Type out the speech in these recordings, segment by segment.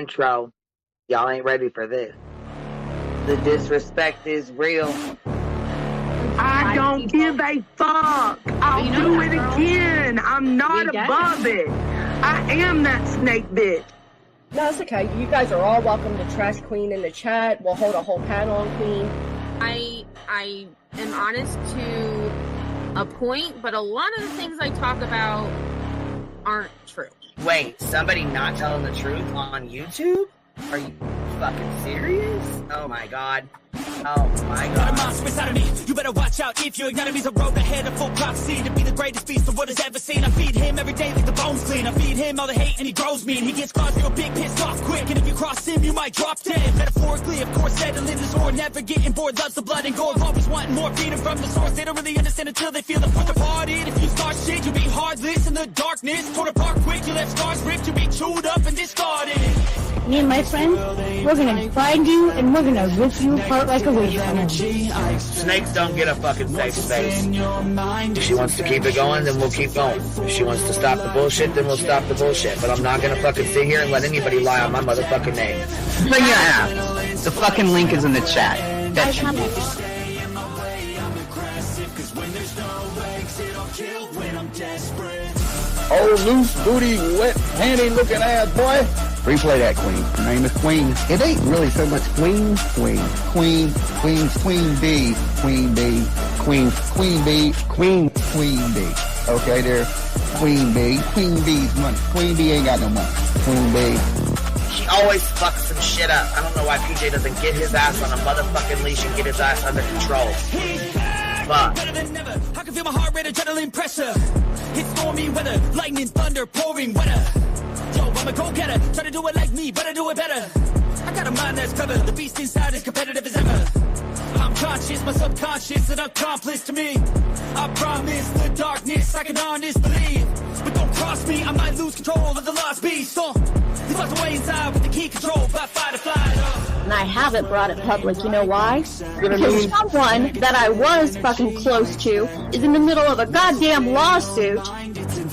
intro. Y'all ain't ready for this. The disrespect is real. I don't give a fuck. I'll do it again. I'm not above it. I am that snake bitch. No, it's okay. You guys are all welcome to trash Queen in the chat. We'll hold a whole panel on Queen. I am honest to a point, but a lot of the things I talk about aren't true. Wait, somebody not telling the truth on YouTube? Are you fucking serious? Oh my god. Oh my god. Got a monster inside of me. You better watch out if you ignite me's a road ahead of full prophecy to be the greatest beast the world has ever seen. I feed him every day like the bones clean. I feed him all the hate and he grows me. And he gets caused real big, pissed off quick. And if you cross him, you might drop dead. Metaphorically, of course, settling the sword. Never getting bored, loves the blood and gore. Always wanting more freedom from the source. They don't really understand until they feel the fuck departed. If you start shit, you'll be heartless in the darkness. Torn apart quick, you left scars ripped. You'll be chewed up and discarded. Me and my friends, we're gonna find you and we're gonna rip you apart like a wasteland. Snakes don't get a fucking safe space. If she wants to keep it going, then we'll keep going. If she wants to stop the bullshit, then we'll stop the bullshit. But I'm not gonna fucking sit here and let anybody lie on my motherfucking name. Bring your ass. The fucking link is in the chat. That should be. Oh, loose booty, wet panty looking ass boy. Replay that, Queen. Her name is Queen. It ain't really so much Queen. Queen B. Queen B. Queen B. Okay, there. Queen B. Queen B's money. Queen B ain't got no money. Queen B. She always fucks some shit up. I don't know why PJ doesn't get his ass on a motherfucking leash and get his ass under control. Fuck. Better than never. I can feel my heart rate, adrenaline pressure. It's stormy weather, lightning, thunder, pouring weather. Yo, I'm a go-getter, try to do it like me, but I do it better. I got a mind that's clever, the beast inside is competitive as ever. I'm conscious, my subconscious, an accomplice to me. I promise the darkness, I can honest believe. But don't cross me, I might lose control of the lost beast. He's locked away inside with the key control by fight or flight. And I haven't brought it public, you know why? Because someone that I was fucking close to is in the middle of a goddamn lawsuit.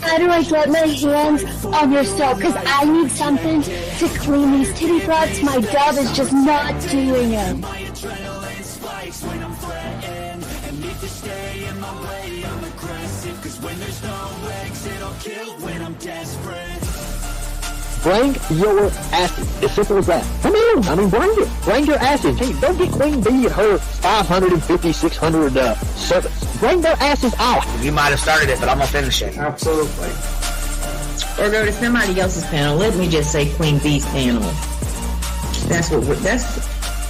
How do I get my hands on your soap? Because I need something to clean these titty broads. My dove is just not doing it. Bring your asses. As simple as that. Come on. I mean, bring it. Bring your asses. Hey, don't get Queen B and her 550, 600 servants. Bring their asses out. You might have started it, but I'm gonna finish it. Absolutely. Or go to somebody else's panel. Let me just say Queen B's panel.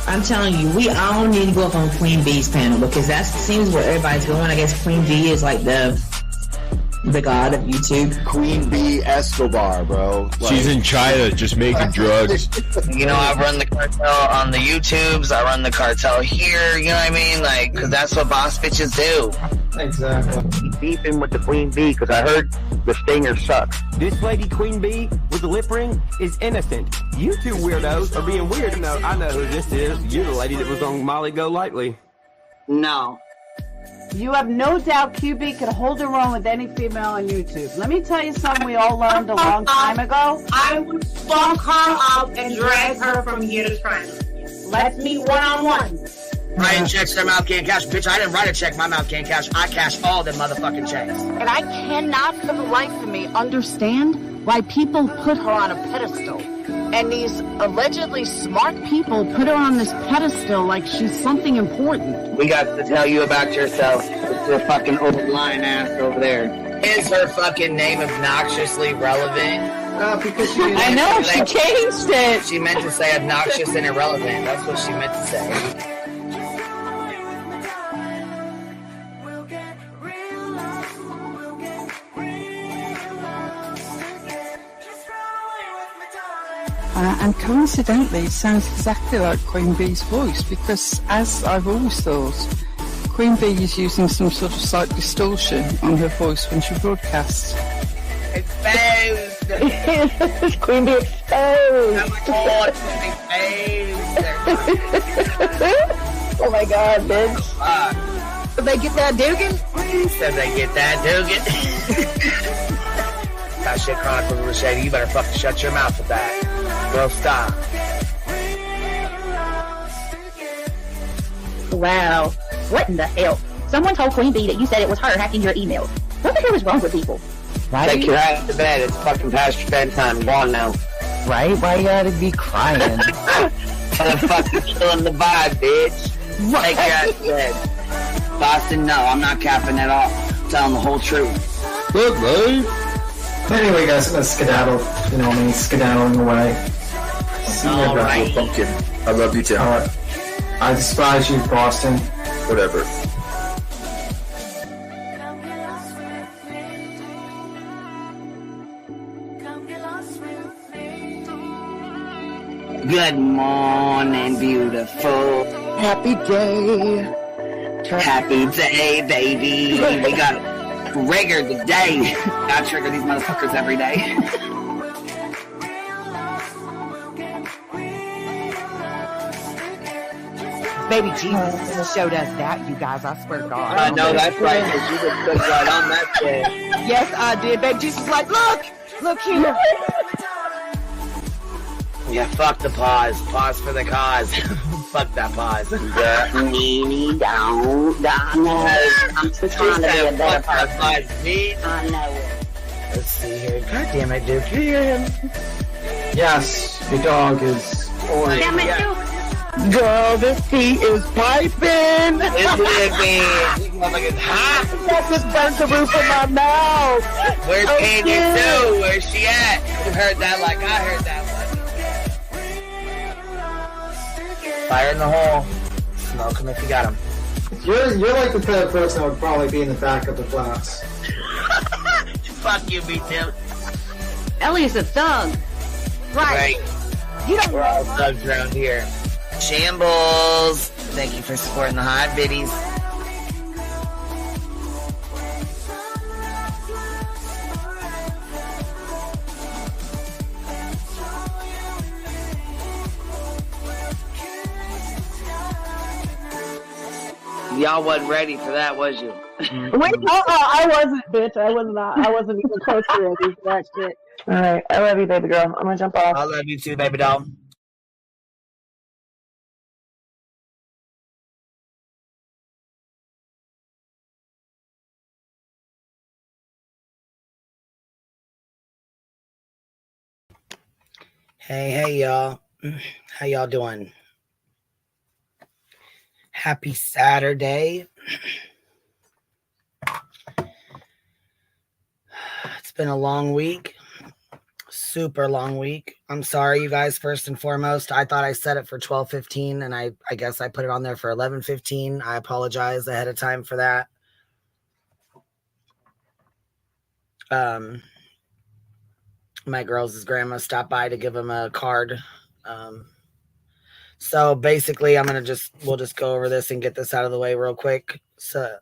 I'm telling you, we all need to go up on Queen B's panel because that seems where everybody's going. I guess Queen B is like the god of YouTube. Queen B Escobar, bro. She's in China just making drugs. You know, I run the cartel on the YouTubes. I run the cartel here. You know what I mean? Like, because that's what boss bitches do. Exactly. Beefing with the Queen B because I heard the stinger sucks. This lady, Queen B, with the lip ring, is innocent. You two weirdos are being weird. No, I know who this is. You're the lady that was on Molly Go Lightly. No. You have no doubt QB could hold her own with any female on YouTube. Let me tell you something we all learned a long time ago. I would fuck her up and drag her from here to China. Let's meet one-on-one. Writing checks their mouth can't cash. Bitch, I didn't write a check my mouth can't cash. I cash all them motherfucking checks. And I cannot for the life of me understand why people put her on a pedestal. And these allegedly smart people put her on this pedestal like she's something important. We got to tell you about yourself. It's your fucking old lying ass over there. Is her fucking name obnoxiously relevant? Because she I know, she changed it. She meant to say obnoxious and irrelevant. That's what she meant to say. And coincidentally, it sounds exactly like Queen Bee's voice because, as I've always thought, Queen Bee is using some sort of slight distortion on her voice when she broadcasts. Exposed! Queen Bee exposed! Oh my god, exposed! Oh my god, bitch. Did they get that Dugan? Said they get that Dugan. That shit Chronicle was shady. You better fucking shut your mouth with that. Well, stop. Wow. What in the hell? Someone told Queen Bee that you said it was her hacking your emails. What the hell is wrong with people? Right? Take your ass to bed. It's fucking past your bedtime. Go on now. Right? Why you gotta be crying? Motherfucker killing the vibe, bitch. Take your ass to bed. Boston, no, I'm not capping at all. I'm telling the whole truth. Good, babe. Anyway, guys, I'm gonna skedaddle. You know me, skedaddling away. See you All guys. right. Pumpkin. I love you too. Alright. I despise you, Boston. Whatever. Good morning, beautiful. Happy day. Happy day, baby. We got trigger today. I trigger these motherfuckers every day. Baby Jesus showed us that, you guys. I swear to God. I know that's right, because you just put right on that shit. Yes, I did. Baby Jesus was like, look here. Yeah, fuck the pause. Pause for the cause. Fuck that pause. I'm just trying to be a better person. I know it. Let's see here. God damn it, Duke. You hear him? Yes, your dog is. Damn it, Duke. Girl, this tea is piping. It's living. These motherfuckers hot. That just burnt the roof of my mouth. Where's Candy too? Where's she at? You heard that like I heard that one. Fire in the hole. Smoke him if you got him. You're like the type of person that would probably be in the back of the class. Fuck you, me Tim. Ellie's a thug. Right. You don't We're all thugs around here. Shambles. Thank you for supporting the hot biddies. Y'all wasn't ready for that, was you? Wait, I wasn't, bitch. I was not. I wasn't even close to ready for that shit. All right, I love you, baby girl. I'm gonna jump off. I love you too, baby doll. Hey, y'all. How y'all doing? Happy Saturday. It's been a long week. Super long week. I'm sorry, you guys, first and foremost. I thought I set it for 12:15, and I guess I put it on there for 11:15. I apologize ahead of time for that. My girls' grandma stopped by to give them a card. So basically, we'll just go over this and get this out of the way real quick. So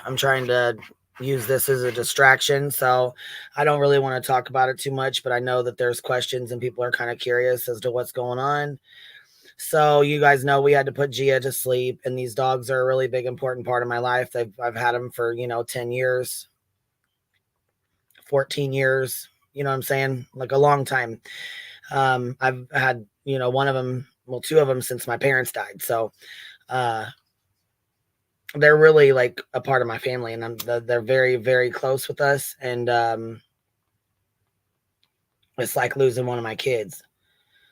I'm trying to use this as a distraction. So I don't really want to talk about it too much, but I know that there's questions and people are kind of curious as to what's going on. So you guys know we had to put Gia to sleep, and these dogs are a really big, important part of my life. I've had them for, 10 years, 14 years, you know what I'm saying? Like a long time. I've had, one of them, two of them since my parents died. So, they're really like a part of my family, and they're very, very close with us. And, it's like losing one of my kids.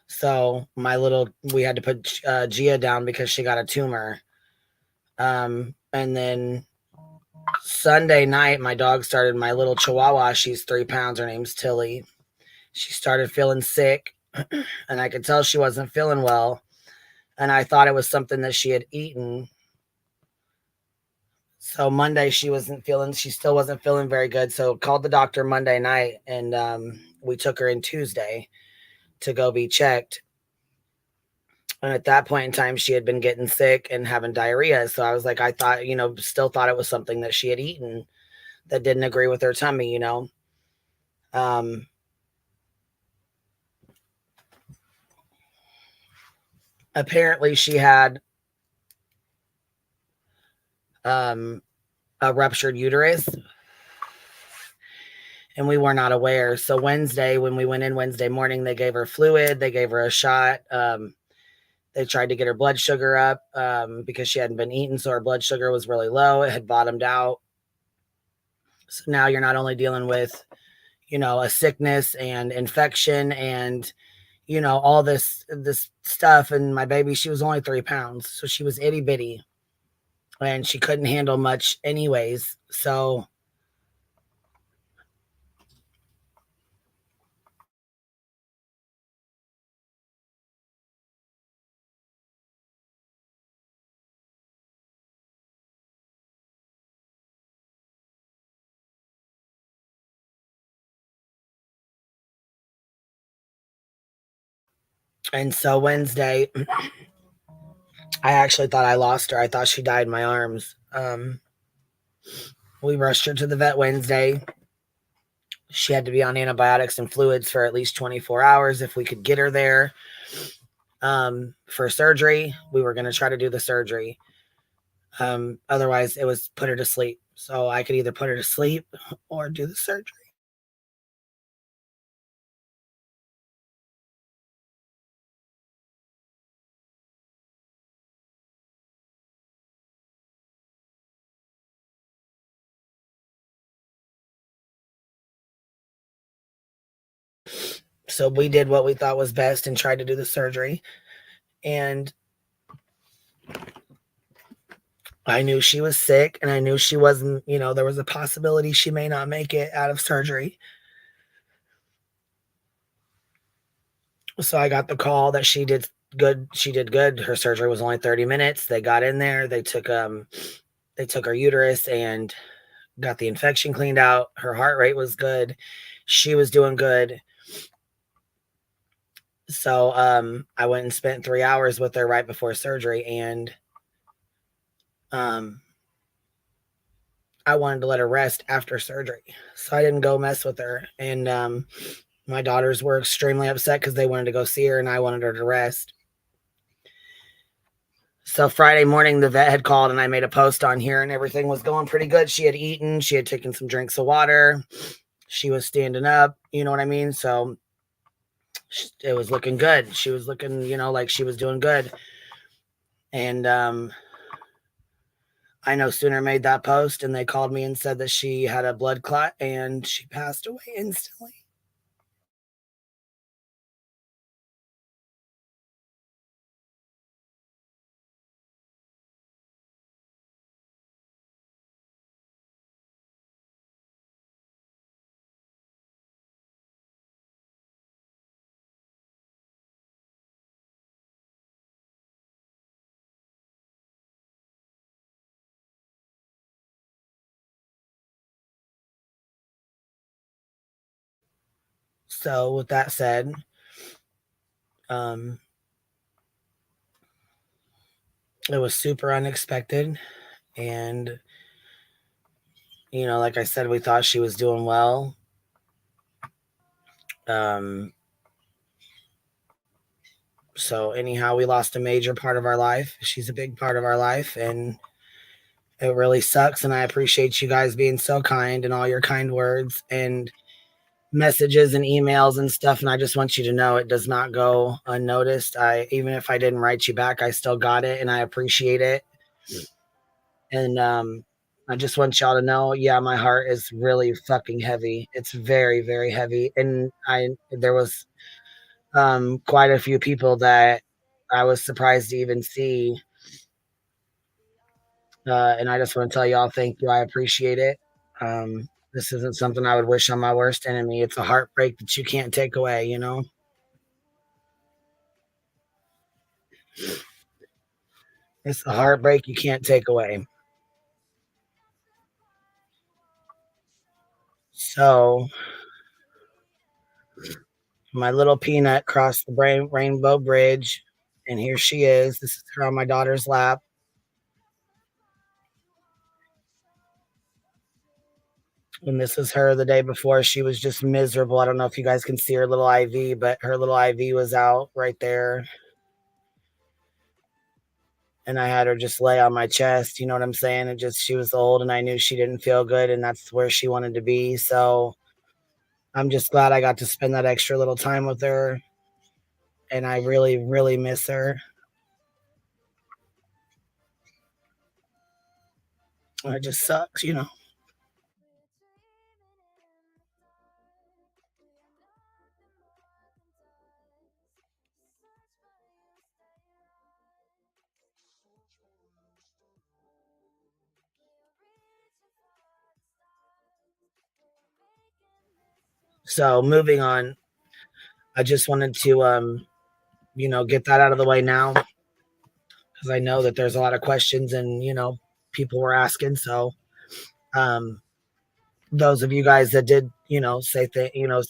So we had to put Gia down because she got a tumor. And then Sunday night, my little Chihuahua, she's 3 pounds. Her name's Tilly. She started feeling sick, and I could tell she wasn't feeling well. And I thought it was something that she had eaten. So Monday, she still wasn't feeling very good. So called the doctor Monday night, and we took her in Tuesday to go be checked. And at that point in time, she had been getting sick and having diarrhea. So I was like, I thought, still thought it was something that she had eaten that didn't agree with her tummy, Apparently she had a ruptured uterus. and we were not aware. So Wednesday, when we went in Wednesday morning, they gave her fluid, they gave her a shot. They tried to get her blood sugar up because she hadn't been eating, so her blood sugar was really low. It had bottomed out. So now you're not only dealing with, a sickness and infection and, all this stuff. And my baby, she was only 3 pounds, so she was itty bitty, and she couldn't handle much anyways. So Wednesday, I actually thought I lost her. I thought she died in my arms. We rushed her to the vet Wednesday. She had to be on antibiotics and fluids for at least 24 hours if we could get her there. For surgery, we were going to try to do the surgery. Otherwise, it was put her to sleep. So I could either put her to sleep or do the surgery. So we did what we thought was best and tried to do the surgery. And I knew she was sick, and I knew she wasn't, there was a possibility she may not make it out of surgery. So I got the call that she did good. She did good. Her surgery was only 30 minutes. They got in there. They took her uterus and got the infection cleaned out. Her heart rate was good. She was doing good. So I went and spent 3 hours with her right before surgery, and I wanted to let her rest after surgery. So I didn't go mess with her. And my daughters were extremely upset because they wanted to go see her, and I wanted her to rest. So Friday morning, the vet had called, and I made a post on here, and everything was going pretty good. She had eaten. She had taken some drinks of water. She was standing up. You know what I mean? So it was looking good. She was looking, like she was doing good. And I no sooner made that post, and they called me and said that she had a blood clot, and she passed away instantly. So with that said, it was super unexpected. And, like I said, we thought she was doing well. So anyhow, we lost a major part of our life. She's a big part of our life, and it really sucks. And I appreciate you guys being so kind and all your kind words and messages and emails and stuff. And I just want you to know it does not go unnoticed. Even if I didn't write you back, I still got it, and I appreciate it. And I just want y'all to know, yeah, my heart is really fucking heavy. It's very, very heavy. And there was quite a few people that I was surprised to even see. And I just want to tell y'all, thank you. I appreciate it. This isn't something I would wish on my worst enemy. It's a heartbreak that you can't take away, It's a heartbreak you can't take away. So my little peanut crossed the rainbow bridge, and here she is. This is her on my daughter's lap. And this is her the day before. She was just miserable. I don't know if you guys can see her little IV, but her little IV was out right there. And I had her just lay on my chest. You know what I'm saying? She was old, and I knew she didn't feel good, and that's where she wanted to be. So I'm just glad I got to spend that extra little time with her. And I really, really miss her. It just sucks, you know. So moving on, I just wanted to, you know, get that out of the way now because I know that there's a lot of questions and, you know, people were asking. So, those of you guys that did, you know, say you know,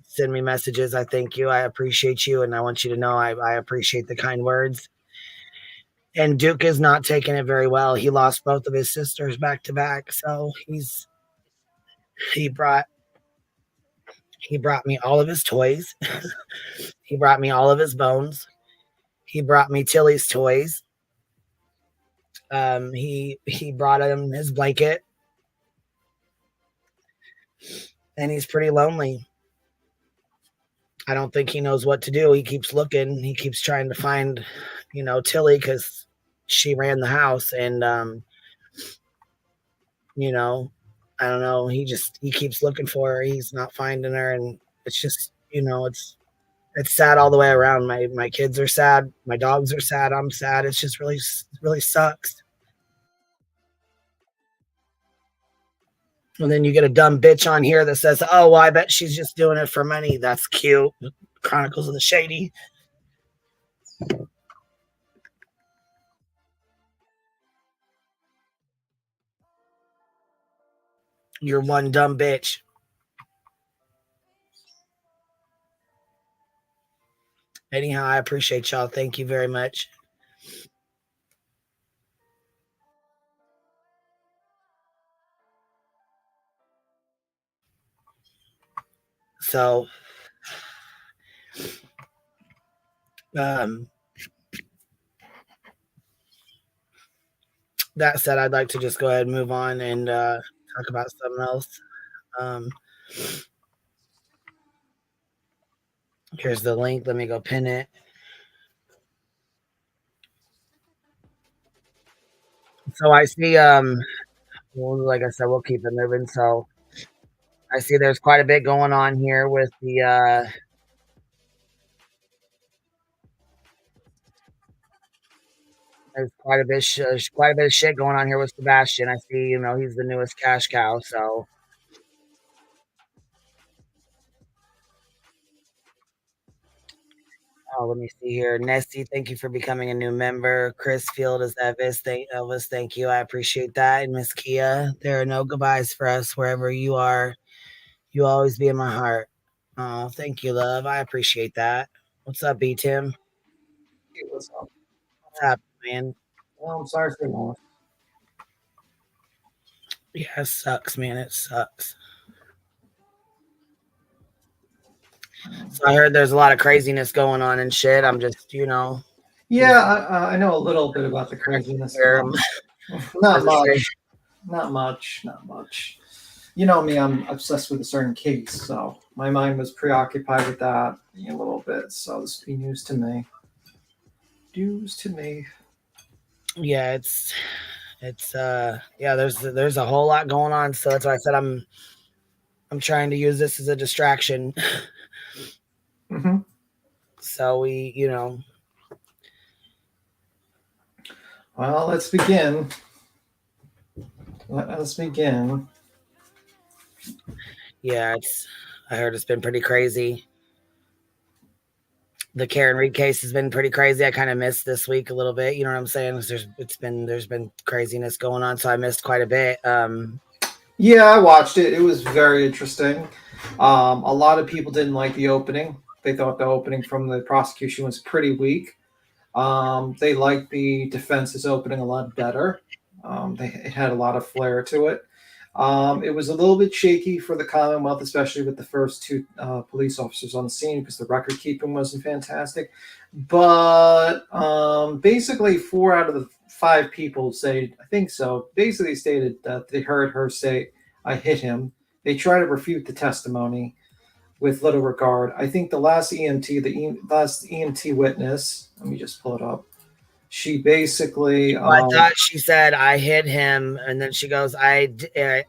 send me messages, I thank you. I appreciate you, and I want you to know I appreciate the kind words. And Duke is not taking it very well. He lost both of his sisters back to back, so he brought me all of his toys. He brought me all of his bones. He brought me Tilly's toys. He brought him his blanket, and he's pretty lonely. I don't think he knows what to do. He keeps looking. He keeps trying to find, you know, Tilly because she ran the house, and you know, I don't know. He keeps looking for her. He's not finding her, and it's just, you know, it's sad all the way around. My kids are sad. My dogs are sad. I'm sad. It's just really sucks. And then you get a dumb bitch on here that says, "Oh, well, I bet she's just doing it for money." That's cute. Chronicles of the Shady. You're one dumb bitch. Anyhow, I appreciate y'all. Thank you very much. So, that said, I'd like to just go ahead and move on and talk about something else. Here's the link. Let me go pin it. So I see, well, like I said, we'll keep it moving. So I see there's quite a bit going on here with the there's quite a bit of shit going on here with Sebastian. I see, you know, he's the newest cash cow. So, oh, let me see here. Nesty, thank you for becoming a new member. Chris Field is Elvis, thank you. I appreciate that. And Miss Kia, there are no goodbyes for us wherever you are. You'll always be in my heart. Oh, thank you, love. I appreciate that. What's up, B Tim? Hey, what's up? What's up, man? Well, I'm sorry for lost. Yeah, it sucks, man. It sucks. So I heard there's a lot of craziness going on and shit. I'm just, you know. Yeah, I know a little bit about the craziness. Not much. Not much. Not much. You know me, I'm obsessed with a certain case, so my mind was preoccupied with that a little bit. So this would be news to me. News to me. Yeah, it's yeah, there's a whole lot going on. So that's why I said I'm trying to use this as a distraction. Mm-hmm. So we, you know. Well, let's begin. Let us begin. Yeah, I heard it's been pretty crazy. The KarenRead case has been pretty crazy. I kind of missed this week a little bit. You know what I'm saying? There's been craziness going on, so I missed quite a bit. Yeah, I watched it. It was very interesting. A lot of people didn't like the opening. They thought the opening from the prosecution was pretty weak. They liked the defense's opening a lot better. It had a lot of flair to it. It was a little bit shaky for the Commonwealth, especially with the first two police officers on the scene because the record keeping wasn't fantastic. But basically, 4 out of the 5 people basically stated that they heard her say, "I hit him." They try to refute the testimony. with little regard. I think the last last EMT witness, let me just pull it up. She basically, I thought she said I hit him, and then she goes, it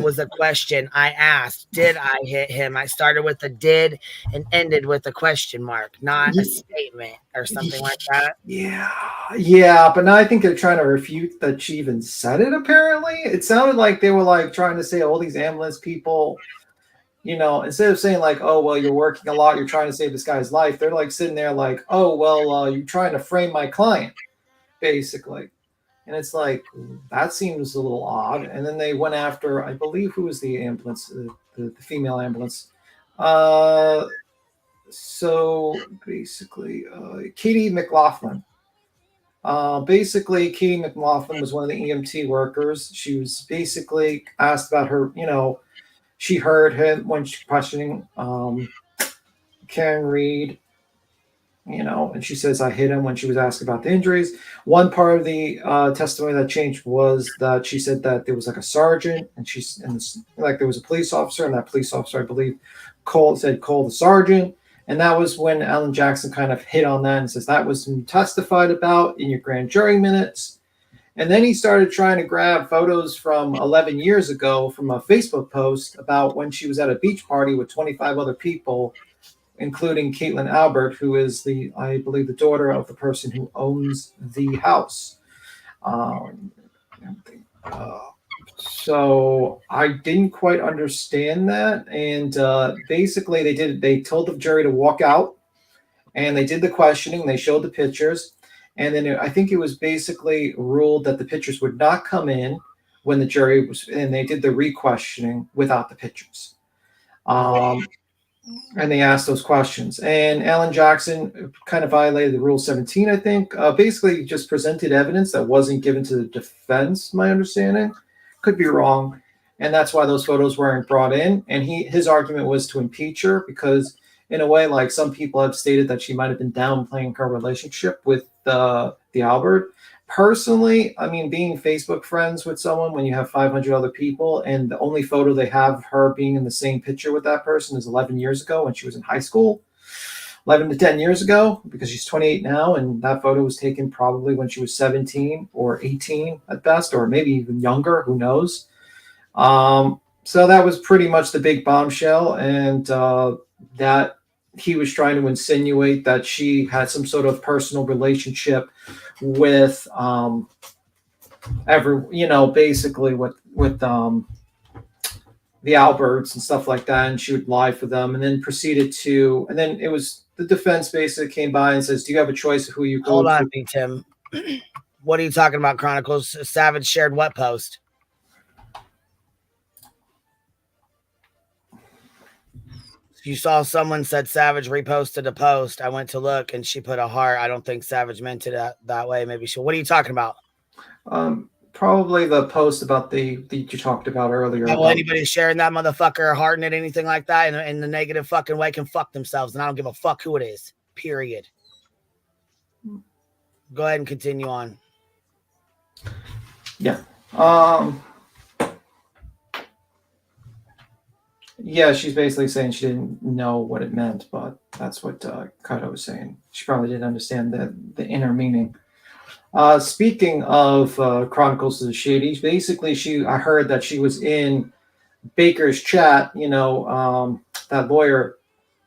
was a question. I asked, did I hit him? I started with a did and ended with a question mark, not a statement or something like that. Yeah, but now I think they're trying to refute that she even said it. Apparently, it sounded like they were like trying to say all these ambulance people, you know, instead of saying like, oh, well, you're working a lot, you're trying to save this guy's life, they're like sitting there like, oh, well, you're trying to frame my client, basically. And it's like, that seems a little odd. And then they went after, I believe, who was the ambulance, the female ambulance. So basically, Katie McLaughlin. Basically, Katie McLaughlin was one of the EMT workers. She was basically asked about her, you know, she heard him when she questioning KarenRead, you know, and she says, I hit him when she was asked about the injuries. One part of the testimony that changed was that she said that there was like a sergeant and like there was a police officer, and that police officer, I believe, call the sergeant. And that was when Alan Jackson kind of hit on that and says that was testified about in your grand jury minutes. And then he started trying to grab photos from 11 years ago from a Facebook post about when she was at a beach party with 25 other people, including Caitlin Albert, who is I believe, the daughter of the person who owns the house. So I didn't quite understand that. And basically they told the jury to walk out, and they did the questioning. They showed the pictures. And then I think it was basically ruled that the pictures would not come in when the jury was, and they did the re-questioning without the pictures. And they asked those questions. And Alan Jackson kind of violated the Rule 17, I think. Basically just presented evidence that wasn't given to the defense, my understanding. Could be wrong. And that's why those photos weren't brought in. And his argument was to impeach her because, in a way, like some people have stated that she might have been downplaying her relationship with the Albert. Personally, I mean, being Facebook friends with someone when you have 500 other people and the only photo they have her being in the same picture with that person is 11 years ago when she was in high school, 11 to 10 years ago, because she's 28 now. And that photo was taken probably when she was 17 or 18 at best, or maybe even younger, who knows? So that was pretty much the big bombshell. And that he was trying to insinuate that she had some sort of personal relationship with basically with the Alberts and stuff like that, and she would lie for them, and then and then it was the defense basically came by and says, do you have a choice of who you go Hold to? on, B. Tim. What are you talking about, Chronicles? Savage shared what post? You saw someone said Savage reposted a post. I went to look and she put a heart. I don't think Savage meant it that way. Maybe what are you talking about? Probably the post about that you talked about earlier. Well, anybody sharing that motherfucker, hearting it, anything like that in the negative fucking way can fuck themselves. And I don't give a fuck who it is. Period. Go ahead and continue on. Yeah. Yeah, she's basically saying she didn't know what it meant, but that's what Kato was saying. She probably didn't understand the inner meaning. Speaking of Chronicles of the Shady, basically I heard that she was in Baker's chat, that lawyer,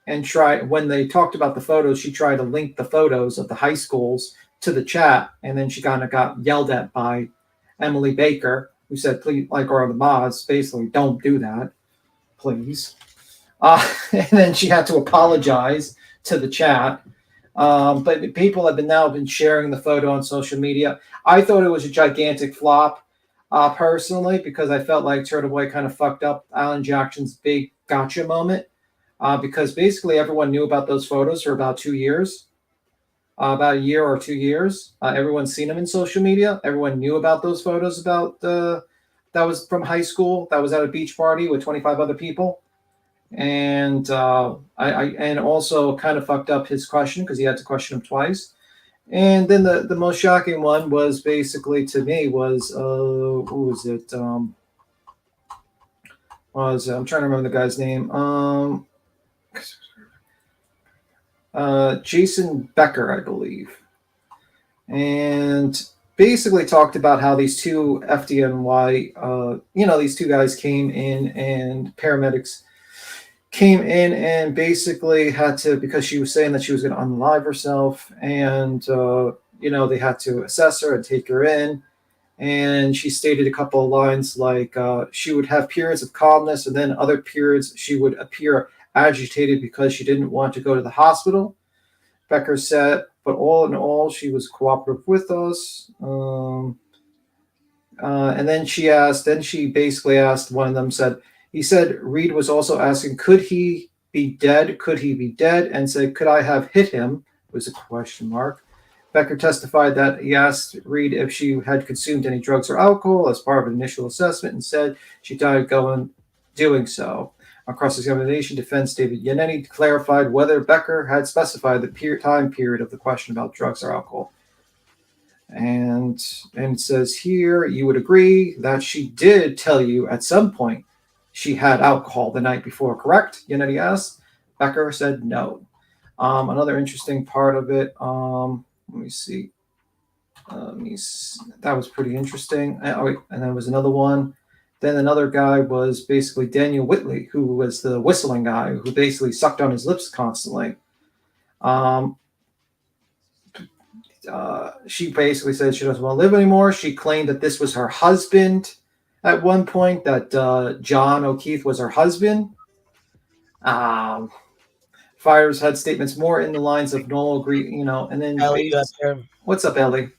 and when they talked about the photos, she tried to link the photos of the high schools to the chat, and then she kind of got yelled at by Emily Baker, who said, please, or the mods, basically, don't do that, please. And then she had to apologize to the chat. But people have now been sharing the photo on social media. I thought it was a gigantic flop, personally, because I felt like Turtle Boy kind of fucked up Alan Jackson's big gotcha moment, because basically everyone knew about those photos for about 2 years, about a year or 2 years. Everyone's seen them in social media. Everyone knew about those photos that was from high school. That was at a beach party with 25 other people. And I also kind of fucked up his question because he had to question him twice. And then the most shocking one was basically to me was who was it? was, I'm trying to remember the guy's name. Jason Becker, I believe. And basically talked about how these two FDNY, these two guys came in and paramedics came in and basically had to, because she was saying that she was going to unalive herself, and, they had to assess her and take her in. And she stated a couple of lines like she would have periods of calmness, and then other periods she would appear agitated because she didn't want to go to the hospital. Becker said, but all in all, she was cooperative with us. And then she basically asked, one of them said, he said, Reed was also asking, could he be dead? Could he be dead? And said, could I have hit him? It was a question mark. Becker testified that he asked Reed if she had consumed any drugs or alcohol as part of an initial assessment, and said she died doing so. On cross-examination, defense David Yannetti clarified whether Becker had specified the time period of the question about drugs or alcohol. And it says here, you would agree that she did tell you at some point she had alcohol the night before, correct? Yannetti asked. Becker said no. Another interesting part of it, let me see. That was pretty interesting. And there was another one. Then another guy was basically Daniel Whitley, who was the whistling guy who basically sucked on his lips constantly. She basically said she doesn't want to live anymore. She claimed that this was her husband at one point, that John O'Keefe was her husband. Fires had statements more in the lines of Noel agree, and then Ellie, you up there? What's up, Ellie?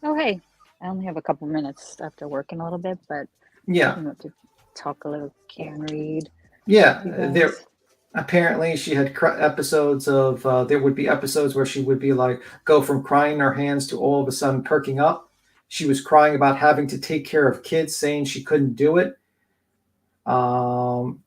Oh, hey. I only have a couple minutes after working a little bit, but yeah, to talk a little KarenRead. Yeah, there. Apparently, she had episodes of. There would be episodes where she would be like, go from crying in her hands to all of a sudden perking up. She was crying about having to take care of kids, saying she couldn't do it. And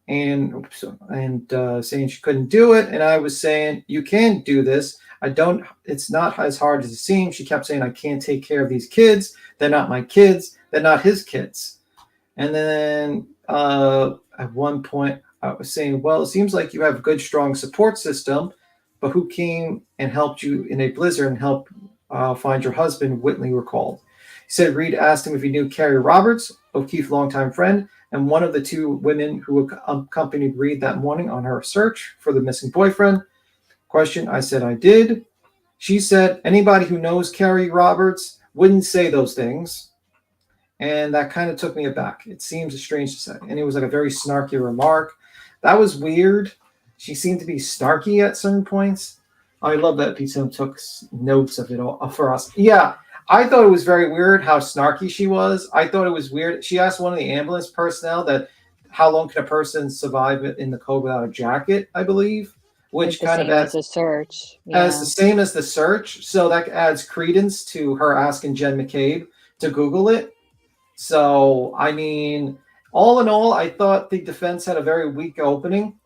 saying she couldn't do it, and I was saying, you can do this. It's not as hard as it seems. She kept saying, I can't take care of these kids. They're not my kids. They're not his kids. And then at one point I was saying, well, it seems like you have a good, strong support system, but who came and helped you in a blizzard and helped find your husband? Whitley recalled. He said Reed asked him if he knew Carrie Roberts, O'Keefe's longtime friend, and one of the two women who accompanied Reed that morning on her search for the missing boyfriend. Question, I said I did. She said anybody who knows Carrie Roberts wouldn't say those things. And that kind of took me aback. It seems strange to say. And it was like a very snarky remark. That was weird. She seemed to be snarky at certain points. I love that Pizza took notes of it all for us. Yeah, I thought it was very weird how snarky she was. I thought it was weird. She asked one of the ambulance personnel that how long can a person survive in the cold without a jacket, I believe, which kind of adds a search. As the same as the search. So that adds credence to her asking Jen McCabe to Google it. So, I mean, all in all, I thought the defense had a very weak opening,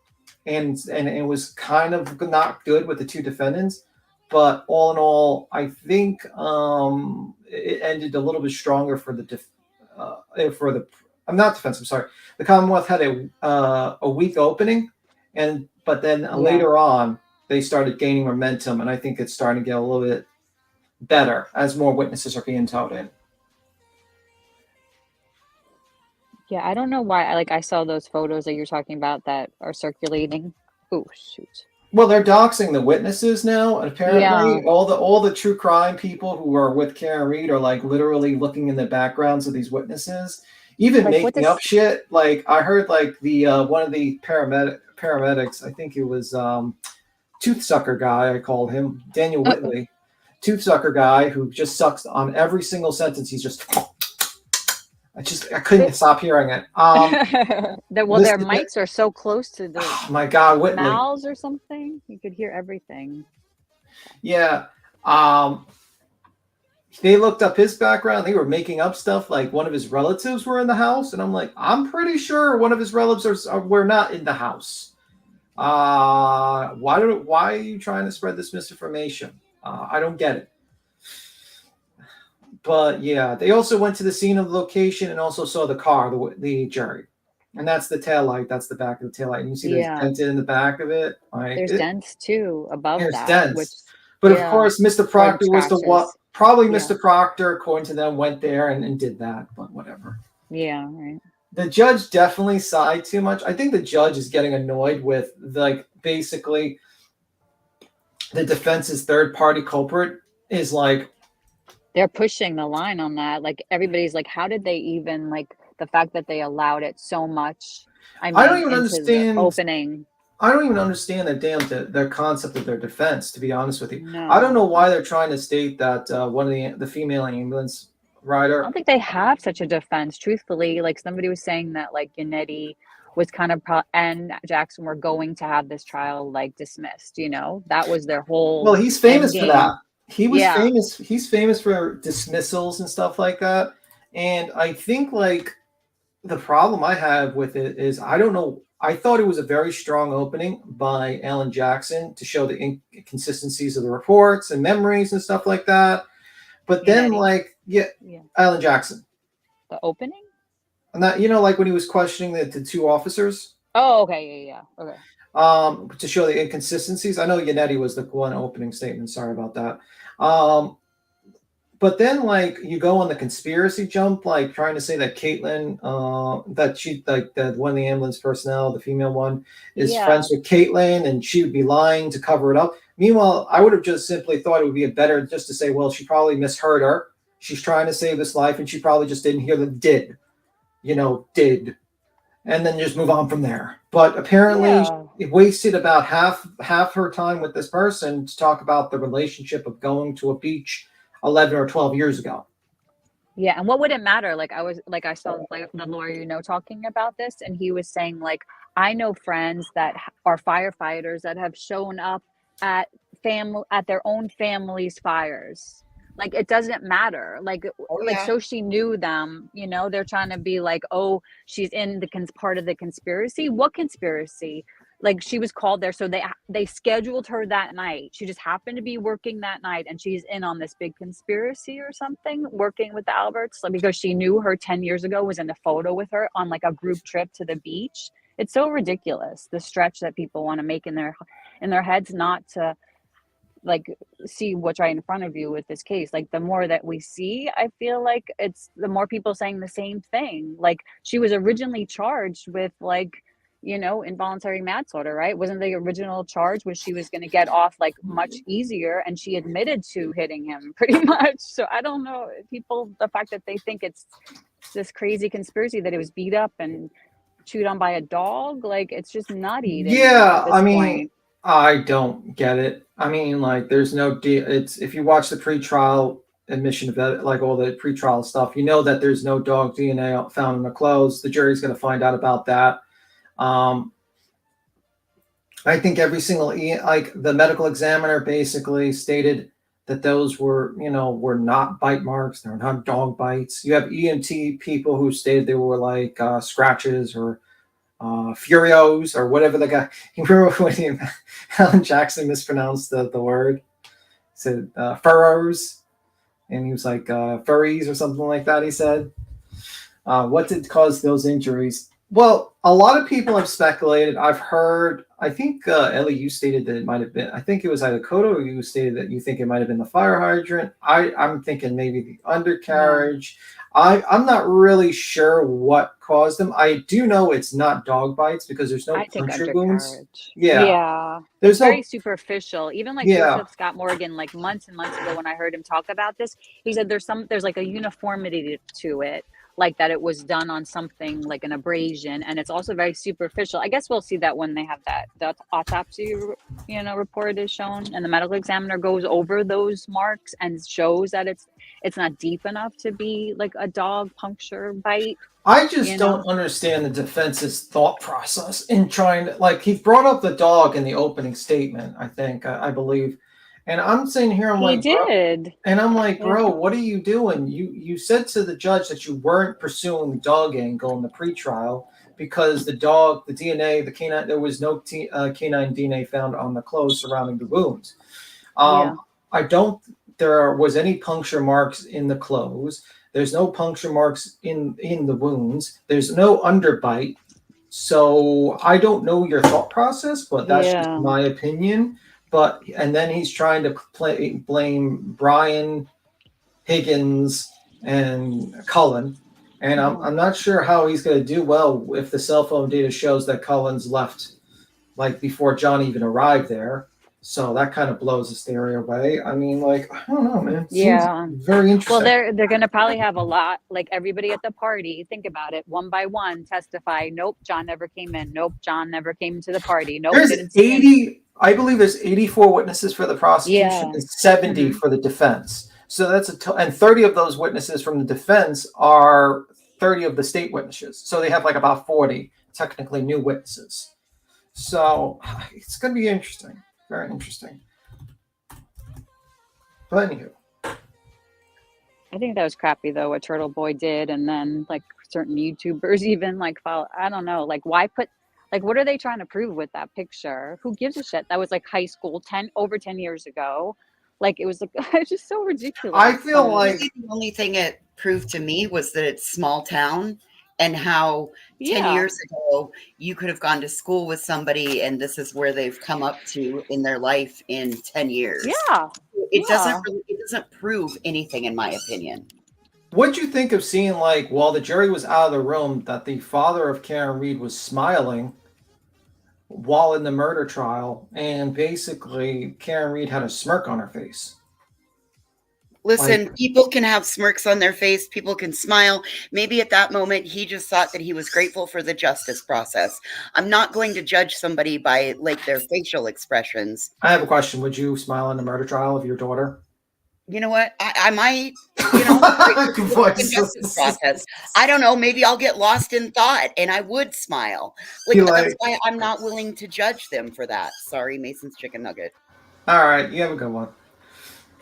and it was kind of not good with the two defendants. But all in all, I think it ended a little bit stronger for the the Commonwealth had a weak opening, but then later on they started gaining momentum, and I think it's starting to get a little bit better as more witnesses are being towed in. Yeah, I don't know why. I saw those photos that you're talking about that are circulating. Oh shoot! Well, they're doxing the witnesses now, and apparently all the true crime people who are with KarenRead are literally looking in the backgrounds of these witnesses, even making up shit. I heard the one of the paramedics, I think it was Toothsucker guy. I called him Daniel Whitley, Toothsucker guy who just sucks on every single sentence. He's just. I couldn't stop hearing it. Their mics are so close to the my God, Whitley. mouths or something. You could hear everything. Yeah. They looked up his background. They were making up stuff like one of his relatives were in the house. And I'm like, I'm pretty sure one of his relatives were not in the house. Why are you trying to spread this misinformation? I don't get it. But yeah, they also went to the scene of the location and also saw the car, the jury. And that's the tail light. That's the back of the tail light. And you see there's dented in the back of it. Like There's dents too above there's that. dents. Which, but of course, Mr. Proctor was the what? Probably Yeah. Mr. Proctor, according to them, went there and did that. But whatever. Yeah, right. The judge definitely sighed too much. I think the judge is getting annoyed with basically the defense's third party culprit is like they're pushing the line on that. Like everybody's like, how did they even like the fact that they allowed it so much? I don't even understand opening. I don't even understand their concept of their defense, to be honest with you. No. I don't know why they're trying to state that one of the female ambulance rider. I don't think they have such a defense, truthfully. Like somebody was saying that like Yannetti was kind of and Jackson were going to have this trial like dismissed, that was their whole. Well, he's famous for that. He was famous. He's famous for dismissals and stuff like that. And I think like the problem I have with it is I don't know. I thought it was a very strong opening by Alan Jackson to show the inconsistencies of the reports and memories and stuff like that. But then Alan Jackson. The opening? And that, like when he was questioning the two officers. Oh, okay. Yeah. Okay. To show the inconsistencies. I know Yannetti was the one opening statement. Sorry about that. But then, you go on the conspiracy jump, trying to say that Caitlyn, that one of the ambulance personnel, the female one, is friends with Caitlyn, and she would be lying to cover it up. Meanwhile, I would have just simply thought it would be better just to say, well, she probably misheard her. She's trying to save this life, and she probably just didn't hear the did. And then just move on from there. But apparently, it wasted about half her time with this person to talk about the relationship of going to a beach 11 or 12 years ago. Yeah, and what would it matter? I saw the lawyer, talking about this, and he was saying I know friends that are firefighters that have shown up at their own family's fires. It doesn't matter. So she knew them, they're trying to be oh, she's in the part of the conspiracy. What conspiracy? She was called there. So they scheduled her that night. She just happened to be working that night, and she's in on this big conspiracy or something, working with the Alberts, because she knew her 10 years ago, was in a photo with her on a group trip to the beach. It's so ridiculous, the stretch that people want to make in their heads, not to see what's right in front of you with this case. The more that we see, I feel it's the more people saying the same thing. She was originally charged with involuntary manslaughter, right? Wasn't the original charge was she was going to get off much easier, and she admitted to hitting him pretty much. So I don't know, people, the fact that they think it's this crazy conspiracy that it was beat up and chewed on by a dog, it's just nutty. Point. I don't get it. There's no it's if you watch the pretrial admission of that, all the pretrial stuff, that there's no dog DNA found in the clothes. The jury's going to find out about that. I think every single the medical examiner basically stated that those were not bite marks. They're not dog bites. You have EMT people who stated they were scratches or furios or whatever the guy. You remember when Alan Jackson mispronounced the word? He said furrows, and he was furries or something like that. He said, what did cause those injuries? Well, a lot of people have speculated. I've heard, I think, Ellie, you stated that it might have been, I think it was either Kodo or you stated that you think it might have been the fire hydrant. I'm thinking maybe the undercarriage. I'm not really sure what caused them. I do know it's not dog bites because there's no puncture wounds. Yeah. There's very superficial. Even Joseph Scott Morgan, months and months ago when I heard him talk about this, he said there's a uniformity to it. That it was done on something an abrasion, and it's also very superficial. I guess we'll see that when they have the autopsy, report is shown, and the medical examiner goes over those marks and shows that it's not deep enough to be a dog puncture bite. I just don't understand the defense's thought process in trying to he brought up the dog in the opening statement. I believe. And I'm sitting here, I'm bro, what are you doing? You said to the judge that you weren't pursuing the dog angle in the pretrial because the DNA, the canine, there was no canine DNA found on the clothes surrounding the wounds. There was any puncture marks in the clothes. There's no puncture marks in the wounds. There's no underbite. So I don't know your thought process, but that's just Yeah. my opinion. But and then he's trying to blame Brian, Higgins, and Cullen. And I'm not sure how he's going to do well if the cell phone data shows that Cullen's left like before John even arrived there. So that kind of blows his theory away. I mean, like, I don't know, man. It seems very interesting. Well, they're going to probably have a lot, like everybody at the party. Think about it, one by one, testify. Nope, John never came in. Nope, John never came to the party. Nope, there's didn't see him. 80. I believe there's 84 witnesses for the prosecution Yeah. and 70 for the defense. So that's and 30 of those witnesses from the defense are 30 of the state witnesses. So they have like about 40 technically new witnesses. So it's going to be interesting. Very interesting. But anywho. I think that was crappy though, what Turtle Boy did, and then like certain YouTubers even like follow. I don't know, like why put, like what are they trying to prove with that picture? Who gives a shit? That was like high school, over 10 years ago. Like it was like it's just so ridiculous. I feel like the only thing it proved to me was that it's small town. And how 10 years ago you could have gone to school with somebody and this is where they've come up to in their life in 10 years. Yeah. It doesn't prove anything in my opinion. What'd you think of seeing like while the jury was out of the room that the father of Karen Read was smiling while in the murder trial and basically Karen Read had a smirk on her face? Listen, people can have smirks on their face. People can smile. Maybe at that moment, he just thought that he was grateful for the justice process. I'm not going to judge somebody by like their facial expressions. I have a question. Would you smile on the murder trial of your daughter? You know what? I might, the justice process. I don't know. Maybe I'll get lost in thought and I would smile. That's why I'm not willing to judge them for that. Sorry, Mason's chicken nugget. All right. You have a good one.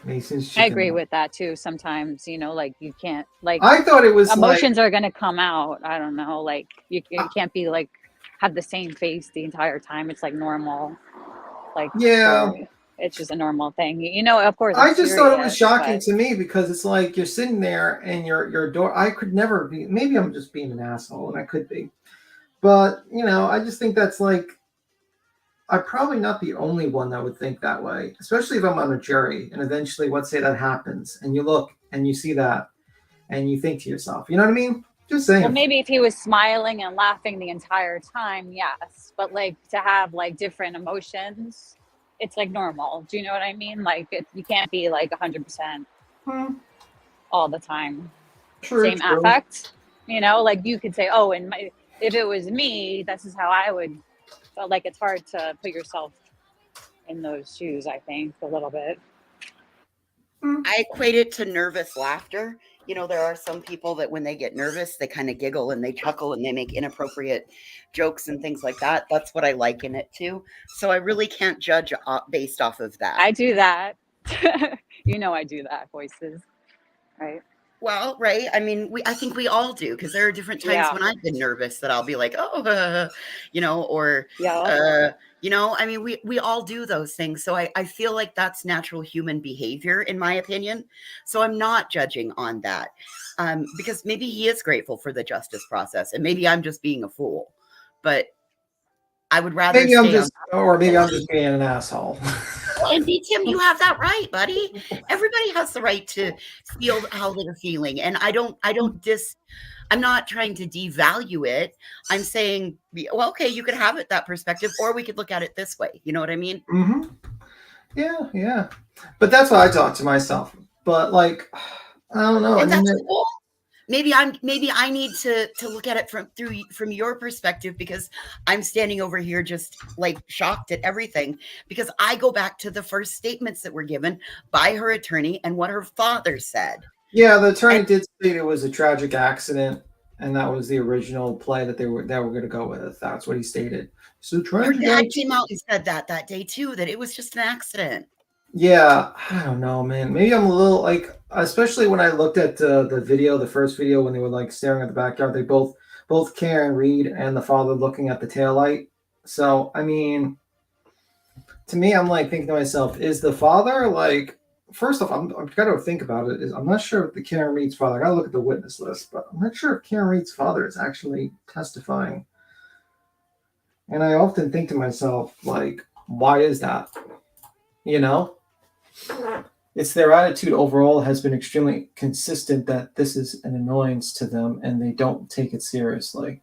I agree with that too. Sometimes, like you can't, like I thought it was emotions are going to come out. I don't know. Like you can't be like, have the same face the entire time. It's like normal. Like, it's just a normal thing. Of course. I just thought it was shocking to me because it's like you're sitting there and your daughter, I could never be, maybe I'm just being an asshole and I could be, but I just think that's like, I'm probably not the only one that would think that way, especially if I'm on a jury and eventually, let's say that happens and you look and you see that and you think to yourself, you know what I mean? Just saying. Well, maybe if he was smiling and laughing the entire time, yes. But like to have like different emotions, it's like normal. Do you know what I mean? Like you can't be like 100% all the time. Same affect, like you could say, oh, and if it was me, this is how I would. But like it's hard to put yourself in those shoes, I think, a little bit. I equate it to nervous laughter. There are some people that when they get nervous, they kind of giggle and they chuckle and they make inappropriate jokes and things like that. That's what I liken it to. So I really can't judge based off of that. I do that. I do that, voices, right? Well, right. I mean, I think we all do because there are different times when I've been nervous that I'll be like, oh, I mean, we all do those things. So I feel like that's natural human behavior, in my opinion. So I'm not judging on that because maybe he is grateful for the justice process and maybe I'm just being a fool. But I would rather maybe I'm just being an asshole. And Tim, you have that right, buddy. Everybody has the right to feel how they're feeling. And I'm not trying to devalue it. I'm saying, well, okay, you could have it that perspective, or we could look at it this way. You know what I mean? Mm-hmm. Yeah. But that's what I thought to myself. But like, I don't know. And that's cool. Maybe I need to look at it from your perspective because I'm standing over here just like shocked at everything because I go back to the first statements that were given by her attorney and what her father said. Yeah, the attorney did state it was a tragic accident, and that was the original play that they were going to go with. That's what he stated. So her dad came out and said that day too, that it was just an accident. Yeah, I don't know, man. Maybe I'm a little like, especially when I looked at the video, the first video when they were like staring at the backyard. They both Karen Read and the father looking at the taillight. So I mean, to me, I'm like thinking to myself, is the father like? First off, I've got to think about it. I'm not sure if the Karen Read's father. I got to look at the witness list, but I'm not sure if Karen Read's father is actually testifying And I often think to myself, like, why is that? You know? It's their attitude overall has been extremely consistent that this is an annoyance to them and they don't take it seriously.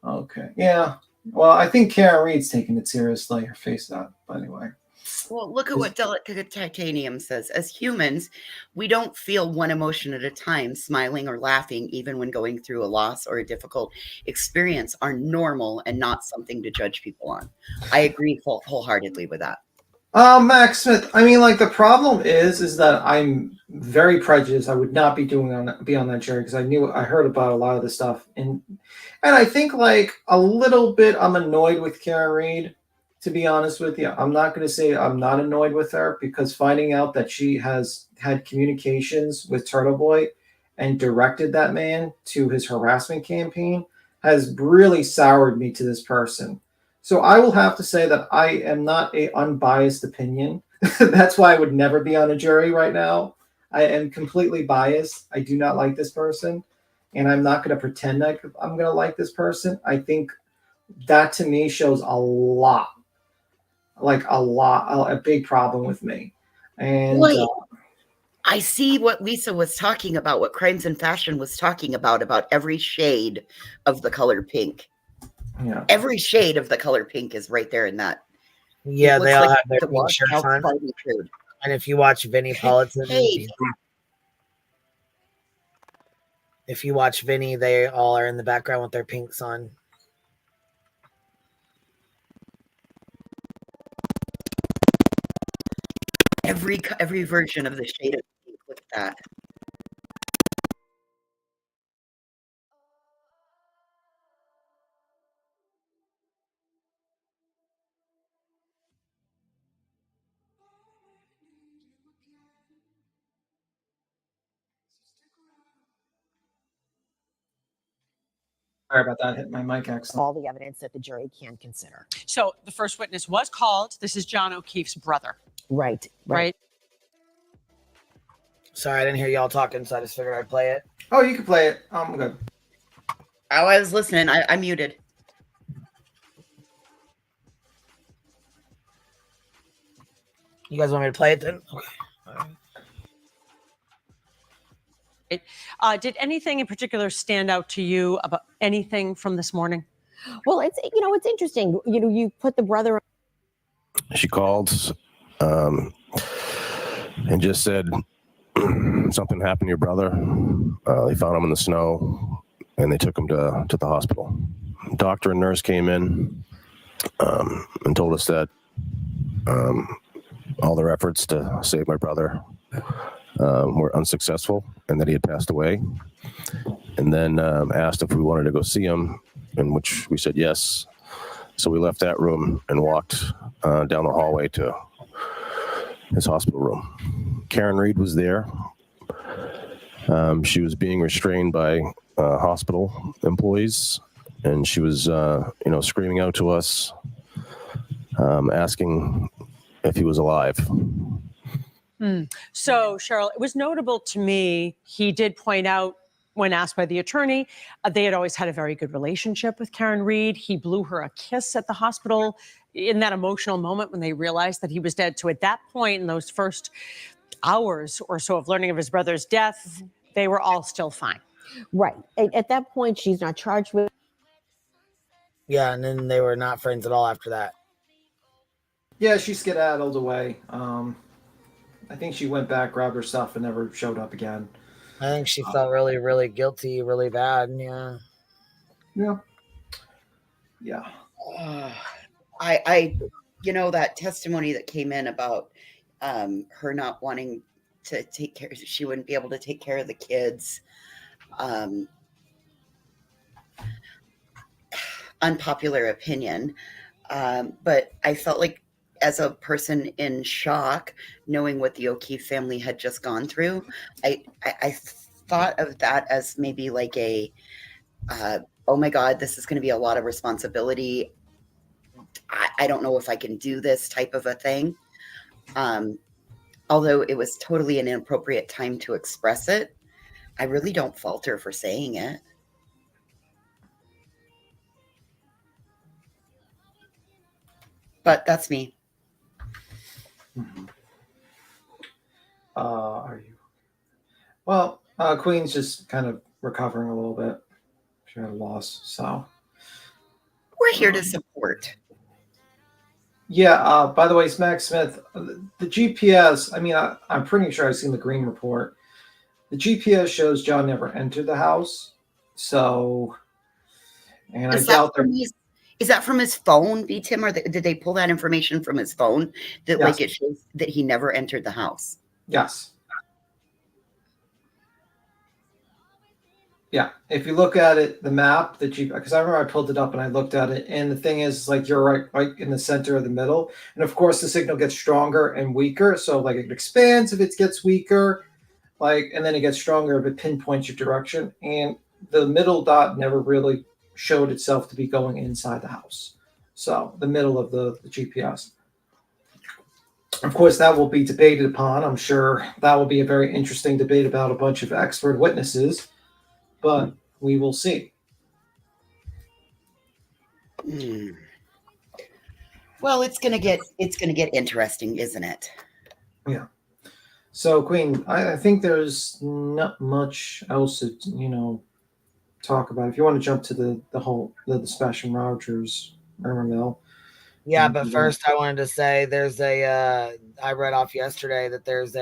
Okay. Yeah. Well, I think Karen Reed's taking it seriously, her face up. But anyway. Well, look at what Delicate Titanium says. As humans, we don't feel one emotion at a time. Smiling or laughing, even when going through a loss or a difficult experience, are normal and not something to judge people on. I agree wholeheartedly with that. Max Smith, I mean, like, the problem is that I'm very prejudiced. I would not be be on that jury because I heard about a lot of this stuff. And I think, like, a little bit I'm annoyed with Karen Reed, to be honest with you. I'm not going to say I'm not annoyed with her, because finding out that she has had communications with Turtle Boy and directed that man to his harassment campaign has really soured me to this person. So I will have to say that I am not a unbiased opinion. That's why I would never be on a jury right now. I am completely biased. I do not like this person, and I'm not going to pretend like I'm going to like this person. I think that to me shows a lot, a big problem with me. And wait, I see what Lisa was talking about, what Crimes and Fashion was talking about every shade of the color pink. Yeah. Every shade of the color pink is right there in that. Yeah, they all have their the pink shirts on. Barbie food. And if you watch Vinny Politan, Hey. if you watch Vinny, they all are in the background with their pinks on. Every version of the shade of pink. Look at that. Sorry about that. Hit my mic accident. All the evidence that the jury can consider. So the first witness was called. This is John O'Keefe's brother. Right. Sorry, I didn't hear y'all talking, so I just figured I'd play it. Oh, you can play it. I'm good. I was listening. I muted. You guys want me to play it then? Okay. All right. Did anything in particular stand out to you about anything from this morning? Well, it's interesting. You put the brother. She called and just said something happened to your brother. They found him in the snow and they took him to the hospital. Doctor and nurse came in and told us that all their efforts to save my brother were unsuccessful and that he had passed away, and then asked if we wanted to go see him, in which we said yes. So we left that room and walked down the hallway to his hospital room. Karen Reed was there. She was being restrained by hospital employees, and she was screaming out to us, asking if he was alive. So, Cheryl, it was notable to me, he did point out when asked by the attorney, they had always had a very good relationship with Karen Reed. He blew her a kiss at the hospital in that emotional moment when they realized that he was dead. So at that point, in those first hours or so of learning of his brother's death, they were all still fine. Right. At that point, she's not charged with. Yeah, and then they were not friends at all after that. Yeah, she skedaddled away. I think she went back, grabbed her stuff, and never showed up again. I think she felt really, really guilty, really bad. Yeah. I that testimony that came in about her not wanting to take care, she wouldn't be able to take care of the kids. Unpopular opinion. But I felt like, as a person in shock, knowing what the O'Keefe family had just gone through, I thought of that as maybe like a, oh my God, this is going to be a lot of responsibility. I don't know if I can do this type of a thing. Although it was totally an inappropriate time to express it, I really don't fault her for saying it. But that's me. Are you? Well, Queen's just kind of recovering a little bit. She had a loss, so we're here to support. Yeah. By the way, Smack Smith, the GPS. I mean, I'm pretty sure I've seen the Green report. The GPS shows John never entered the house, so. And I doubt there. Is that from his phone, Tim, or did they pull that information from his phone that like it shows that he never entered the house? Yes. Yeah. If you look at it, the map that you, because I remember I pulled it up and I looked at it, and the thing is, like, you're right in the center of the middle, and of course the signal gets stronger and weaker. So like it expands if it gets weaker, like, and then it gets stronger if it pinpoints your direction. And the middle dot never really showed itself to be going inside the house. So the middle of the GPS. Of course, that will be debated upon. I'm sure that will be a very interesting debate about a bunch of expert witnesses, but we will see. Well, it's gonna get interesting, isn't it? Yeah. So, Queen, I think there's not much else to talk about. If you want to jump to the Sebastian Rogers Rumor Mill. Yeah, but first I wanted to say there's I read off yesterday that there's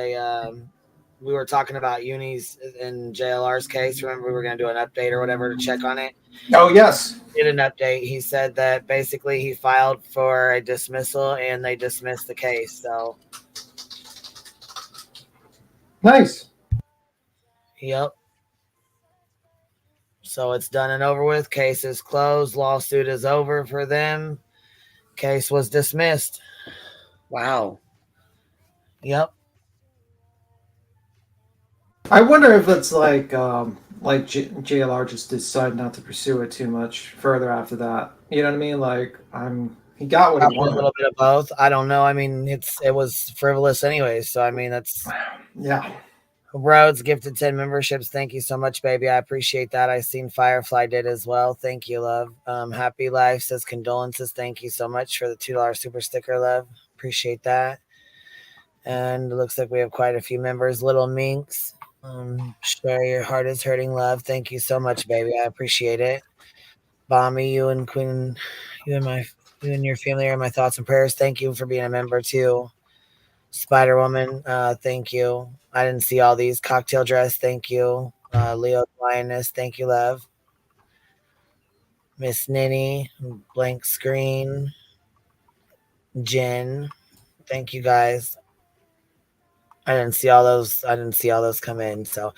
we were talking about Uni's in JLR's case. Remember, we were going to do an update or whatever to check on it. Oh, yes. Did an update. He said that basically he filed for a dismissal and they dismissed the case. So nice. Yep. So it's done and over with. Case is closed. Lawsuit is over for them. Case was dismissed. Wow. Yep. I wonder if it's like JLR just decided not to pursue it too much further after that. You know what I mean? Like, he got what he wanted. A little bit of both. I don't know. I mean, it was frivolous anyway. So I mean, that's yeah. Rhodes gifted 10 memberships. Thank you so much, baby. I appreciate that. I seen Firefly did as well. Thank you, love. Happy Life says condolences. Thank you so much for the $2 super sticker, love. Appreciate that. And it looks like we have quite a few members. Little Minx. Share your heart is hurting, love. Thank you so much, baby. I appreciate it. Bommy, you and Queen, you and your family are my thoughts and prayers. Thank you for being a member too. Spider Woman, thank you. I didn't see all these. Cocktail Dress, thank you. Leo Lioness, thank you, love. Miss Ninny, Blank Screen, Jen, thank you guys. I didn't see all those come in. So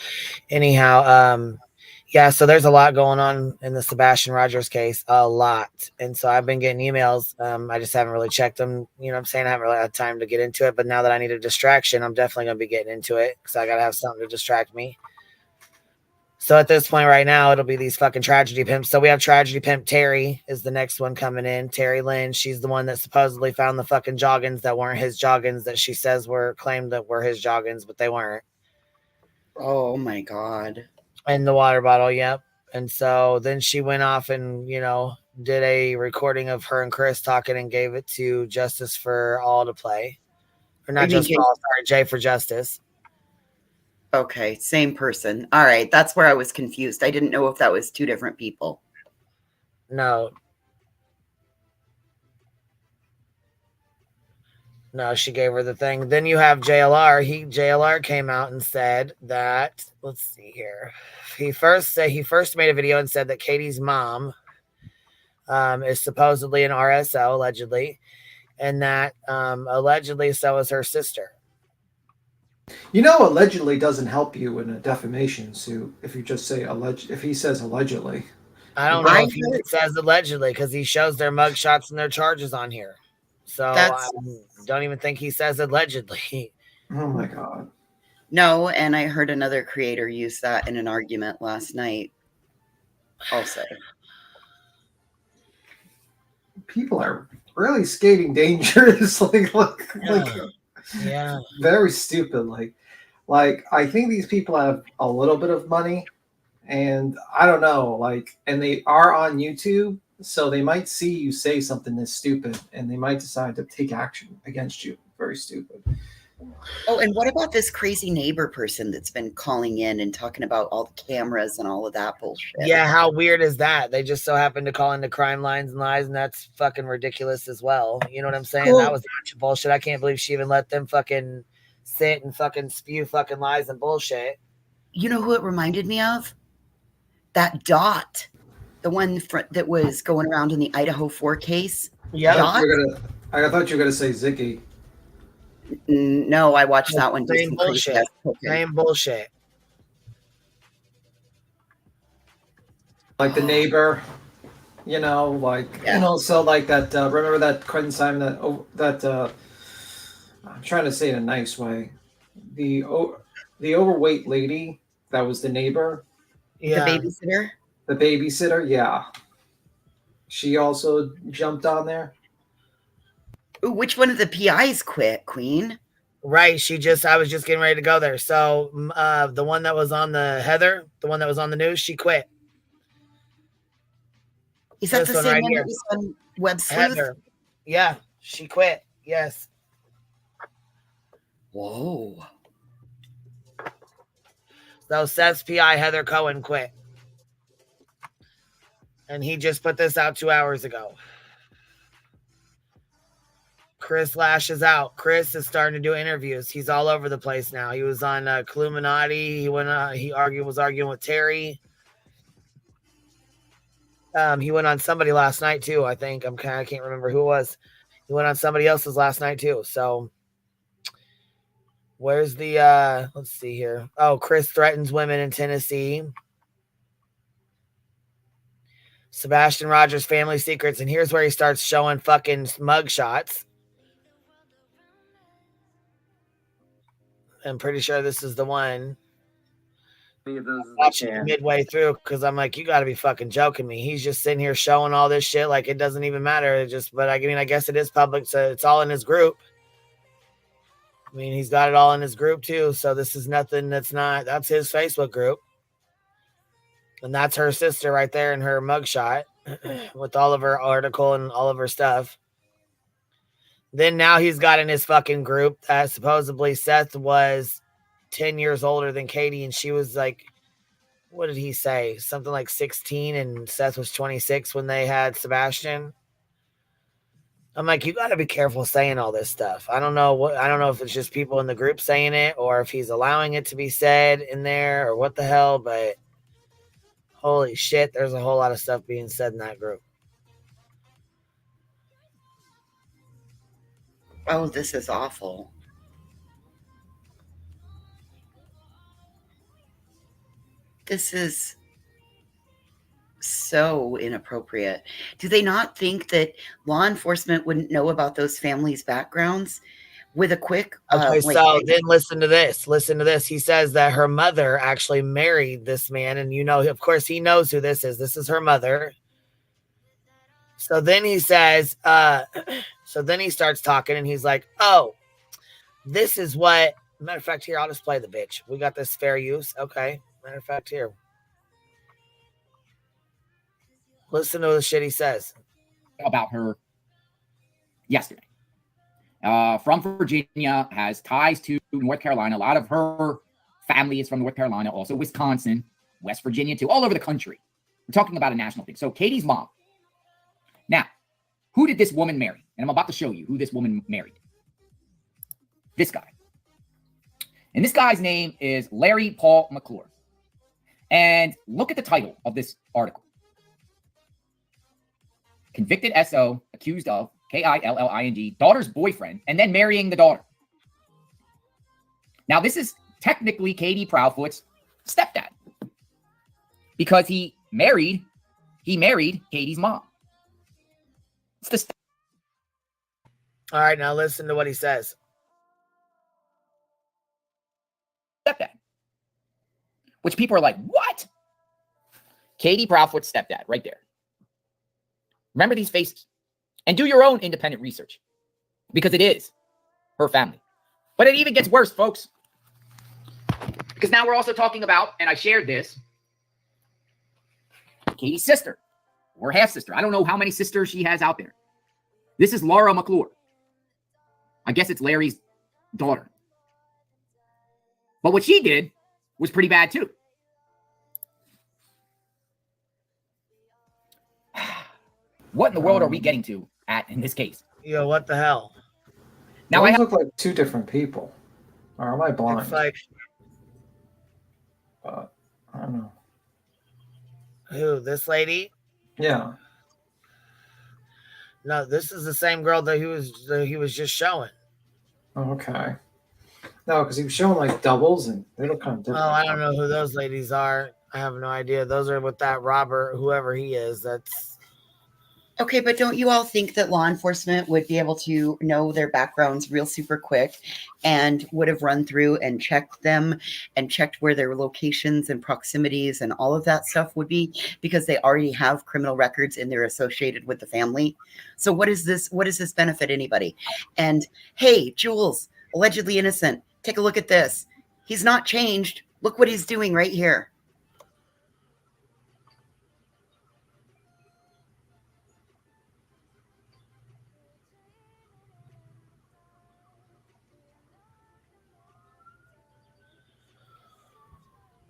anyhow, yeah, so there's a lot going on in the Sebastian Rogers case, a lot. And so I've been getting emails. I just haven't really checked them. You know what I'm saying? I haven't really had time to get into it. But now that I need a distraction, I'm definitely going to be getting into it because I got to have something to distract me. So at this point right now, it'll be these fucking tragedy pimps. So we have tragedy pimp Terry is the next one coming in. Terry Lynn. She's the one that supposedly found the fucking joggins that weren't his joggins that she says claimed that were his joggins, but they weren't. Oh my God. In the water bottle, yep. And so then she went off and, did a recording of her and Chris talking and gave it to Justice for All to play. Or not just for All, sorry, Jay for Justice. Okay, same person. All right, that's where I was confused. I didn't know if that was two different people. No, she gave her the thing. Then you have JLR. JLR came out and said that, let's see here. He first made a video and said that Katie's mom is supposedly an RSO, allegedly, and that allegedly so is her sister. Allegedly doesn't help you in a defamation suit if you just say alleged. If he says allegedly, I don't know if he says allegedly because he shows their mugshots and their charges on here. So I don't even think he says allegedly. Oh my God. No, and I heard another creator use that in an argument last night. Also, people are really skating dangerous. Yeah. Very stupid. Like I think these people have a little bit of money, and I don't know. And they are on YouTube, So they might see you say something this stupid, and they might decide to take action against you. Very stupid. Oh, and what about this crazy neighbor person that's been calling in and talking about all the cameras and all of that bullshit? Yeah, how weird is that? They just so happen to call into crime lines and lies, and that's fucking ridiculous as well. You know what I'm saying? Cool. That was a bunch of bullshit. I can't believe she even let them fucking sit and fucking spew fucking lies and bullshit. You know who it reminded me of? That Dot, the one that was going around in the Idaho 4 case. Yeah, Dot? I thought you were gonna say Zicky. No, I watched that one. Same bullshit. Same bullshit. Like the neighbor, you know, like and also like that. Remember that Quentin Simon that I'm trying to say it in a nice way. The overweight lady that was the neighbor. Yeah. The babysitter. The babysitter, yeah. She also jumped on there. Ooh, which one of the PIs quit, Queen? Right. I was just getting ready to go there. So the one that was on the Heather, the one that was on the news, she quit. Is that the same one that was on Web Sleuth? Heather. Yeah, she quit. Yes. Whoa. So Seth's PI, Heather Cohen, quit. And he just put this out 2 hours ago. Chris lashes out. Chris is starting to do interviews. He's all over the place now. He was on Illuminati. He was arguing with Terry. He went on somebody last night too. I think I can't remember who it was. He went on somebody else's last night too. So where's the let's see here. Oh, Chris threatens women in Tennessee. Sebastian Rogers family secrets, and here's where he starts showing fucking mug shots. I'm pretty sure this is the one. Watching it midway through because I'm like, you got to be fucking joking me. He's just sitting here showing all this shit like it doesn't even matter. But I mean, I guess it is public, so it's all in his group. I mean, he's got it all in his group too. So this is nothing that's his Facebook group. And that's her sister right there in her mugshot with all of her article and all of her stuff. Then now he's got in his fucking group that supposedly Seth was 10 years older than Katie, and she was like, what did he say? Something like 16, and Seth was 26 when they had Sebastian. I'm like, you got to be careful saying all this stuff. I don't know if it's just people in the group saying it or if he's allowing it to be said in there or what the hell, but holy shit, there's a whole lot of stuff being said in that group. Oh, this is awful. This is so inappropriate. Do they not think that law enforcement wouldn't know about those families' backgrounds? With a quick okay, so then listen to this. Listen to this. He says that her mother actually married this man, and of course he knows who this is. This is her mother. So then he says, so then he starts talking and he's like, oh, this is what, matter of fact, here, I'll just play the bitch. We got this fair use. Okay. Matter of fact, here. Listen to the shit he says. About her yesterday. From Virginia, has ties to North Carolina. A lot of her family is from North Carolina, also Wisconsin, West Virginia, too, all over the country. We're talking about a national thing. So Katie's mom. Now, who did this woman marry? And I'm about to show you who this woman married. This guy. And this guy's name is Larry Paul McClure. And look at the title of this article. Convicted SO, accused of, Killing, daughter's boyfriend, and then marrying the daughter. Now, this is technically Katie Proudfoot's stepdad. Because he married Katie's mom. It's the all right, now listen to what he says. Stepdad. Which people are like, what? Katie Proudfoot's stepdad, right there. Remember these faces. And do your own independent research. Because it is her family. But it even gets worse, folks. Because now we're also talking about, and I shared this, Katie's sister. or half sister. I don't know how many sisters she has out there. This is Laura McClure. I guess it's Larry's daughter. But what she did was pretty bad too. What in the world are we getting to in this case? Yo, what the hell? Now I look like two different people. Or am I blind? It's like, I don't know. Who? This lady? Yeah. No, this is the same girl that he was just showing. Okay. No, because he was showing like doubles, and they look kind of different. Oh, I don't know who those ladies are. I have no idea. Those are with that Robert, whoever he is. That's okay, but don't you all think that law enforcement would be able to know their backgrounds real super quick and would have run through and checked them and checked where their locations and proximities and all of that stuff would be, because they already have criminal records and they're associated with the family? So what does this benefit anybody? And hey, Jules, allegedly innocent. Take a look at this. He's not changed. Look what he's doing right here.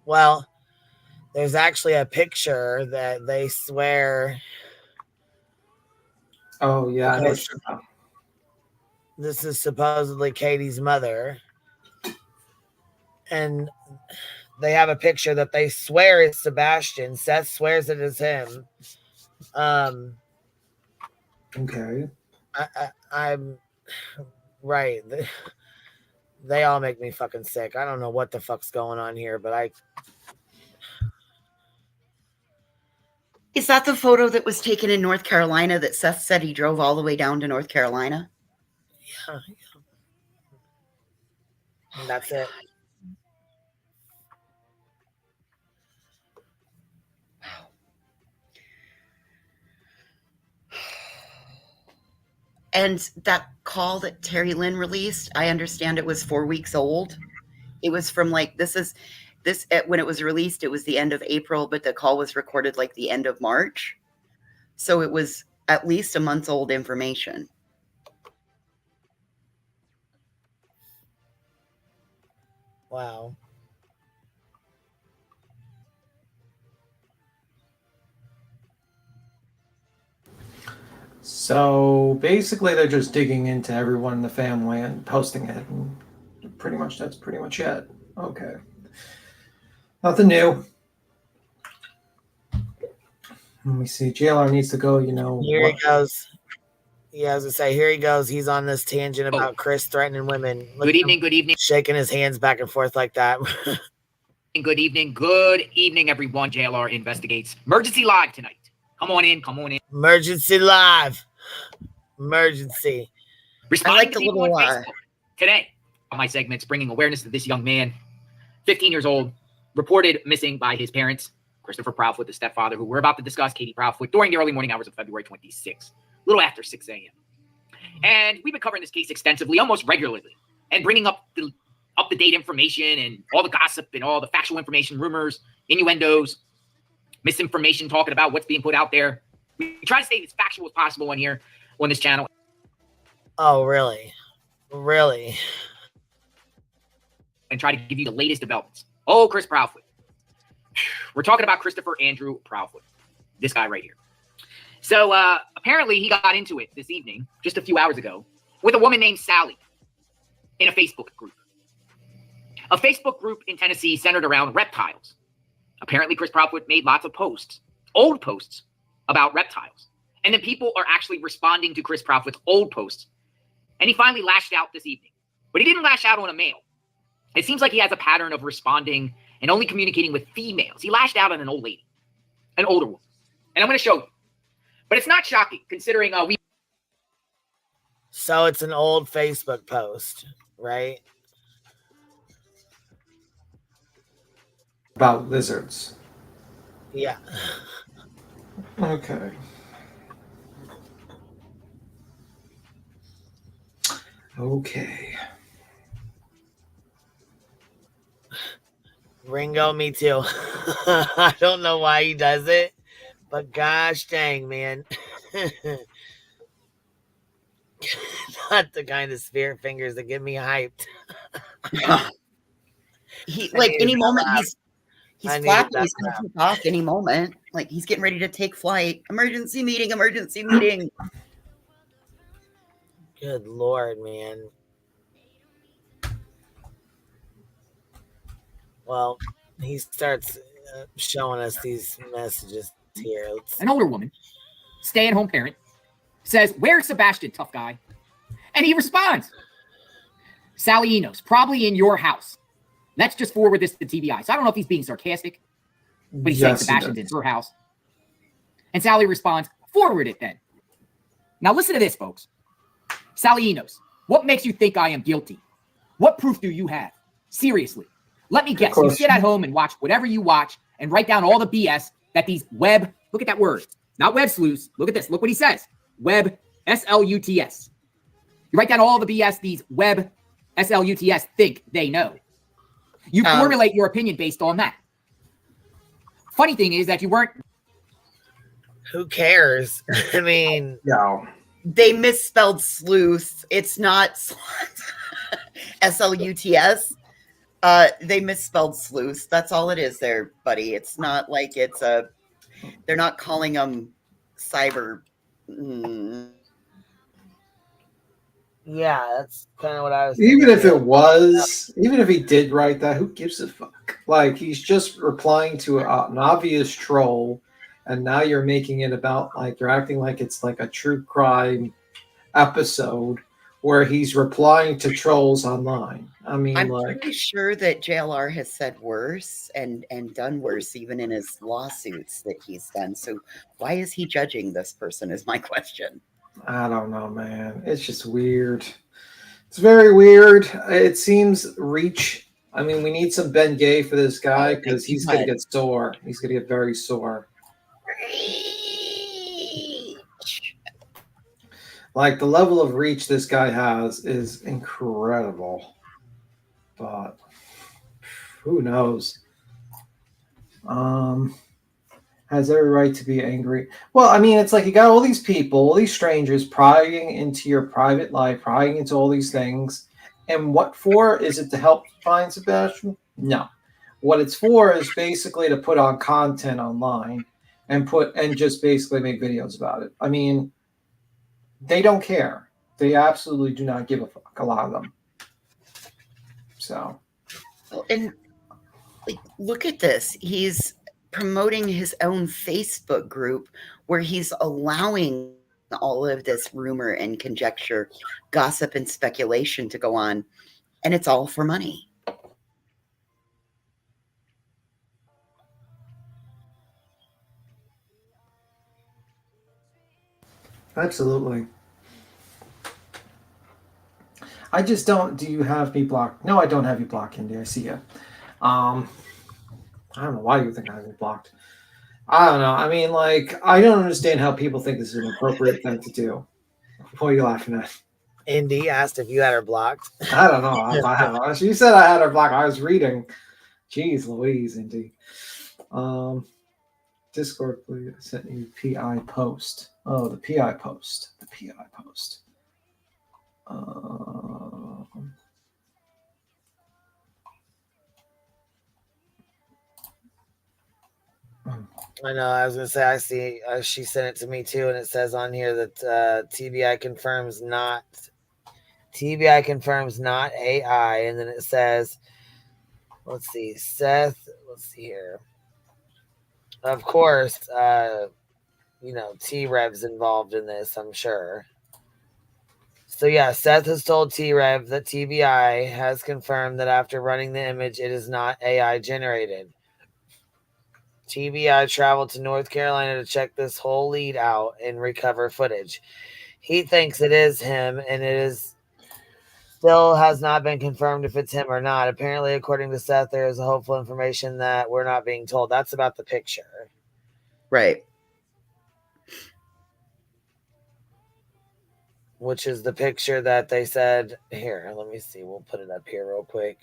Well, there's actually a picture that they swear. Oh, yeah. This is supposedly Katie's mother. And they have a picture that they swear is Sebastian. Seth swears it is him. Okay. I'm right. They all make me fucking sick. I don't know what the fuck's going on here, but Is that the photo that was taken in North Carolina that Seth said he drove all the way down to North Carolina? Yeah. And that's it. And that call that Terry Lynn released, I understand it was 4 weeks old. It was from when it was released, it was the end of April, but the call was recorded like the end of March. So it was at least a month old information. Wow. So basically, they're just digging into everyone in the family and posting it, and that's pretty much it. Okay, nothing new. Let me see. JLR needs to go. Here he goes. Yeah, I was gonna say, here he goes. He's on this tangent about Chris threatening women. Good evening. Good evening. Shaking his hands back and forth like that. Good evening. Good evening, everyone. JLR investigates. Emergency live tonight. Come on in. Emergency live. Emergency. Responding to people on Facebook today on my segments, bringing awareness to this young man, 15 years old, reported missing by his parents, Christopher Proudfoot, the stepfather, who we're about to discuss, Katie Proudfoot, during the early morning hours of February 26th, a little after 6 a.m. And we've been covering this case extensively, almost regularly, and bringing up the up-to-date information and all the gossip and all the factual information, rumors, innuendos, misinformation, talking about what's being put out there. We try to stay as factual as possible on here, on this channel. Oh, really? Really? And try to give you the latest developments. Oh, Chris Proudfoot. We're talking about Christopher Andrew Proudfoot. This guy right here. So apparently he got into it this evening, just a few hours ago, with a woman named Sally in a Facebook group. A Facebook group in Tennessee centered around reptiles. Apparently Chris Proudfoot made lots of posts, old posts, about reptiles. And then people are actually responding to Chris Proudfoot's old posts. And he finally lashed out this evening. But he didn't lash out on a male. It seems like he has a pattern of responding and only communicating with females. He lashed out on an old lady, an older woman. And I'm going to show you. But it's not shocking, considering So it's an old Facebook post, right? About lizards. Yeah. Okay. Okay. Ringo, me too. I don't know why he does it, But gosh dang, man. Not the kind of spirit fingers that get me hyped. He like any moment he's I needed flapping, that he's gonna laugh. take off any moment. Like he's getting ready to take flight. Emergency meeting, emergency meeting. Good Lord, man. Well, he starts showing us these messages here. An older woman, stay-at-home parent, says, "Where's Sebastian, tough guy?" And he responds, "Sally Enos, probably in your house. Let's just forward this to TBI." So I don't know if he's being sarcastic, but he's saying Sebastian's in her house. And Sally responds, "Forward it then." Now listen to this, folks. Sally Enos, what makes you think I am guilty? What proof do you have? Seriously. Let me guess. You sit at home and watch whatever you watch and write down all the BS that these web, look at that word, not web sleuths. Look at this. Look what he says. Web, S-L-U-T-S. You write down all the BS these web, S-L-U-T-S think they know. You formulate your opinion based on that. Funny thing is that you weren't. Who cares? I mean, no. They misspelled sleuth. It's not S-L-U-T-S. They misspelled sleuth. That's all it is there, buddy. It's not like it's a, they're not calling them cyber. Yeah, that's kind of what I was Even thinking. if it was, even if he did write that, who gives a fuck? Like, he's just replying to an obvious troll, and now you're making it about, like, you're acting like it's like a true crime episode where he's replying to trolls online. I mean, I'm like, pretty sure that JLR has said worse and done worse even in his lawsuits that he's done. So why is he judging this person is my question. I don't know, man. It's just weird. It's very weird. It seems reach. I mean, we need some Ben Gay for this guy because he's going to get sore. He's going to get very sore. Like, the level of reach this guy has is incredible. But who knows? Has every right to be angry. Well, I mean, it's like you got all these people, all these strangers prying into your private life, prying into all these things. And what for? Is it to help find Sebastian? No. What it's for is basically to put on content online and just basically make videos about it. I mean, they don't care. They absolutely do not give a fuck, a lot of them. So. And like, look at this. He's promoting his own Facebook group where he's allowing all of this rumor and conjecture, gossip and speculation to go on, and it's all for money. Absolutely. I just don't. Do you have me blocked? No, I don't have you blocked, Indy. I see you. I don't know why you think I have you blocked. I don't know. I mean, like, I don't understand how people think this is an appropriate thing to do. What are you laughing at? Indy asked if you had her blocked. I don't know. If I have. She said I had her blocked. I was reading. Jeez Louise, Indy. Discord, please. I sent you PI post. Oh, the PI post. The PI post. I know. I was gonna say I see. She sent it to me too, and it says on here that TBI confirms not AI, and then it says, let's see, Seth. Let's see here. Of course, T-Rev's involved in this. I'm sure. So yeah, Seth has told T-Rev that TBI has confirmed that after running the image, it is not AI generated. TBI traveled to North Carolina to check this whole lead out and recover footage. He thinks it is him, and it is still has not been confirmed if it's him or not. Apparently, according to Seth, there is a hopeful information that we're not being told. That's about the picture. Right. Which is the picture that they said, here, let me see. We'll put it up here real quick.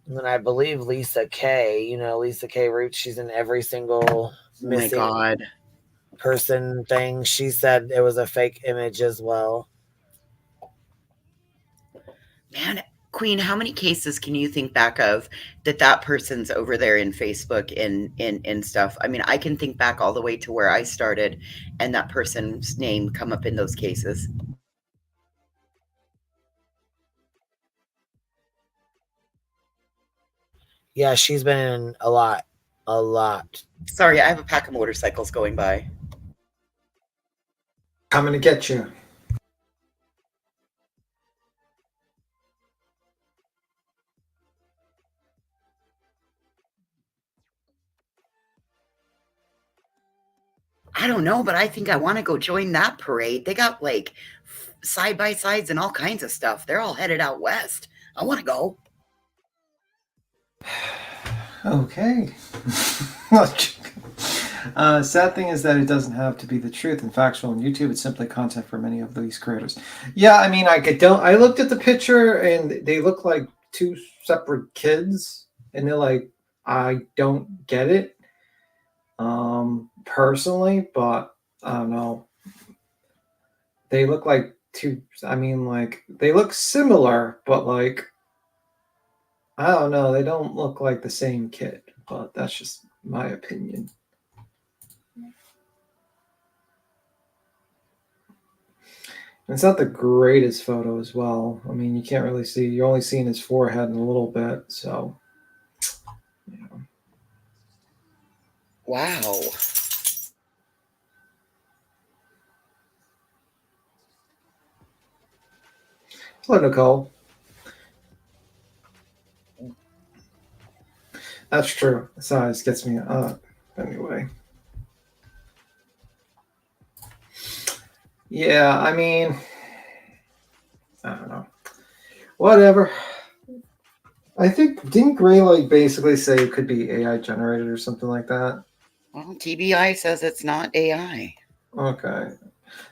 And then I believe Lisa K. Lisa K. Root. She's in every single missing person thing. She said it was a fake image as well. Man, Queen, how many cases can you think back of that person's over there in Facebook and stuff? I mean, I can think back all the way to where I started and that person's name come up in those cases. Yeah, she's been in a lot. Sorry, I have a pack of motorcycles going by. Coming to get you. I don't know, but I think I want to go join that parade. They got like side-by-sides and all kinds of stuff. They're all headed out west. I want to go. Okay. Sad thing is that it doesn't have to be the truth and factual on YouTube. It's simply content for many of these creators. Yeah, I mean, I looked at the picture and they look like two separate kids, and they're like, I don't get it, personally, but I don't know. They look like two. I mean, like they look similar, but like I don't know. They don't look like the same kid, but that's just my opinion. It's not the greatest photo as well. I mean, you can't really see. You're only seeing his forehead in a little bit, so. Yeah. Wow. Hello, Nicole. That's true. Size gets me up. Anyway. Yeah, I mean, I don't know. Whatever. I think, didn't Gray like basically say it could be AI generated or something like that? Well, TBI says it's not AI. Okay.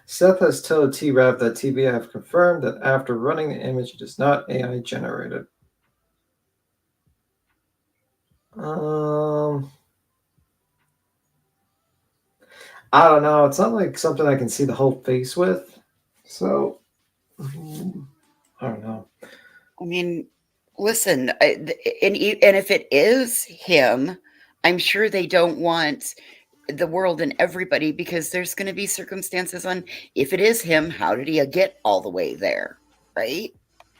Seth has told T-Rap that TBI have confirmed that after running the image, it is not AI generated. I don't know. It's not like something I can see the whole face with. So, I don't know. I mean, listen, and if it is him, I'm sure they don't want the world and everybody, because there's going to be circumstances on if it is him, how did he get all the way there, right?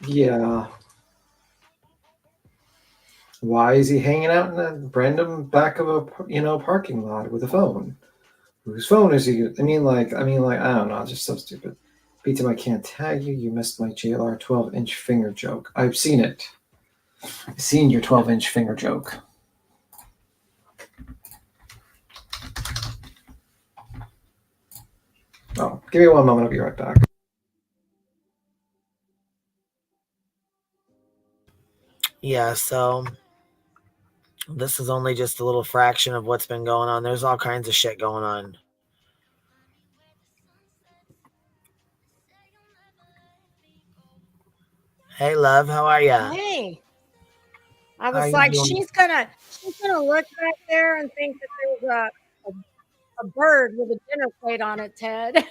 Yeah. Why is he hanging out in the random back of a parking lot with a phone? Whose phone is he? I mean, like, I don't know. It's just so stupid. BTM, I can't tag you. You missed my JLR 12-inch finger joke. I've seen it. I've seen your 12-inch finger joke. Oh, give me one moment. I'll be right back. Yeah, so this is only just a little fraction of what's been going on. There's all kinds of shit going on. Hey, love, how are ya? Hey, I was How you like, doing? she's gonna look back there and think that there's a bird with a dinner plate on it, Ted.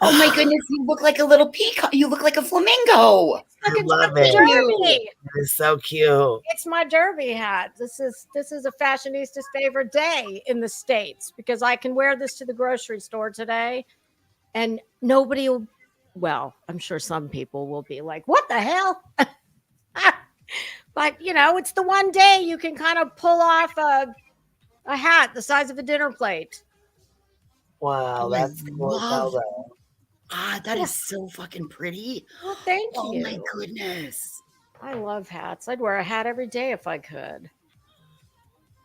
Oh my goodness, you look like a little peacock. You look like a flamingo. I love it. Derby. It is so cute. It's my derby hat. This is a fashionista's favorite day in the States, because I can wear this to the grocery store today and nobody will, well, I'm sure some people will be like, what the hell? But it's the one day you can kind of pull off a hat the size of a dinner plate. Wow, that's cool. That is so fucking pretty. Well, thank you. Oh my goodness. I love hats. I'd wear a hat every day if I could.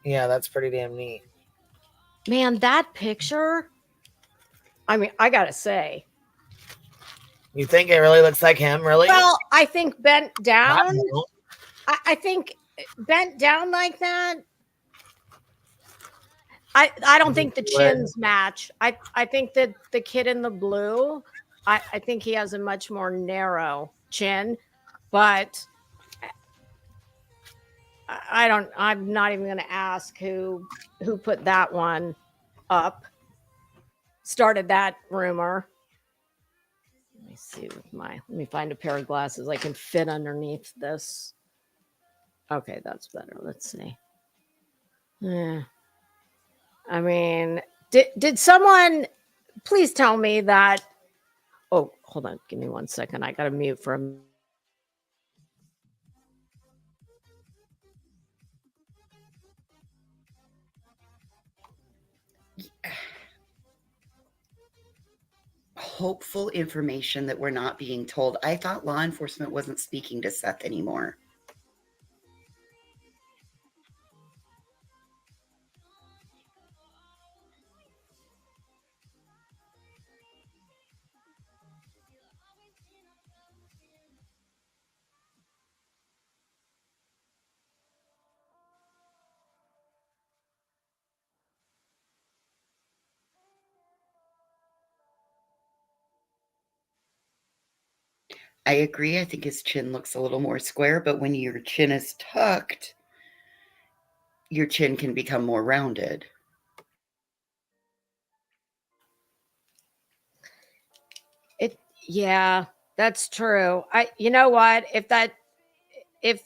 Yeah, that's pretty damn neat. Man, that picture, I mean, I gotta say. You think it really looks like him, really? Well, I think bent down. I think bent down like that. I don't think the chins match. I think that the kid in the blue, I think he has a much more narrow chin, but I'm not even going to ask who put that one up, started that rumor. Let me see let me find a pair of glasses I can fit underneath this. Okay, that's better. Let's see. Yeah. I mean, did someone please tell me that? Oh, hold on. Give me 1 second. I got to mute for a minute. Hopeful information that we're not being told. I thought law enforcement wasn't speaking to Seth anymore. I agree. I think his chin looks a little more square, but when your chin is tucked, your chin can become more rounded. Yeah, that's true. You know what? If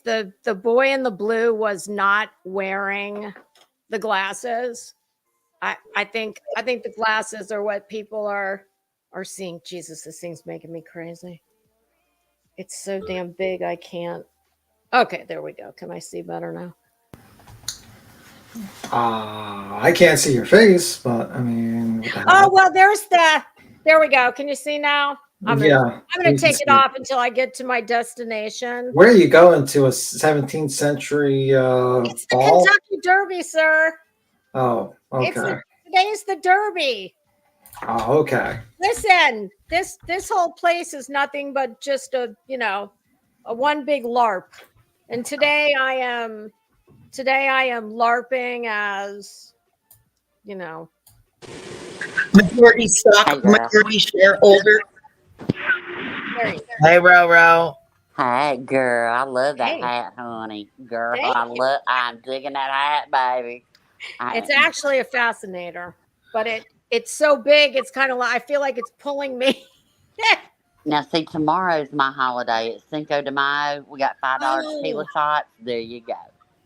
the boy in the blue was not wearing the glasses, I think the glasses are what people are seeing. Jesus, this thing's making me crazy. It's so damn big. I can't. Okay, there we go. Can I see better now? I can't see your face, but I mean, what the hell? Oh well, there we go. Can you see now? I'm gonna take it off until I get to my destination. Where are you going to? A 17th century It's the ball? Kentucky Derby, sir. Oh, okay. Today's the Derby. Oh, okay. Listen, this whole place is nothing but just a one big LARP. And today I am LARPing as, majority stock, majority shareholder. Hey, Ro. Hey, girl, I love that hat, honey. Girl, I'm digging that hat, baby. It's actually a fascinator, but it's so big. It's kind of like I feel like it's pulling me. Now, see, tomorrow's my holiday. It's Cinco de Mayo. We got $5 tequila shots. There you go.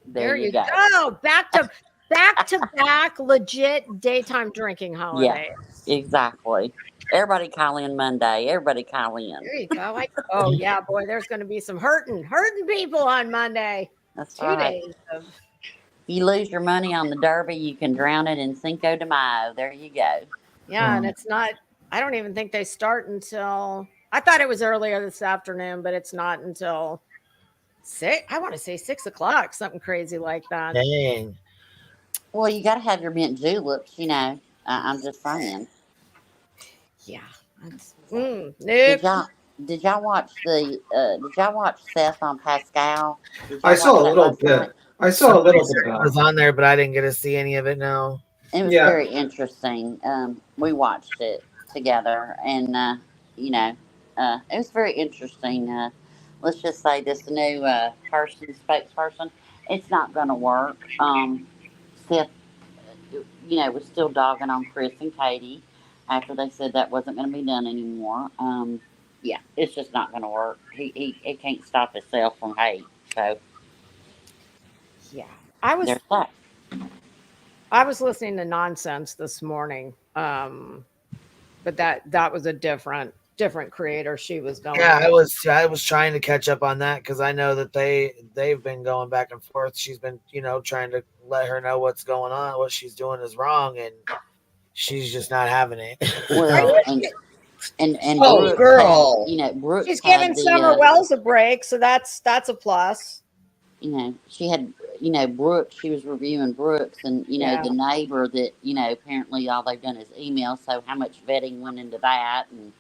There you go. Back to back, legit daytime drinking holiday. Yeah, exactly. Everybody call in Monday. Everybody call in. There you go. Oh yeah, boy. There's going to be some hurting people on Monday. That's 2 right. days of. If you lose your money on the Derby, you can drown it in Cinco de Mayo. There you go. Yeah, and it's not. I don't even think they start until. I thought it was earlier this afternoon, but it's not until 6. I want to say 6 o'clock, something crazy like that. Dang. Well, you got to have your mint juleps, I'm just saying. Yeah. Nope. Did y'all watch Seth on Pascal? I saw a little bit. I saw a little bit. I was on there, but I didn't get to see any of it. No. It was very interesting. We watched it together, and it was very interesting. Let's just say this new spokesperson, it's not going to work. Seth, was still dogging on Chris and Katie after they said that wasn't going to be done anymore. Yeah, it's just not going to work. He can't stop himself from hate. So yeah, I was listening to nonsense this morning, but that was a different creator. She was going. Yeah, I was trying to catch up on that because I know that they've been going back and forth. She's been trying to let her know what's going on, what she's doing is wrong, and she's just not having it. Well, and Brooke girl, Brooke. She's giving Summer Wells a break, so that's a plus. She had, Brooke. She was reviewing Brooks, and the neighbor that apparently all they've done is email. So how much vetting went into that? And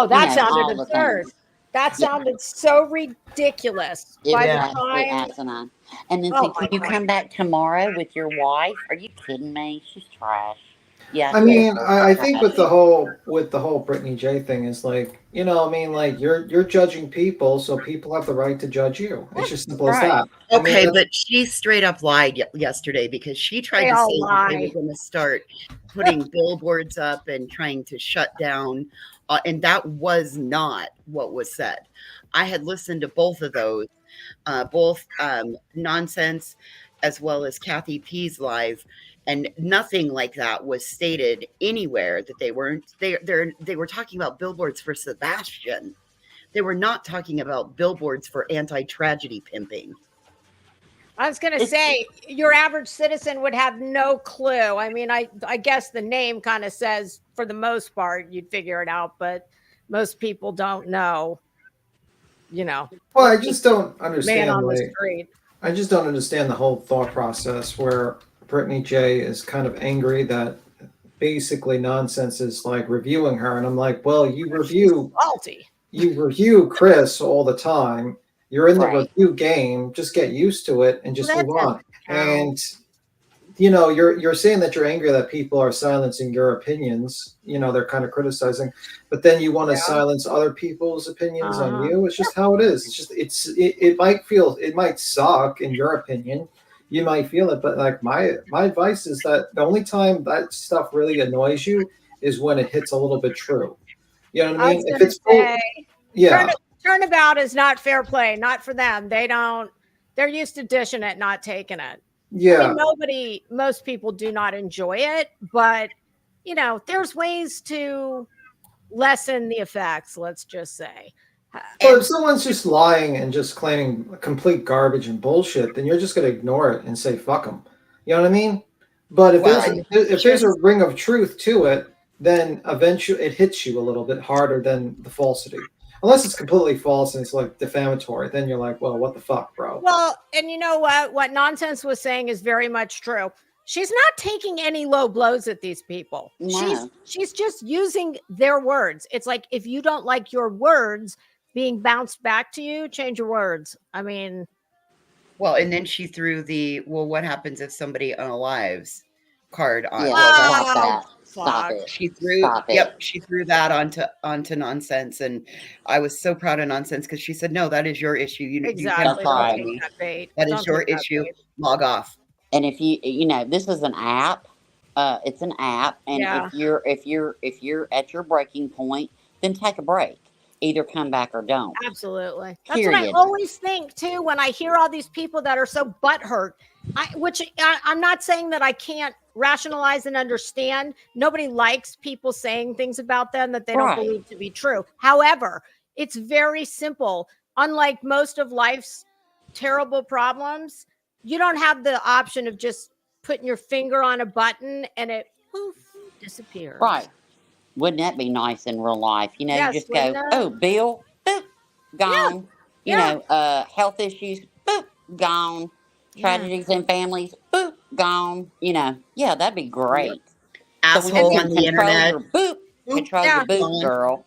that sounded absurd. That sounded so ridiculous. By the time, asinine. And then can you come back tomorrow with your wife? Are you kidding me? She's trash. Yeah. I mean, I think with the whole Brittany J thing is like, you know, I mean, like you're judging people, so people have the right to judge you. It's just simple as that. I mean, Okay, that's- but she straight up lied yesterday because she tried They to all say that they lie. were going to start putting billboards up and trying to shut down, and that was not what was said. I had listened to both of those, both Nonsense as well as Kathy P's live, and nothing like that was stated anywhere that they were talking about billboards for Sebastian. They were not talking about billboards for anti-tragedy pimping. I was going to say, your average citizen would have no clue. I mean, I guess the name kind of says, for the most part, you'd figure it out, but most people don't know, you know. well, I just don't Man understand. on the Like, street. I just don't understand the whole thought process where Brittany J is kind of angry that basically Nonsense is like reviewing her, and I'm like, well, you review Chris all the time. You're in the Right. review game. Just get used to it and just Well, that move on. doesn't count. And you know, you're saying that you're angry that people are silencing your opinions. You know, they're kind of criticizing, but then you want to silence other people's opinions on you. It's just how it is. It's just it might suck in your opinion. You might feel it, but like my advice is that the only time that stuff really annoys you is when it hits a little bit true. You know what I mean? I was going to say, yeah. turnabout is not fair play, not for them. They're used to dishing it, not taking it. Yeah. I mean, most people do not enjoy it, but you know, there's ways to lessen the effects, let's just say. Well, if someone's just lying and just claiming complete garbage and bullshit, then you're just going to ignore it and say fuck them. You know what I mean? But if there's a ring of truth to it, then eventually it hits you a little bit harder than the falsity. Unless it's completely false and it's like defamatory, then you're like, well, what the fuck, bro? Well, and you know what? What Nonsense was saying is very much true. She's not taking any low blows at these people. No. She's just using their words. It's like, if you don't like your words being bounced back to you, change your words. I mean, well, and then she threw the what happens if somebody unalives card on. Yeah, stop it. She threw she threw that onto Nonsense, and I was so proud of Nonsense because she said, no, that is your issue. You exactly. That is your issue. Log off. And if you know, this is an app. It's an app, and if you're at your breaking point, then take a break. Either come back or don't. Absolutely. That's what I always think too when I hear all these people that are so butthurt. I'm not saying that I can't rationalize and understand. Nobody likes people saying things about them that they don't believe to be true. However, it's very simple. Unlike most of life's terrible problems, you don't have the option of just putting your finger on a button and it poof disappears. Right. Wouldn't that be nice in real life? You know, Yes, you just go, oh, bill, boop, gone. You know, health issues, boop, gone. Tragedies in families, boop, gone. You know, that'd be great. Asshole on the internet. Control your boop, girl.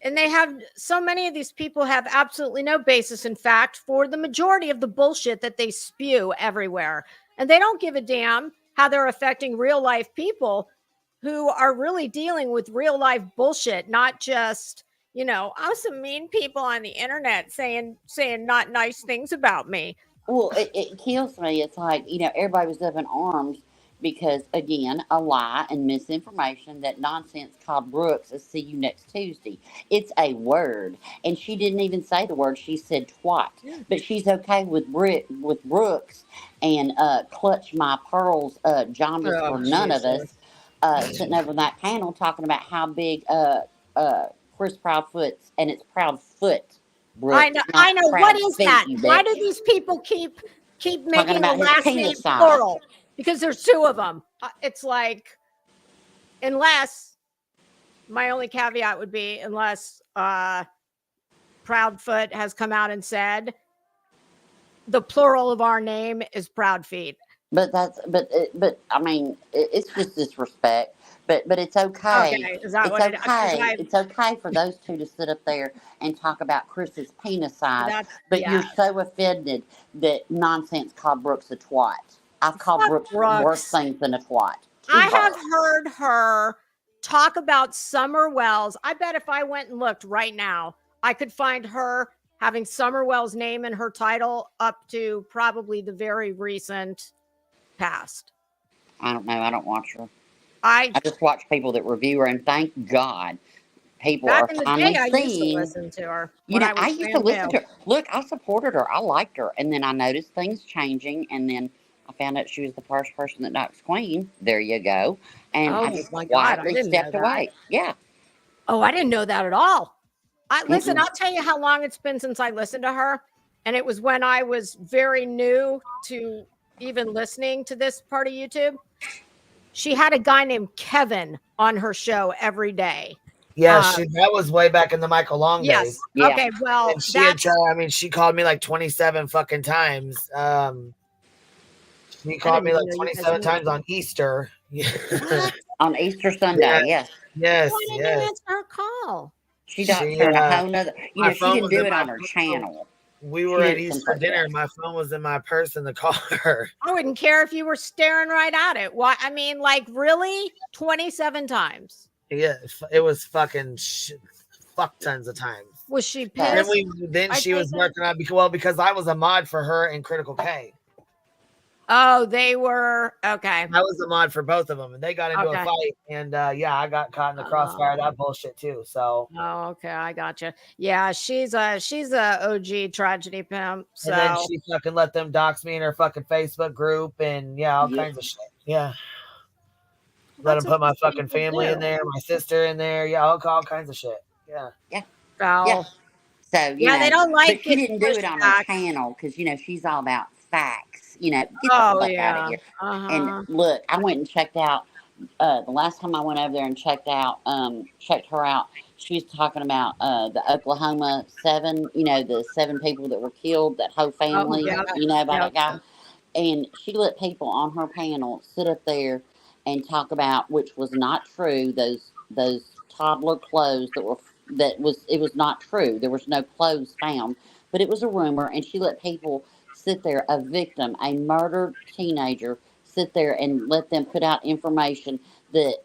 And they have so many of these people have absolutely no basis in fact for the majority of the bullshit that they spew everywhere. And they don't give a damn how they're affecting real life people who are really dealing with real life bullshit, not just, you know, some mean people on the internet saying not nice things about me. Well, it kills me. It's like, you know, everybody was up in arms because, again, a lie and misinformation that Nonsense called Brooks a see you next Tuesday. It's a word. And she didn't even say the word. She said twat. But she's okay with Brooks and Clutch My Pearls, jaundice for none of us, sitting over that panel talking about how big Chris Proudfoot's, and it's Proudfoot. Brooks, I know. What is that? Why do these people keep making the last name plural? Because there's two of them. It's like, unless, my only caveat would be, unless Proudfoot has come out and said the plural of our name is Proud Feet. But I mean, it's just disrespect. But it's okay. It's okay for those two to sit up there and talk about Chris's penis size. But you're so offended that Nonsense called Brooks a twat. I've called Brooks worse things than a twat. I have heard her talk about Summer Wells. I bet if I went and looked right now, I could find her having Summer Wells' name in her title up to probably the very recent past. I don't know. I don't watch her. I just watch people that review her, and thank God people back are in the finally day, I used to seeing. listen to her. You when know, I was used to brand listen new. to her. Look, I supported her. I liked her. And then I noticed things changing. And then I found out she was the first person that knocks Queen. There you go. And I Oh just my God, I quietly didn't know stepped that. away. Yeah. Oh, I didn't know that at all. Listen, Mm-mm. I'll tell you how long it's been since I listened to her. And it was when I was very new to even listening to this part of YouTube. She had a guy named Kevin on her show every day. Yeah, that was way back in the Michael Long Yes. days. Okay. Well, And she had tried, I mean, she called me like 27 fucking times. She called me like 27 times on Easter. On Easter Sunday, yes. Yes, Why didn't you answer her call? She turned a whole nother. You my know, she phone didn't was do in it my on her channel. We She were did at it Easter someplace dinner. else. My phone was in my purse in the car. I wouldn't care if you were staring right at it. Why? I mean, like, really? 27 times. Yeah, it was fucking fuck tons of times. Was she Then pissed? she was working on because I was a mod for her in Critical K. Oh, they were okay. I was the mod for both of them, and they got into Okay. a fight. And I got caught in the crossfire of that bullshit too. So. Oh, okay, I gotcha. Yeah, she's a OG tragedy pimp. So And then she fucking let them dox me in her fucking Facebook group, and all kinds of shit. Yeah. Let them put my fucking family in there, my sister in there. Yeah, all kinds of shit. Yeah. Yeah. Foul. Yeah. So, you know, they don't like but she getting didn't do it on pushed her back. channel because, you know, she's all about facts. You know, get the Oh, fuck out yeah. of here. Uh-huh. And look, I went and checked out, the last time I went over there and checked her out, she was talking about the Oklahoma 7, you know, the 7 people that were killed, that whole family, yeah. you know, by Yep. that guy. And she let people on her panel sit up there and talk about, which was not true, those toddler clothes it was not true. There was no clothes found, but it was a rumor. And she let people sit there, a victim, a murdered teenager, sit there and let them put out information that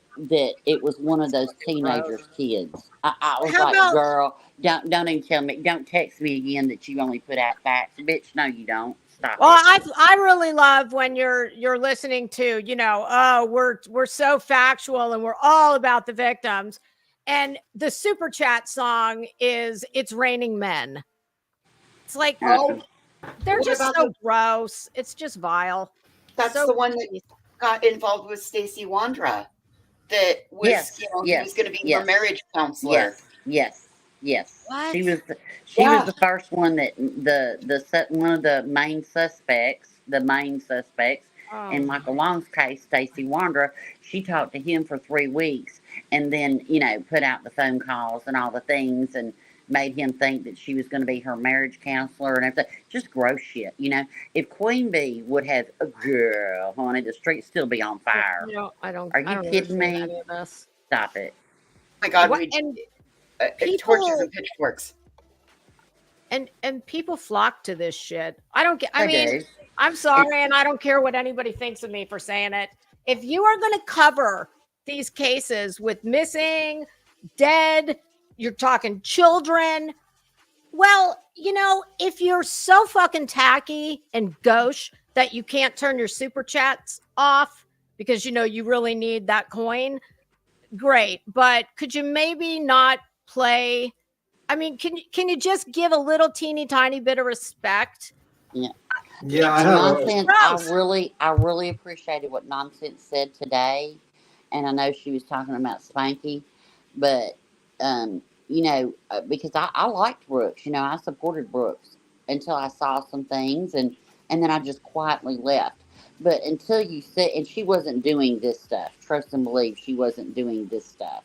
it was one of those teenagers' kids. I was How like, about- girl, don't even tell me, don't text me again that you only put out facts, bitch. No, you don't. Stop Well, it. I really love when you're listening to, you know, oh, we're so factual and we're all about the victims. And the super chat song is "It's Raining Men." It's like, oh, they're What just about so gross. It's just vile. That's So the one that got involved with Stacey Wandra. That was, Yes, you know, he yes, was going to be yes. her marriage counselor. Yes. What? She was Yeah. the first one that one of the main suspects, in Michael Long's case, Stacey Wandra. She talked to him for 3 weeks, and then, you know, put out the phone calls and all the things, and made him think that she was going to be her marriage counselor and everything. Just gross shit, you know. If Queen Bee would have a girl, honey, the streets still be on fire. No, I don't. Are you I don't kidding me? understand any of this. Stop it. Oh my God, What- we and torches people- and pitchforks. And people flock to this shit. I don't get. I I mean, do. I'm sorry, and I don't care what anybody thinks of me for saying it. If you are going to cover these cases with missing, dead, you're talking children. Well, you know, if you're so fucking tacky and gauche that you can't turn your super chats off because, you know, you really need that coin, great. But could you maybe not play? I mean, can you just give a little teeny tiny bit of respect? Yeah. Yeah, I And have. Nonsense. I really appreciated what Nonsense said today, and I know she was talking about Spanky, but you know, because I liked Brooks. You know, I supported Brooks until I saw some things, and then I just quietly left. But until you said, and she wasn't doing this stuff. Trust and believe she wasn't doing this stuff.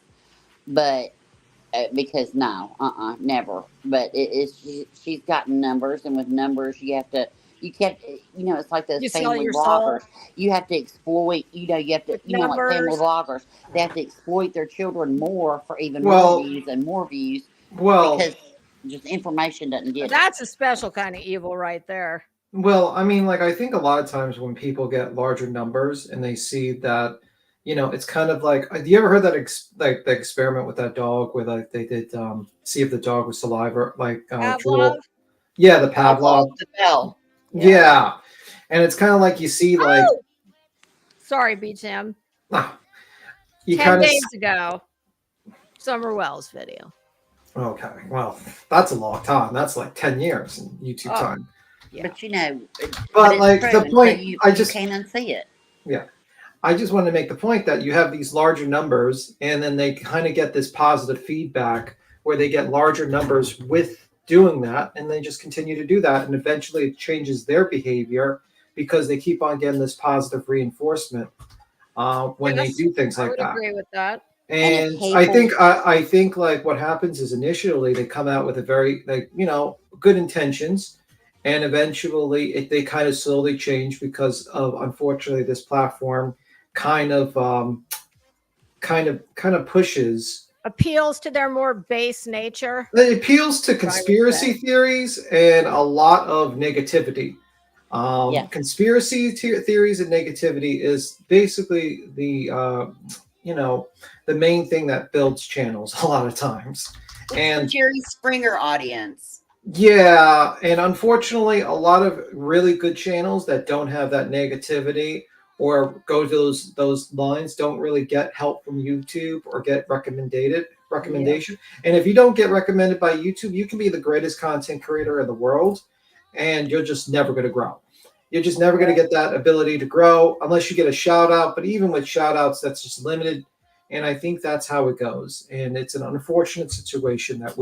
But because never. But she's gotten numbers, and with numbers, you can't, you know, it's like those You sell family your bloggers. soul. You have to exploit, you know, like family numbers. bloggers. They have to exploit their children more for even Well- more views and more views. Well- because just information doesn't get it. That's a special kind of evil right there. Well, I mean, like, I think a lot of times when people get larger numbers and they see that it's kind of like, have you ever heard that like the experiment with that dog where like they did see if the dog was saliva, like drool? Yeah, the Pavlov. The bell. Yeah. And it's kind of like you see like Sorry, BTM. you 10 kind of days ago, Summer Wells video. okay. Well, that's a long time. That's like 10 years in YouTube time. But you know, But it's like the proven, so point, you I just can't unsee it. Yeah. I just want to make the point that you have these larger numbers and then they kind of get this positive feedback where they get larger numbers with doing that and they just continue to do that and eventually it changes their behavior because they keep on getting this positive reinforcement when they do things I like would that. agree with that. And I think like what happens is initially they come out with a very good intentions, and eventually they kind of slowly change because of unfortunately this platform kind of pushes. Appeals to their more base nature. It appeals to conspiracy theories and a lot of negativity. Conspiracy theories and negativity is basically the main thing that builds channels a lot of times. And Jerry Springer audience. Yeah, and unfortunately, a lot of really good channels that don't have that negativity or go to those lines don't really get help from YouTube or get recommendation. And if you don't get recommended by YouTube, you can be the greatest content creator in the world, and you're just never going to grow. You're just never going to get that ability to grow unless you get a shout out. But even with shout outs, that's just limited. And I think that's how it goes. And it's an unfortunate situation that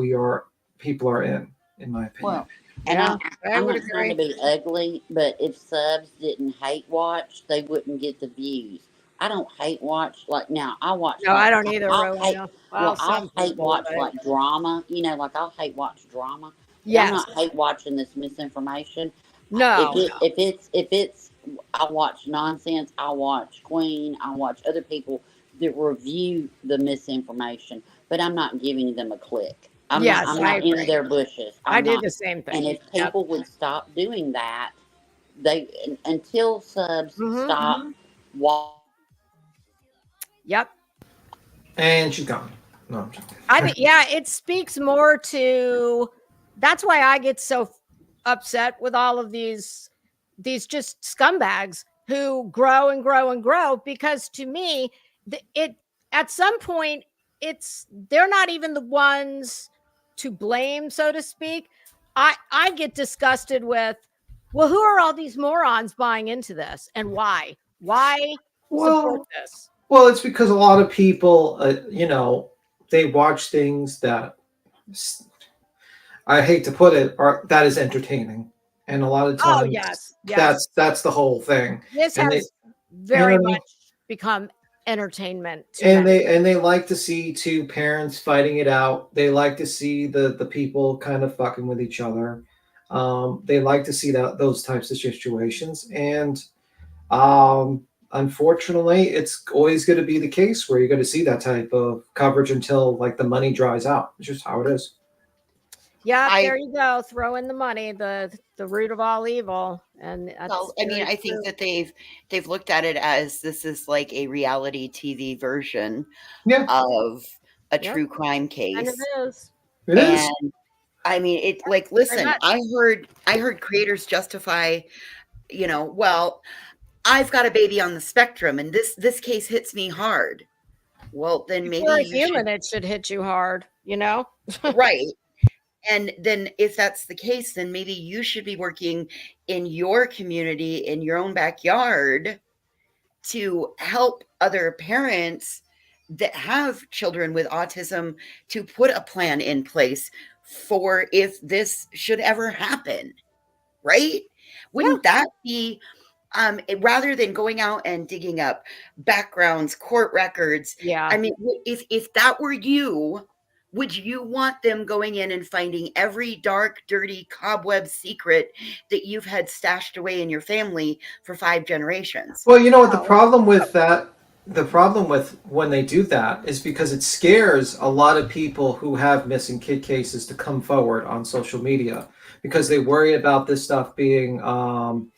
people are in my opinion. Well, and I'm not trying to be ugly, but if subs didn't hate watch, they wouldn't get the views. I don't hate watch like now. I watch. No, I don't either. I'll hate watch like drama. Like I'll hate watch drama. Yes. I'm not hate watching this misinformation. No. If it's, I watch nonsense. I watch Queen. I watch other people that review the misinformation, but I'm not giving them a click. I'm not in their bushes. I do the same thing. And if people would stop doing that, until subs stop watching. Yep. And she's gone. No, I'm joking. I think it speaks more to. That's why I get so upset with all of these just scumbags who grow and grow and grow, because to me, at some point they're not even the ones to blame, so to speak. I get disgusted with, well, who are all these morons buying into this and why support this? Well, it's because a lot of people, they watch things that, I hate to put it, that is entertaining. And a lot of times, that's the whole thing. This has very much become entertainment. And they like to see two parents fighting it out. They like to see the people kind of fucking with each other. They like to see those types of situations. And unfortunately, it's always going to be the case where you're going to see that type of coverage until like the money dries out. It's just how it is. Yeah, there you go. Throw in the money, the root of all evil. And I think that they've looked at it as this is like a reality TV version of a true crime case. And it is. And I mean, it like, listen, I heard creators justify, well, I've got a baby on the spectrum and this case hits me hard. Well, then maybe you're a human, it should hit you hard, Right. And then if that's the case, then maybe you should be working in your community, in your own backyard, to help other parents that have children with autism to put a plan in place for if this should ever happen, right? Wouldn't that be, rather than going out and digging up backgrounds, court records? Yeah. I mean, if that were you, would you want them going in and finding every dark, dirty, cobweb secret that you've had stashed away in your family for 5 generations? Well, you know what the problem with that, the problem with when they do that is because it scares a lot of people who have missing kid cases to come forward on social media because they worry about this stuff being and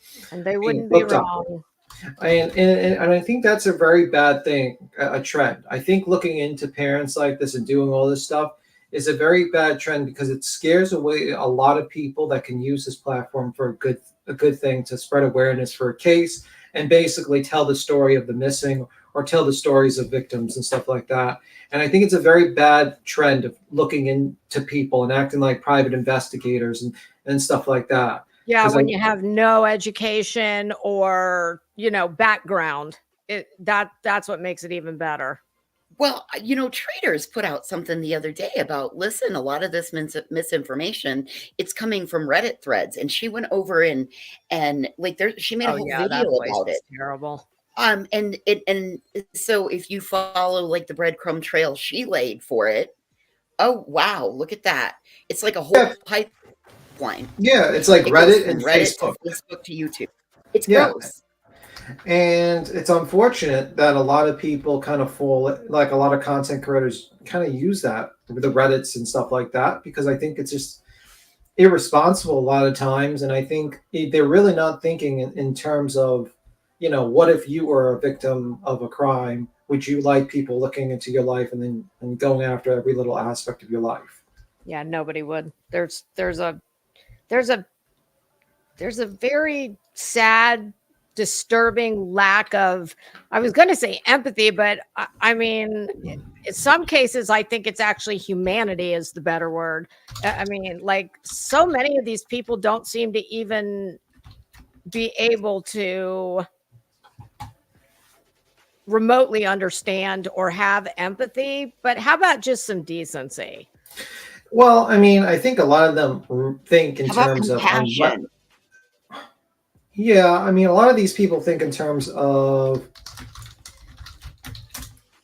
they wouldn't be wrong. And I think that's a very bad thing, a trend. I think looking into parents like this and doing all this stuff is a very bad trend because it scares away a lot of people that can use this platform for a good thing to spread awareness for a case and basically tell the story of the missing or tell the stories of victims and stuff like that. And I think it's a very bad trend of looking into people and acting like private investigators and stuff like that. Yeah, when you have no education or, background, that's what makes it even better. Well, Traders put out something the other day about, listen, a lot of this misinformation, it's coming from Reddit threads. And she went over and like she made a whole video about it. Terrible. And so if you follow like the breadcrumb trail she laid for it, oh wow, look at that. It's like a whole pipeline. Yeah, it's like Reddit and Facebook. To Facebook to YouTube. It's gross. And it's unfortunate that a lot of people kind of fall, like a lot of content creators kind of use that, the Reddits and stuff like that, because I think it's just irresponsible a lot of times. And I think they're really not thinking in terms of, what if you were a victim of a crime? Would you like people looking into your life and going after every little aspect of your life? Yeah, nobody would. There's a very sad, disturbing lack of, I was going to say empathy, but I mean, in some cases, I think it's actually humanity is the better word. I mean, like so many of these people don't seem to even be able to remotely understand or have empathy, but how about just some decency? Well, I mean, I think a lot of them think in terms of compassion. Yeah, I mean, a lot of these people think in terms of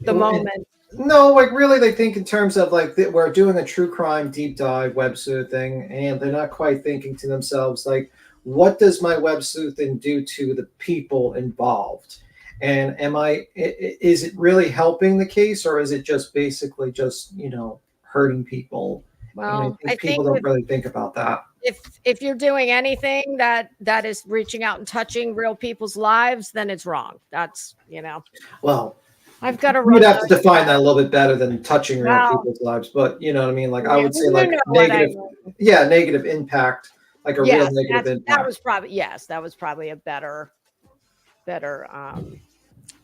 the moment. No, like really, they think in terms of like we're doing a true crime deep dive web sleuthing, and they're not quite thinking to themselves like, what does my web sleuthing do to the people involved? And is it really helping the case, or is it just basically just hurting people? Well, I think people don't really think about that. If you're doing anything that is reaching out and touching real people's lives, then it's wrong. That's Well, I've got to. You'd have to define that a little bit better than touching real people's lives, but you know what I mean. Like I would say, like negative, negative impact, like a real negative impact. That was probably a better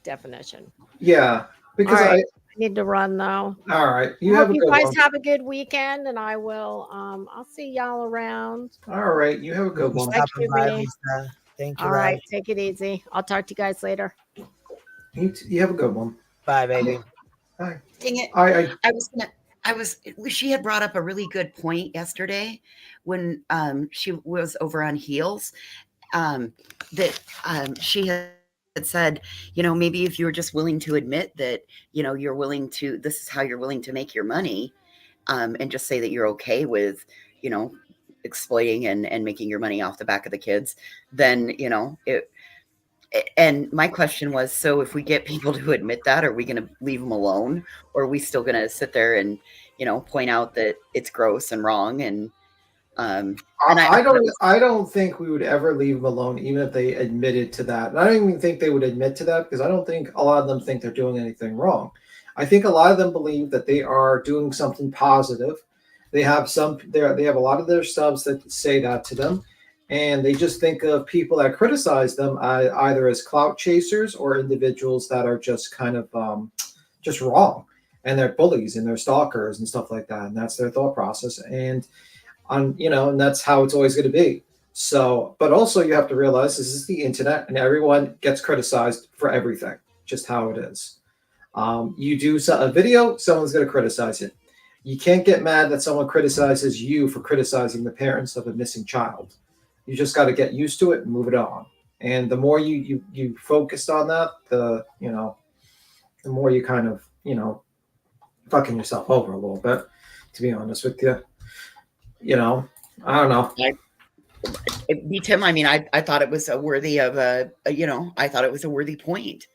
definition. Yeah, because I need to run though. All right. You guys have a good weekend, and I will. I'll see y'all around. All right. You have a good one. Thank you. All right. Take it easy. I'll talk to you guys later. You have a good one. Bye, baby. Bye. Dang it. She had brought up a really good point yesterday when she was over on Heels that she had said, maybe if you were just willing to admit that, you're willing to, this is how you're willing to make your money, and just say that you're okay with, exploiting and making your money off the back of the kids, then, and my question was, so if we get people to admit that, are we going to leave them alone, or are we still going to sit there and, point out that it's gross and wrong? And I don't think we would ever leave them alone, even if they admitted to that. And I don't even think they would admit to that because I don't think a lot of them think they're doing anything wrong. I think a lot of them believe that they are doing something positive. They have they have a lot of their subs that say that to them, and they just think of people that criticize them either as clout chasers or individuals that are just kind of just wrong, and they're bullies and they're stalkers and stuff like that, and that's their thought process. And and that's how it's always going to be. So, but also you have to realize this is the internet and everyone gets criticized for everything, just how it is. You do a video, someone's going to criticize it. You can't get mad that someone criticizes you for criticizing the parents of a missing child. You just got to get used to it and move it on. And the more you focused on that, the more you kind of, fucking yourself over a little bit, to be honest with you. I don't know. Tim, I mean, I thought it was a worthy of I thought it was a worthy point.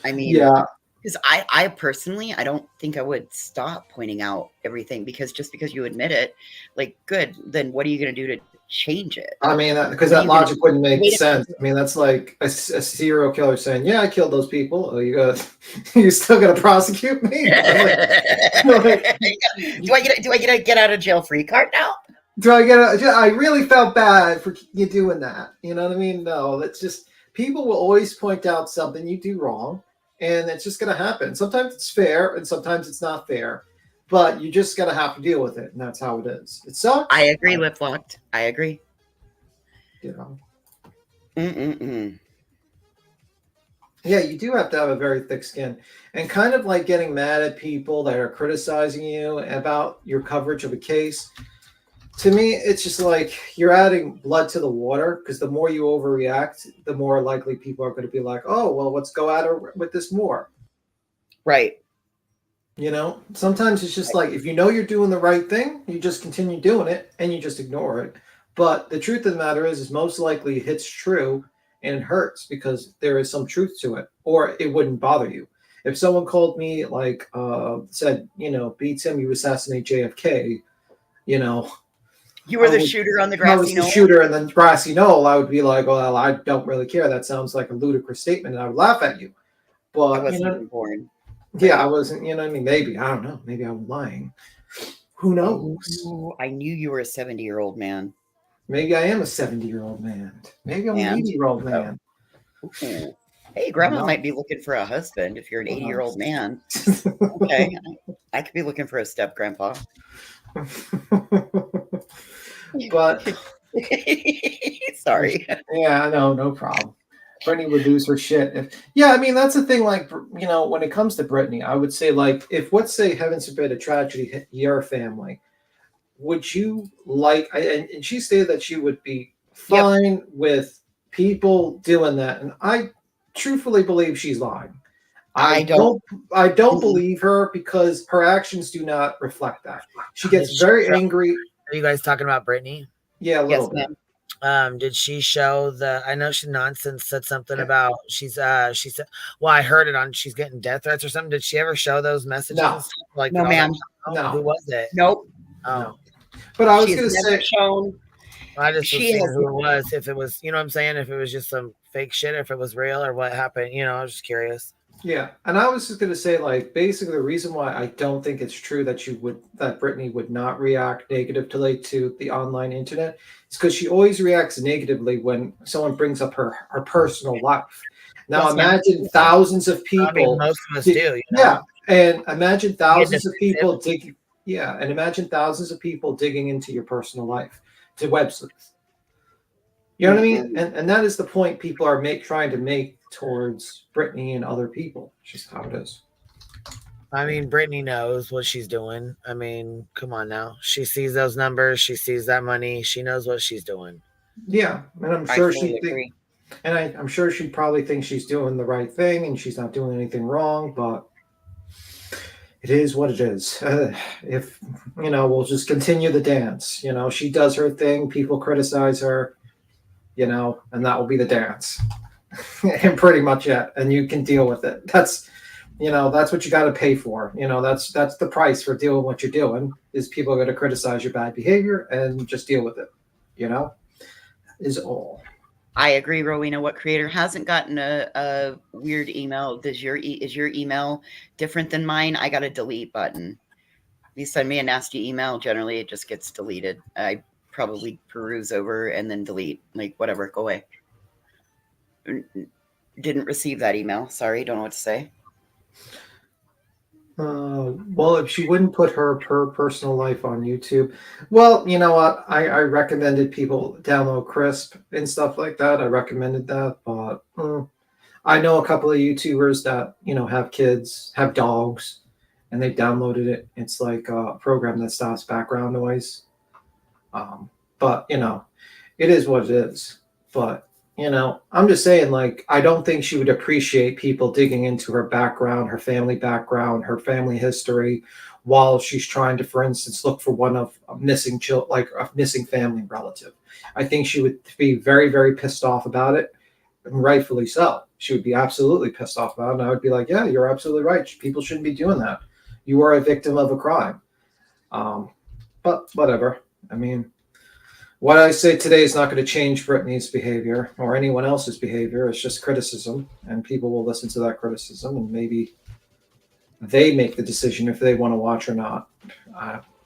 I mean, yeah, because I personally, I don't think I would stop pointing out everything, because just because you admit it, like, good, then what are you going to do to change it. I mean, because that logic wouldn't make sense. I mean, that's like a serial killer saying, "Yeah, I killed those people." Oh, you still gonna prosecute me? Do I get a get out of jail free card now? I really felt bad for you doing that. You know what I mean? No, that's just people will always point out something you do wrong, and it's just gonna happen. Sometimes it's fair, and sometimes it's not fair. But you just gotta have to deal with it, and that's how it is. It sucks. I agree, Lip Locked. I agree. You know. Yeah, you do have to have a very thick skin, and kind of like getting mad at people that are criticizing you about your coverage of a case. To me, it's just like you're adding blood to the water, because the more you overreact, the more likely people are going to be like, "Oh, well, let's go at her with this more." Right. You know, sometimes it's just like, if you know you're doing the right thing, you just continue doing it and you just ignore it. But the truth of the matter is most likely it hits true and it hurts because there is some truth to it, or it wouldn't bother you. If someone called me, like, said, B. Tim, you assassinate JFK, you were the shooter on the grassy knoll. I was the shooter in the grassy knoll. I would be like, well, I don't really care. That sounds like a ludicrous statement, and I would laugh at you. But I wasn't even born. Yeah, I wasn't, I mean, maybe, I don't know. Maybe I'm lying. Who knows? Oh, I knew you were a 70-year-old man. Maybe I am a 70-year-old man. Maybe I'm an 80-year-old man. Ooh. Hey, grandma might be looking for a husband if you're an 80-year-old man. Okay. I could be looking for a step grandpa. But sorry. Yeah, no problem. Brittany would lose her shit. I mean, that's the thing. Like, when it comes to Brittany, I would say, like, if, let's say, heaven forbid, a tragedy hit your family, would you like? And she stated that she would be fine with people doing that, and I truthfully believe she's lying. I don't believe her because her actions do not reflect that. She gets very angry. Are you guys talking about Brittany? Yeah, a little bit. Did she show I know she nonsense said something about she said, well, I heard it on, she's getting death threats or something. Did she ever show those messages? No. Like, no, ma'am. No. Who was it? Nope. Oh. No. But I was going to say, shown. I just was seeing who it was, if it was, what I'm saying, if it was just some fake shit, if it was real or what happened, I was just curious. Yeah, and I was just going to say, like, basically the reason why I don't think it's true that Brittany would not react negatively to the online internet is because she always reacts negatively when someone brings up her personal life. Now, imagine thousands of people. I mean, most of us do. Yeah, and imagine thousands of people digging. Yeah, and imagine thousands of people digging into your personal life to web sleuth. You know what I mean? And that is the point people are trying to make towards Brittany and other people. It's just how it is. I mean, Brittany knows what she's doing. I mean, come on now. She sees those numbers. She sees that money. She knows what she's doing. Yeah, and I'm sure I'm sure she probably thinks she's doing the right thing and she's not doing anything wrong, but it is what it is. If, we'll just continue the dance. She does her thing. People criticize her, and that will be the dance. And pretty much it. And you can deal with it. That's what you got to pay for. That's the price for doing what you're doing is people are going to criticize your bad behavior and just deal with it. Is all. I agree, Rowena. What creator hasn't gotten a weird email? Is your email different than mine? I got a delete button. If you send me a nasty email, generally it just gets deleted. I probably peruse over and then delete. Like, whatever, go away. Didn't receive that email. Sorry, don't know what to say. Well, if she wouldn't put her personal life on YouTube, well, you know what? I recommended people download Crisp and stuff like that. I recommended that, but I know a couple of YouTubers that have kids, have dogs, and they downloaded it. It's like a program that stops background noise. But it is what it is. But I'm just saying, like, I don't think she would appreciate people digging into her background, her family background, her family history, while she's trying to, for instance, look for one of a missing family relative. I think she would be very, very pissed off about it, and rightfully so. She would be absolutely pissed off about it, and I would be like, yeah, you're absolutely right. People shouldn't be doing that. You are a victim of a crime. But whatever. I mean, What I say today is not going to change Brittany's behavior or anyone else's behavior. It's just criticism, and people will listen to that criticism, and maybe they make the decision if they want to watch or not.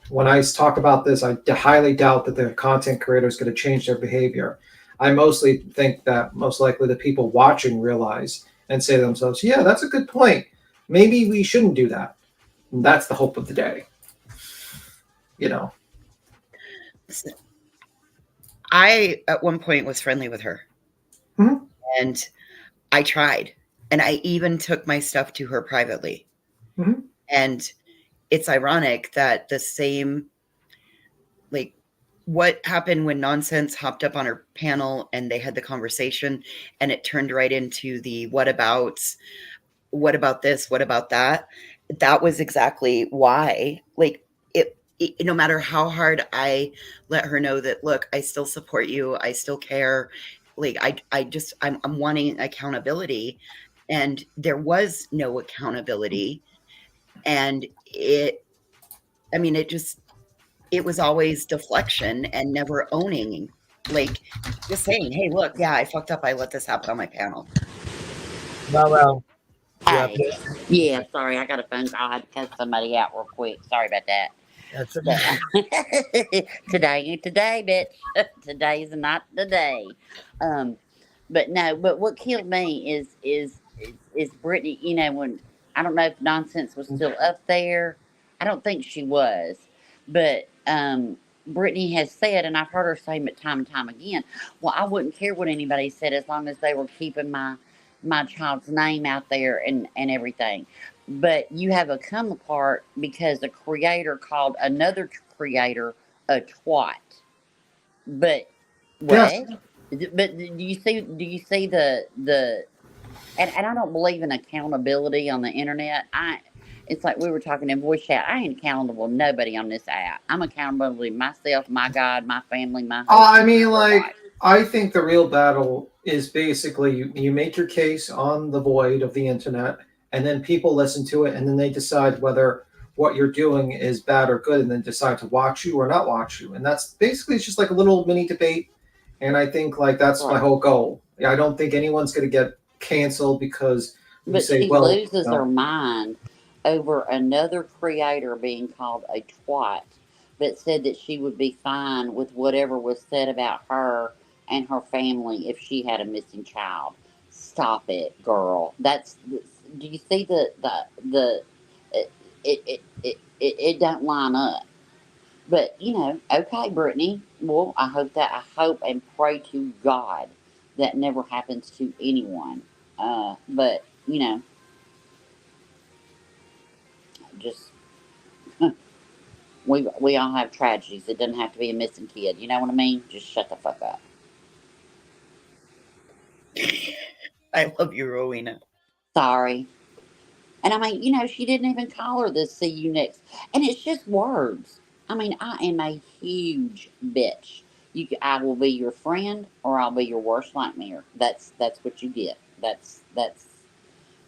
When I talk about this, I highly doubt that the content creator is going to change their behavior. I mostly think that most likely the people watching realize and say to themselves, yeah, that's a good point. Maybe we shouldn't do that. And that's the hope of the day. You know. I, at one point, was friendly with her. Mm-hmm. And I tried. And I even took my stuff to her privately. Mm-hmm. And it's ironic that the same, like, what happened when Nonsense hopped up on her panel and they had the conversation and it turned right into the what about this, what about that? That was exactly why, like, it no matter how hard I let her know that, look, I still support you, I still care, like, I'm wanting accountability, and there was no accountability, and it was always deflection and never owning, like, just saying, hey, look, yeah, I fucked up, I let this happen on my panel. Well. Hey, yeah, sorry, I got a phone call. I had to cut somebody out real quick. Sorry about that. That's okay. Today ain't today, bitch. Today's not the day. But no, but what killed me is Brittany. You know, when I don't know if Nonsense was still up there. I don't think she was, but Brittany has said, and I've heard her say it time and time again. Well, I wouldn't care what anybody said as long as they were keeping my child's name out there and everything. But you have a come apart because a creator called another creator a twat. But what? Yes. But do you see the and I don't believe in accountability on the internet. It's like we were talking in voice chat. I ain't accountable to nobody on this app. I'm accountable to myself, my God, my family, my I mean, like, life. I think the real battle is basically you make your case on the void of the internet, and then people listen to it, and then they decide whether what you're doing is bad or good, and then decide to watch you or not watch you. And that's basically, it's just like a little mini debate. And I think, like, that's my whole goal. I don't think anyone's going to get canceled because but say, she loses her mind over another creator being called a twat, but said that she would be fine with whatever was said about her and her family if she had a missing child. Stop it, girl. Do you see it don't line up. But, you know, okay, Brittany. Well, I hope and pray to God that never happens to anyone. But, you know, just we all have tragedies. It doesn't have to be a missing kid. You know what I mean? Just shut the fuck up. I love you, Rowena. Sorry. And I mean, you know, she didn't even call her the see you next. And it's just words. I mean, I am a huge bitch. I will be your friend or I'll be your worst nightmare. That's what you get. And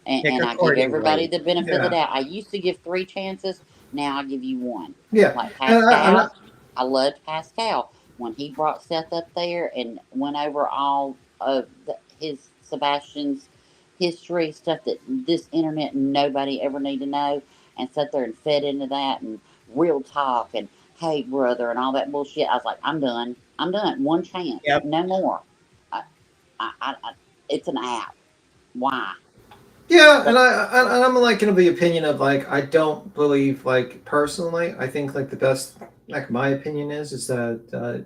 I give everybody the benefit of the doubt. I used to give 3 chances. Now I give you 1. Yeah. Like Pascal. I loved Pascal. When he brought Seth up there and went over all of his Sebastian's history, stuff that this internet nobody ever need to know, and sat there and fed into that and real talk and hey brother and all that bullshit. I was like, I'm done. 1 chance. Yep. No more. It's an app. Why? Yeah, and I'm like in the opinion of like I don't believe like personally. I think like the best like my opinion is that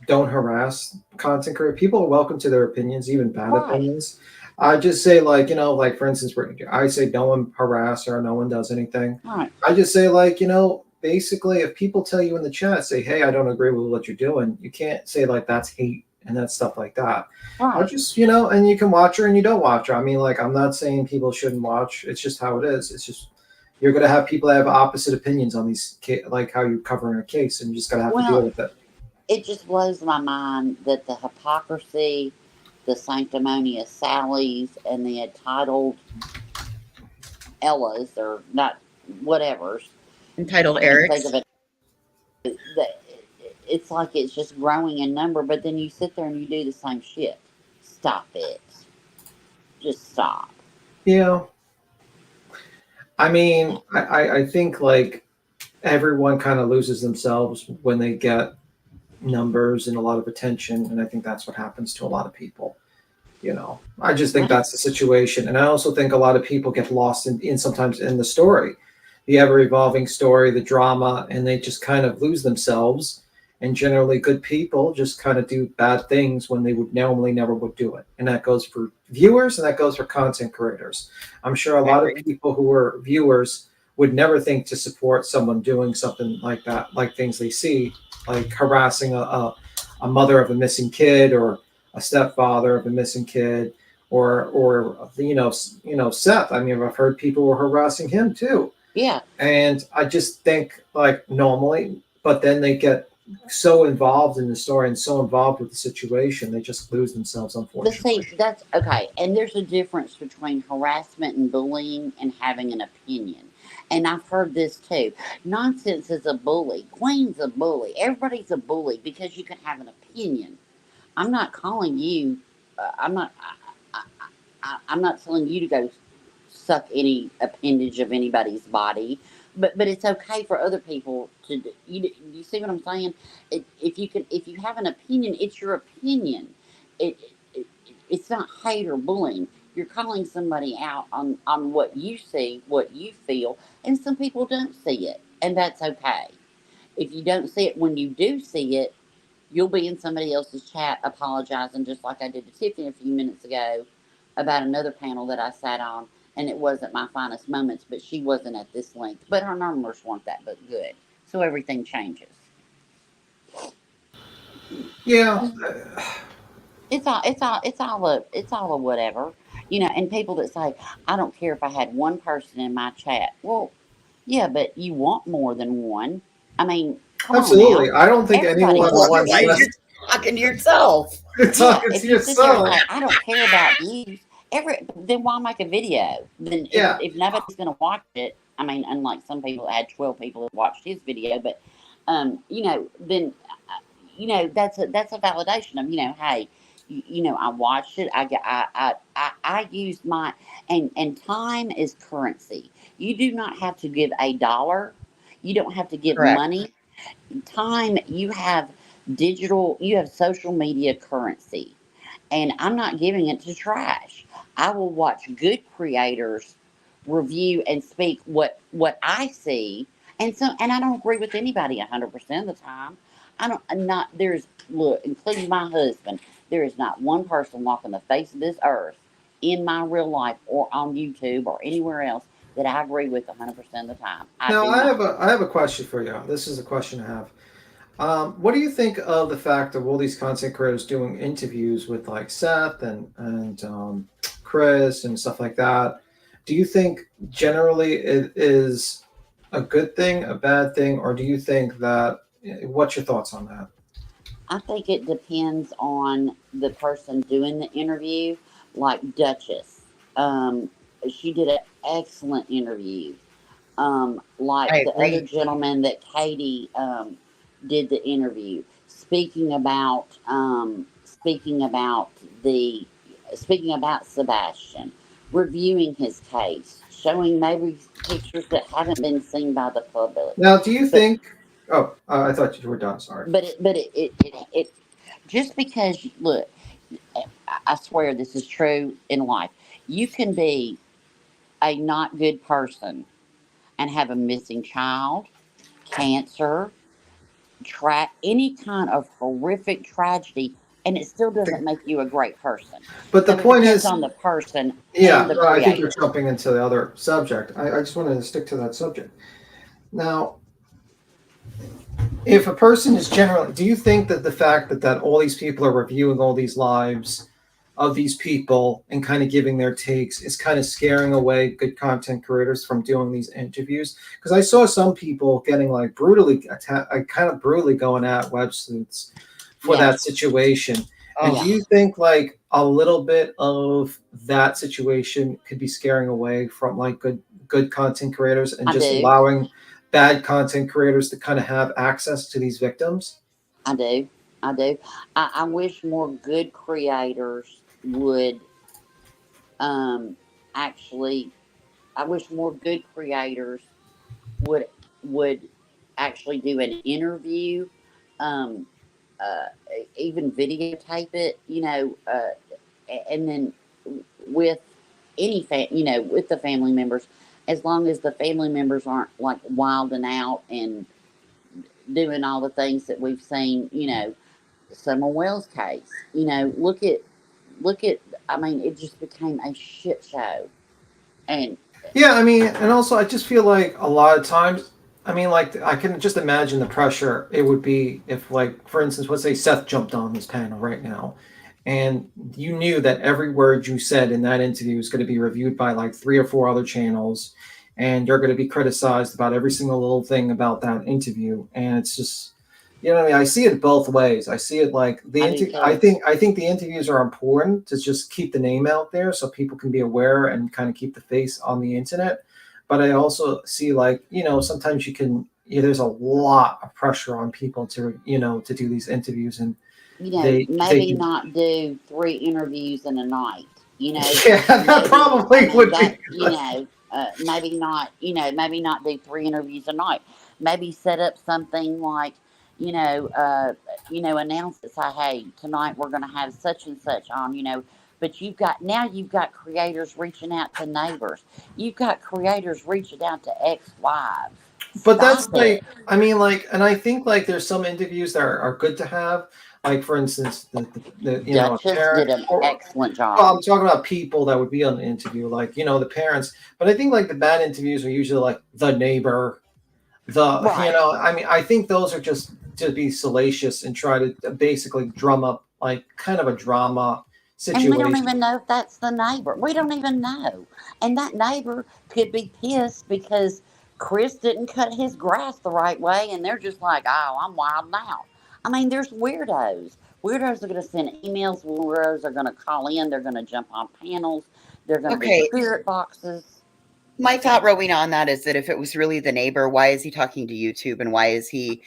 don't harass content creators. People are welcome to their opinions, even bad opinions. I just say like like for instance, I say no one harass or no one does anything. Right. I just say like basically if people tell you in the chat say hey I don't agree with what you're doing, you can't say like that's hate and that stuff like that. Or just and you can watch her and you don't watch her. I mean like I'm not saying people shouldn't watch. It's just how it is. It's just you're gonna have people that have opposite opinions on these like how you're covering a case, and you just gotta have to deal with it. It just blows my mind that the hypocrisy, the sanctimonious Sallies, and the entitled Ellas, or not whatever's. Entitled Erics. it's like it's just growing in number, but then you sit there and you do the same shit. Stop it. Just stop. Yeah. I mean, I think like everyone kind of loses themselves when they get numbers and a lot of attention, and I think that's what happens to a lot of people. You know, I just think that's the situation, and I also think a lot of people get lost in sometimes in the story, the ever-evolving story, the drama, and they just kind of lose themselves. And generally, good people just kind of do bad things when they would normally never would do it, and that goes for viewers and that goes for content creators. I'm sure a lot of people who are viewers would never think to support someone doing something like that, like things they see, like harassing a mother of a missing kid or a stepfather of a missing kid, or Seth. I mean, I've heard people were harassing him too. Yeah. And I just think like normally, but then they get so involved in the story and so involved with the situation, they just lose themselves, unfortunately. But see, that's okay. And there's a difference between harassment and bullying and having an opinion. And I've heard this too. Nonsense is a bully. Queen's a bully. Everybody's a bully because you can have an opinion. I'm not calling you. I'm not telling you to go suck any appendage of anybody's body. But it's okay for other people to do. You see what I'm saying? If you have an opinion, it's your opinion. It's not hate or bullying. You're calling somebody out on what you see, what you feel, and some people don't see it, and that's okay. If you don't see it, when you do see it, you'll be in somebody else's chat apologizing, just like I did to Tiffany a few minutes ago about another panel that I sat on, and it wasn't my finest moments, but she wasn't at this length. But her numbers weren't that but good, so everything changes. Yeah. It's all a whatever, and people that say, I don't care if I had one person in my chat. Well, yeah, but you want more than one. I mean, come absolutely. On now. I don't think Everybody anyone wants Otherwise, you're talking to yourself. You're talking if to you sit there and yourself. say, I don't care about views, then why make a video? Then if nobody's going to watch it, I mean, unlike some people that had 12 people that watched his video, but then that's a validation of hey. I watched it. I used my and time is currency. You do not have to give $1. You don't have to give money. Time, you have digital, you have social media currency, and I'm not giving it to trash. I will watch good creators review and speak what I see, and I don't agree with anybody 100% of the time. Including my husband, there is not one person walking the face of this earth in my real life or on YouTube or anywhere else that I agree with 100% of the time. I have a question for you. This is a question I have. What do you think of the fact of all these content creators doing interviews with like Seth and Chris and stuff like that? Do you think generally it is a good thing, a bad thing, or do you think that? What's your thoughts on that? I think it depends on the person doing the interview. Like Duchess, she did an excellent interview. Like the other gentleman that Katie did the interview, speaking about Sebastian, reviewing his case, showing maybe pictures that haven't been seen by the public. Now, do you think? Oh, I thought you were done. Sorry. But it just because look, I swear this is true in life. You can be a not good person and have a missing child, cancer, any kind of horrific tragedy, and it still doesn't make you a great person. But the point is on the person. Yeah, and the I think creator. you're jumping into the other subject. I just wanted to stick to that subject. Now, if a person is generally, do you think that the fact that all these people are reviewing all these lives of these people and kind of giving their takes is kind of scaring away good content creators from doing these interviews? Because I saw some people getting like brutally kind of brutally going at websuits for that situation. And do you think like a little bit of that situation could be scaring away from like good content creators and just allowing bad content creators to kind of have access to these victims? I do. I do. I wish more good creators would um, actually. I wish more good creators would would actually do an interview, um, uh, even videotape it. And then with with the family members, as long as the family members aren't like wilding out and doing all the things that we've seen. Summer Wells case. Look at. I mean, it just became a shit show, and Yeah, I mean, and also I just feel like a lot of times, I mean, like I can just imagine the pressure it would be if, like, for instance, let's say Seth jumped on this panel right now, and you knew that every word you said in that interview was going to be reviewed by like 3 or 4 other channels, and you're going to be criticized about every single little thing about that interview, and it's just, what I mean. I see it both ways. I see it like I think the interviews are important to just keep the name out there so people can be aware and kind of keep the face on the internet. But I also see, like, sometimes you can, there's a lot of pressure on people to, to do these interviews, and maybe not do 3 interviews in a night. Yeah, that probably would be. Maybe not. Maybe not do 3 interviews a night. Maybe set up something like, announce it. Say, hey, tonight we're going to have such and such on. But you've got creators reaching out to neighbors. You've got creators reaching out to ex-wives. But that's like, I mean, like, and I think like there's some interviews that are good to have. Like, for instance, the Duchess parent, did an excellent job. Well, I'm talking about people that would be on the interview, like, the parents. But I think like the bad interviews are usually like the neighbor, Right. I mean, I think those are just to be salacious and try to basically drum up like kind of a drama situation. And we don't even know if that's the neighbor. We don't even know. And that neighbor could be pissed because Chris didn't cut his grass the right way, and they're just like, oh, I'm wilding out. I mean, there's weirdos. Weirdos are going to send emails. Weirdos are going to call in. They're going to jump on panels. They're going to do spirit boxes. My thought, Rowena, on that is that if it was really the neighbor, why is he talking to YouTube, and why is he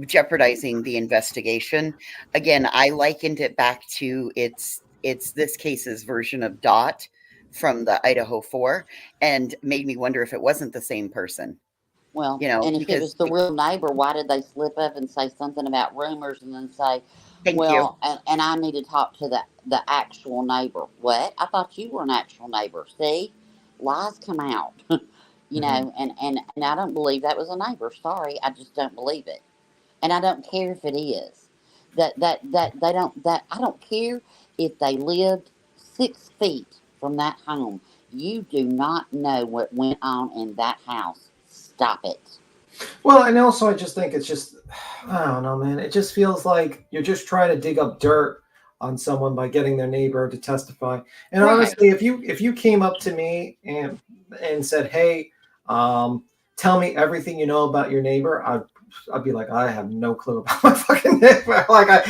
jeopardizing the investigation? Again, I likened it back to it's this case's version of Dot from the Idaho 4, and made me wonder if it wasn't the same person. Well, and if it was the real neighbor, why did they slip up and say something about rumors and then say, and I need to talk to the actual neighbor? What? I thought you were an actual neighbor. See? Lies come out. And I don't believe that was a neighbor. Sorry, I just don't believe it. And I don't care if it is. I don't care if they lived 6 feet from that home. You do not know what went on in that house. Stop it. Well, and also I just think it's just, I don't know, man. It just feels like you're just trying to dig up dirt on someone by getting their neighbor to testify. And honestly, if you came up to me and said, hey, tell me everything you know about your neighbor, I'd be like, I have no clue about my fucking neighbor. Like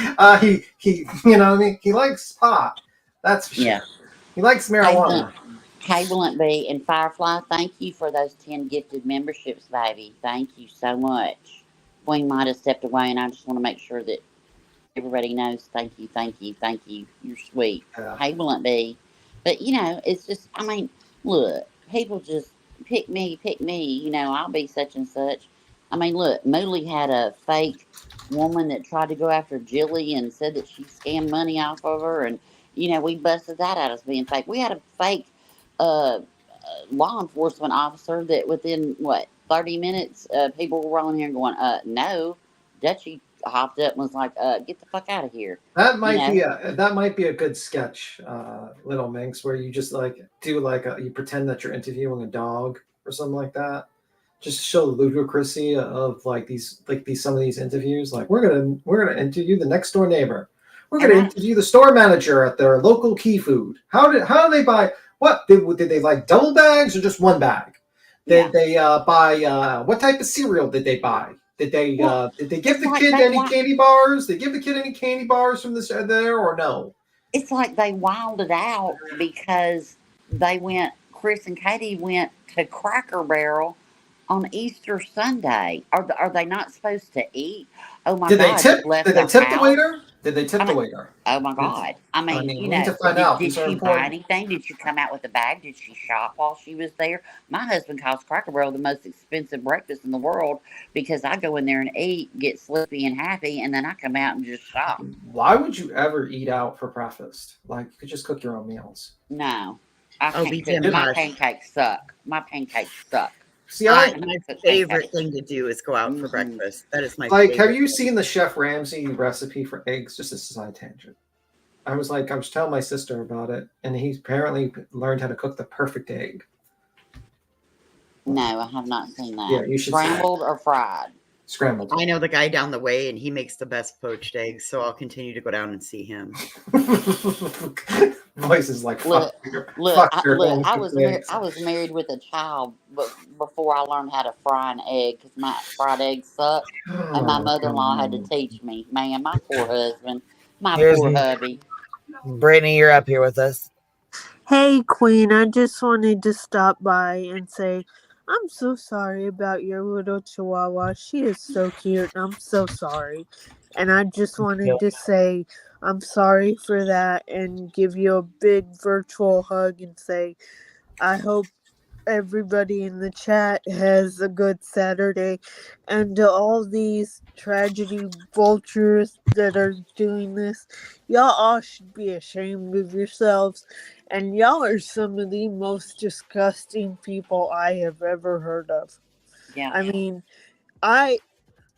he you know what I mean? He likes pot. That's for sure. He likes marijuana. Cable B and Firefly, thank you for those 10 gifted memberships, baby. Thank you so much. Queen might have stepped away, and I just want to make sure that everybody knows. Thank you, thank you, thank you. You're sweet. Cable B. But, it's just, I mean, look, people just pick me, I'll be such and such. I mean, look, Mooley had a fake woman that tried to go after Jilly and said that she scammed money off of her, and, we busted that out as being fake. We had a fake law enforcement officer that within 30 minutes people were rolling here and going no. Dutchie hopped up and was like get the fuck out of here. That might be a good sketch, Little Minx, where you just like do like you pretend that you're interviewing a dog or something like that, just to show the ludicrousy of some of these interviews. Like we're gonna interview the next door neighbor, we're gonna interview the store manager at their local Key Food. How do they buy? What did they like, double bags or just one bag? Did they buy what type of cereal did they buy? Did they give the kid any candy bars? Did they give the kid any candy bars from there or no? It's like they wilded out because Chris and Katie went to Cracker Barrel on Easter Sunday. Are they not supposed to eat? Oh my Did they God! You tip? left Did the they tip the house. waiter? Did they tip I the mean, waiter? oh my God! I mean, We need to find did, out. did These are she buy important. anything? Did she come out with a bag? Did she shop while she was there? My husband calls Cracker Barrel the most expensive breakfast in the world because I go in there and eat, get sleepy and happy, and then I come out and just shop. Why would you ever eat out for breakfast? Like, you could just cook your own meals. No, I Oh, can't BJ, cook. My hush. pancakes suck. My pancakes suck. See, I My cook favorite pancakes. thing to do is go out for breakfast. That is my like, have favorite. you seen the Chef Ramsay recipe for eggs? Just a side tangent. I was telling my sister about it, and he apparently learned how to cook the perfect egg. No, I have not seen that. Yeah, you should see it. Scrambled or fried? Scrambled. I know the guy down the way, and he makes the best poached eggs, so I'll continue to go down and see him. Voice is like, Look, fuck your home I cooked was eggs. I was married with a child, but before I learned how to fry an egg, because my fried eggs suck, and my Oh, mother-in-law had to God. teach me. Man, my poor husband, my Here's poor hubby. Brittany, you're up here with us. Hey, Queen, I just wanted to stop by and say I'm so sorry about your little chihuahua. She is so cute. I'm so sorry. And I just wanted to say I'm sorry for that and give you a big virtual hug and say I hope everybody in the chat has a good Saturday. And to all these tragedy vultures that are doing this, y'all all should be ashamed of yourselves. And y'all are some of the most disgusting people I have ever heard of. Yeah. I mean, I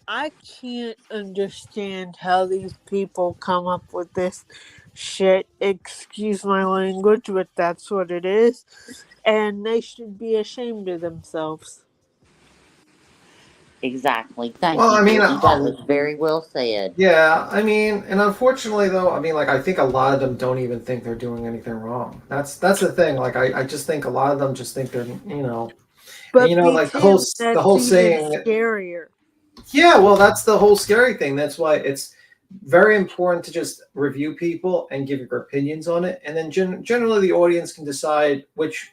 can't understand how these people come up with this shit. Excuse my language, but that's what it is. And they should be ashamed of themselves. Exactly. Thank Well, you, I mean, Brittany. That was very well said. Yeah, I mean, and unfortunately, though, I mean, like, I think a lot of them don't even think they're doing anything wrong. That's the thing. Like, I just think a lot of them just think they're, But like the whole that's saying. even scarier. Yeah, well, that's the whole scary thing. That's why it's very important to just review people and give your opinions on it, and then generally the audience can decide which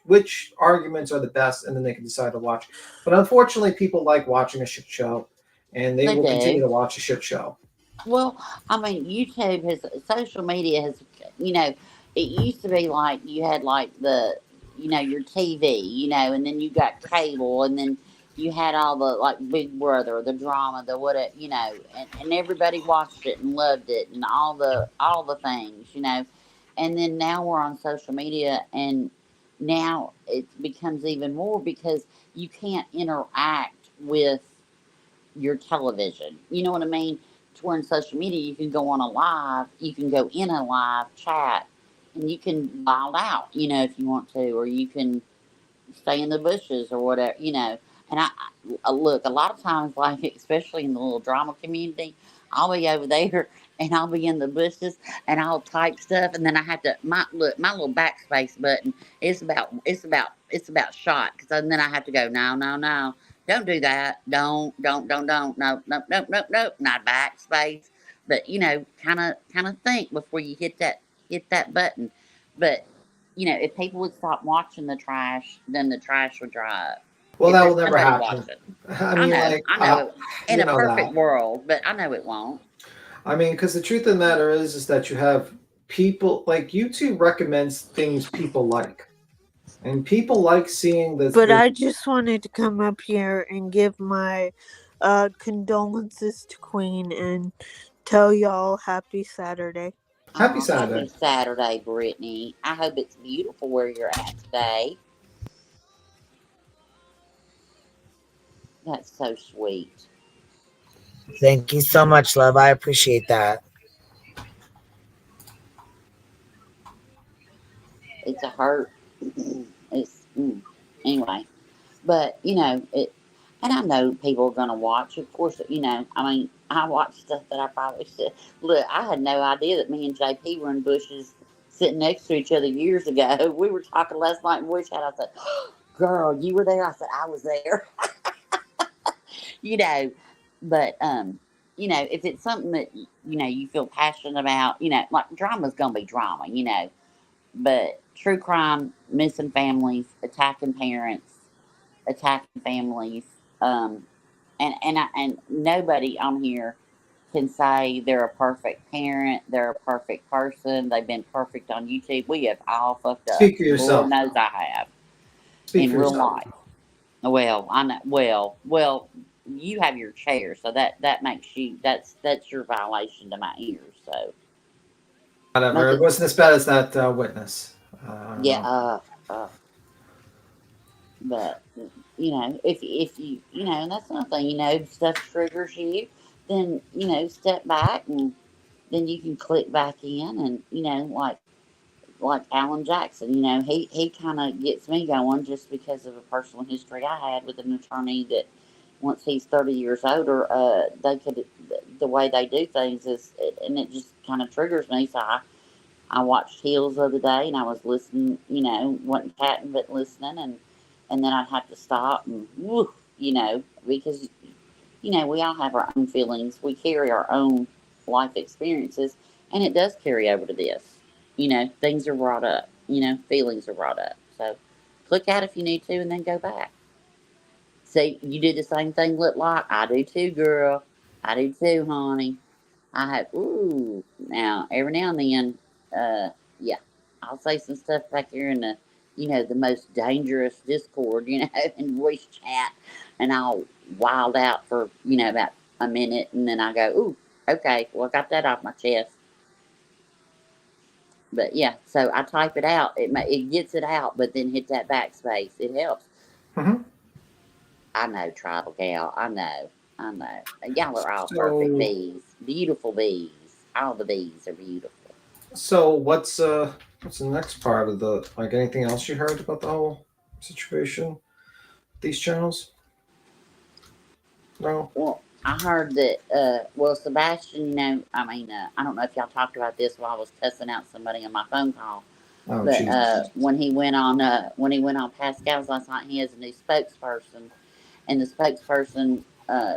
arguments are the best, and then they can decide to watch. But unfortunately, people like watching a shit show, and they will continue to watch a shit show. Well, I mean, YouTube social media has, it used to be like you had like your TV, and then you got cable, and then you had all the like Big Brother, the drama, the what, and everybody watched it and loved it, and all the things, and then now we're on social media, and now it becomes even more because you can't interact with your television. You know what I mean? To where in social media you can go on a live, you can go in a live chat, and you can wild out, if you want to, or you can stay in the bushes or whatever, And I look, a lot of times, like especially in the little drama community, I'll be over there and I'll be in the bushes and I'll type stuff, and then I have to my little backspace button. It's about shot, because then I have to go no. Don't do that. Don't. No, not backspace. But kind of think before you hit that button. But if people would stop watching the trash, then the trash would dry up. Well, If that there's will never nobody happen. watching. I mean, I know. In a perfect that. world, but I know it won't. I mean, because the truth of the matter is that you have people like YouTube recommends things people like. And people like seeing this. But I just wanted to come up here and give my condolences to Queen and tell y'all happy Saturday. Happy Saturday. Happy Saturday, Brittany. I hope it's beautiful where you're at today. That's so sweet. Thank you so much, love. I appreciate that. It's a hurt. Anyway, but it, and I know people are gonna watch. Of course, I mean, I watch stuff that I probably should. Look, I had no idea that me and JP were in bushes sitting next to each other years ago. We were talking last night in voice chat. I said, "Girl, you were there." I said, "I was there." But if it's something that you feel passionate about, like drama's gonna be drama, but true crime, missing families, attacking parents, attacking families, And nobody on here can say they're a perfect parent, they're a perfect person, they've been perfect on YouTube. We have all fucked up. Speak for yourself. Lord knows I have. Speak in for real yourself. life. Well, I know. Well, you have your chair, so that makes you that's your violation to my ears. So Whatever. It wasn't as bad as that witness. yeah. But if you that's another thing. Stuff triggers you, then step back and then you can click back in and like Alan Jackson, he kind of gets me going just because of a personal history I had with an attorney that once he's 30 years older, the way they do things is, and it just kind of triggers me. So I watched Heels the other day and I was listening, wasn't chatting but listening, and then I'd have to stop and because we all have our own feelings. We carry our own life experiences, and it does carry over to this. Things are brought up, feelings are brought up. So click out if you need to and then go back. See, you do the same thing, Lip Lock. I do too, girl. I do too, honey. I have, now, every now and then, yeah, I'll say some stuff back here in the most dangerous Discord, in voice chat, and I'll wild out for, about a minute, and then I go, okay, well, I got that off my chest. But yeah, so I type it out. It gets it out, but then hit that backspace. It helps. Mm-hmm. I know, Tribal Gal. I know. Y'all are all perfect bees. Beautiful bees. All the bees are beautiful. So what's the next part of anything else you heard about the whole situation? These channels? No. Well, I heard that, Sebastian, I don't know if y'all talked about this while I was cussing out somebody on my phone call. Oh, but Jesus. when he went on Pascal's last night, he has a new spokesperson, and the spokesperson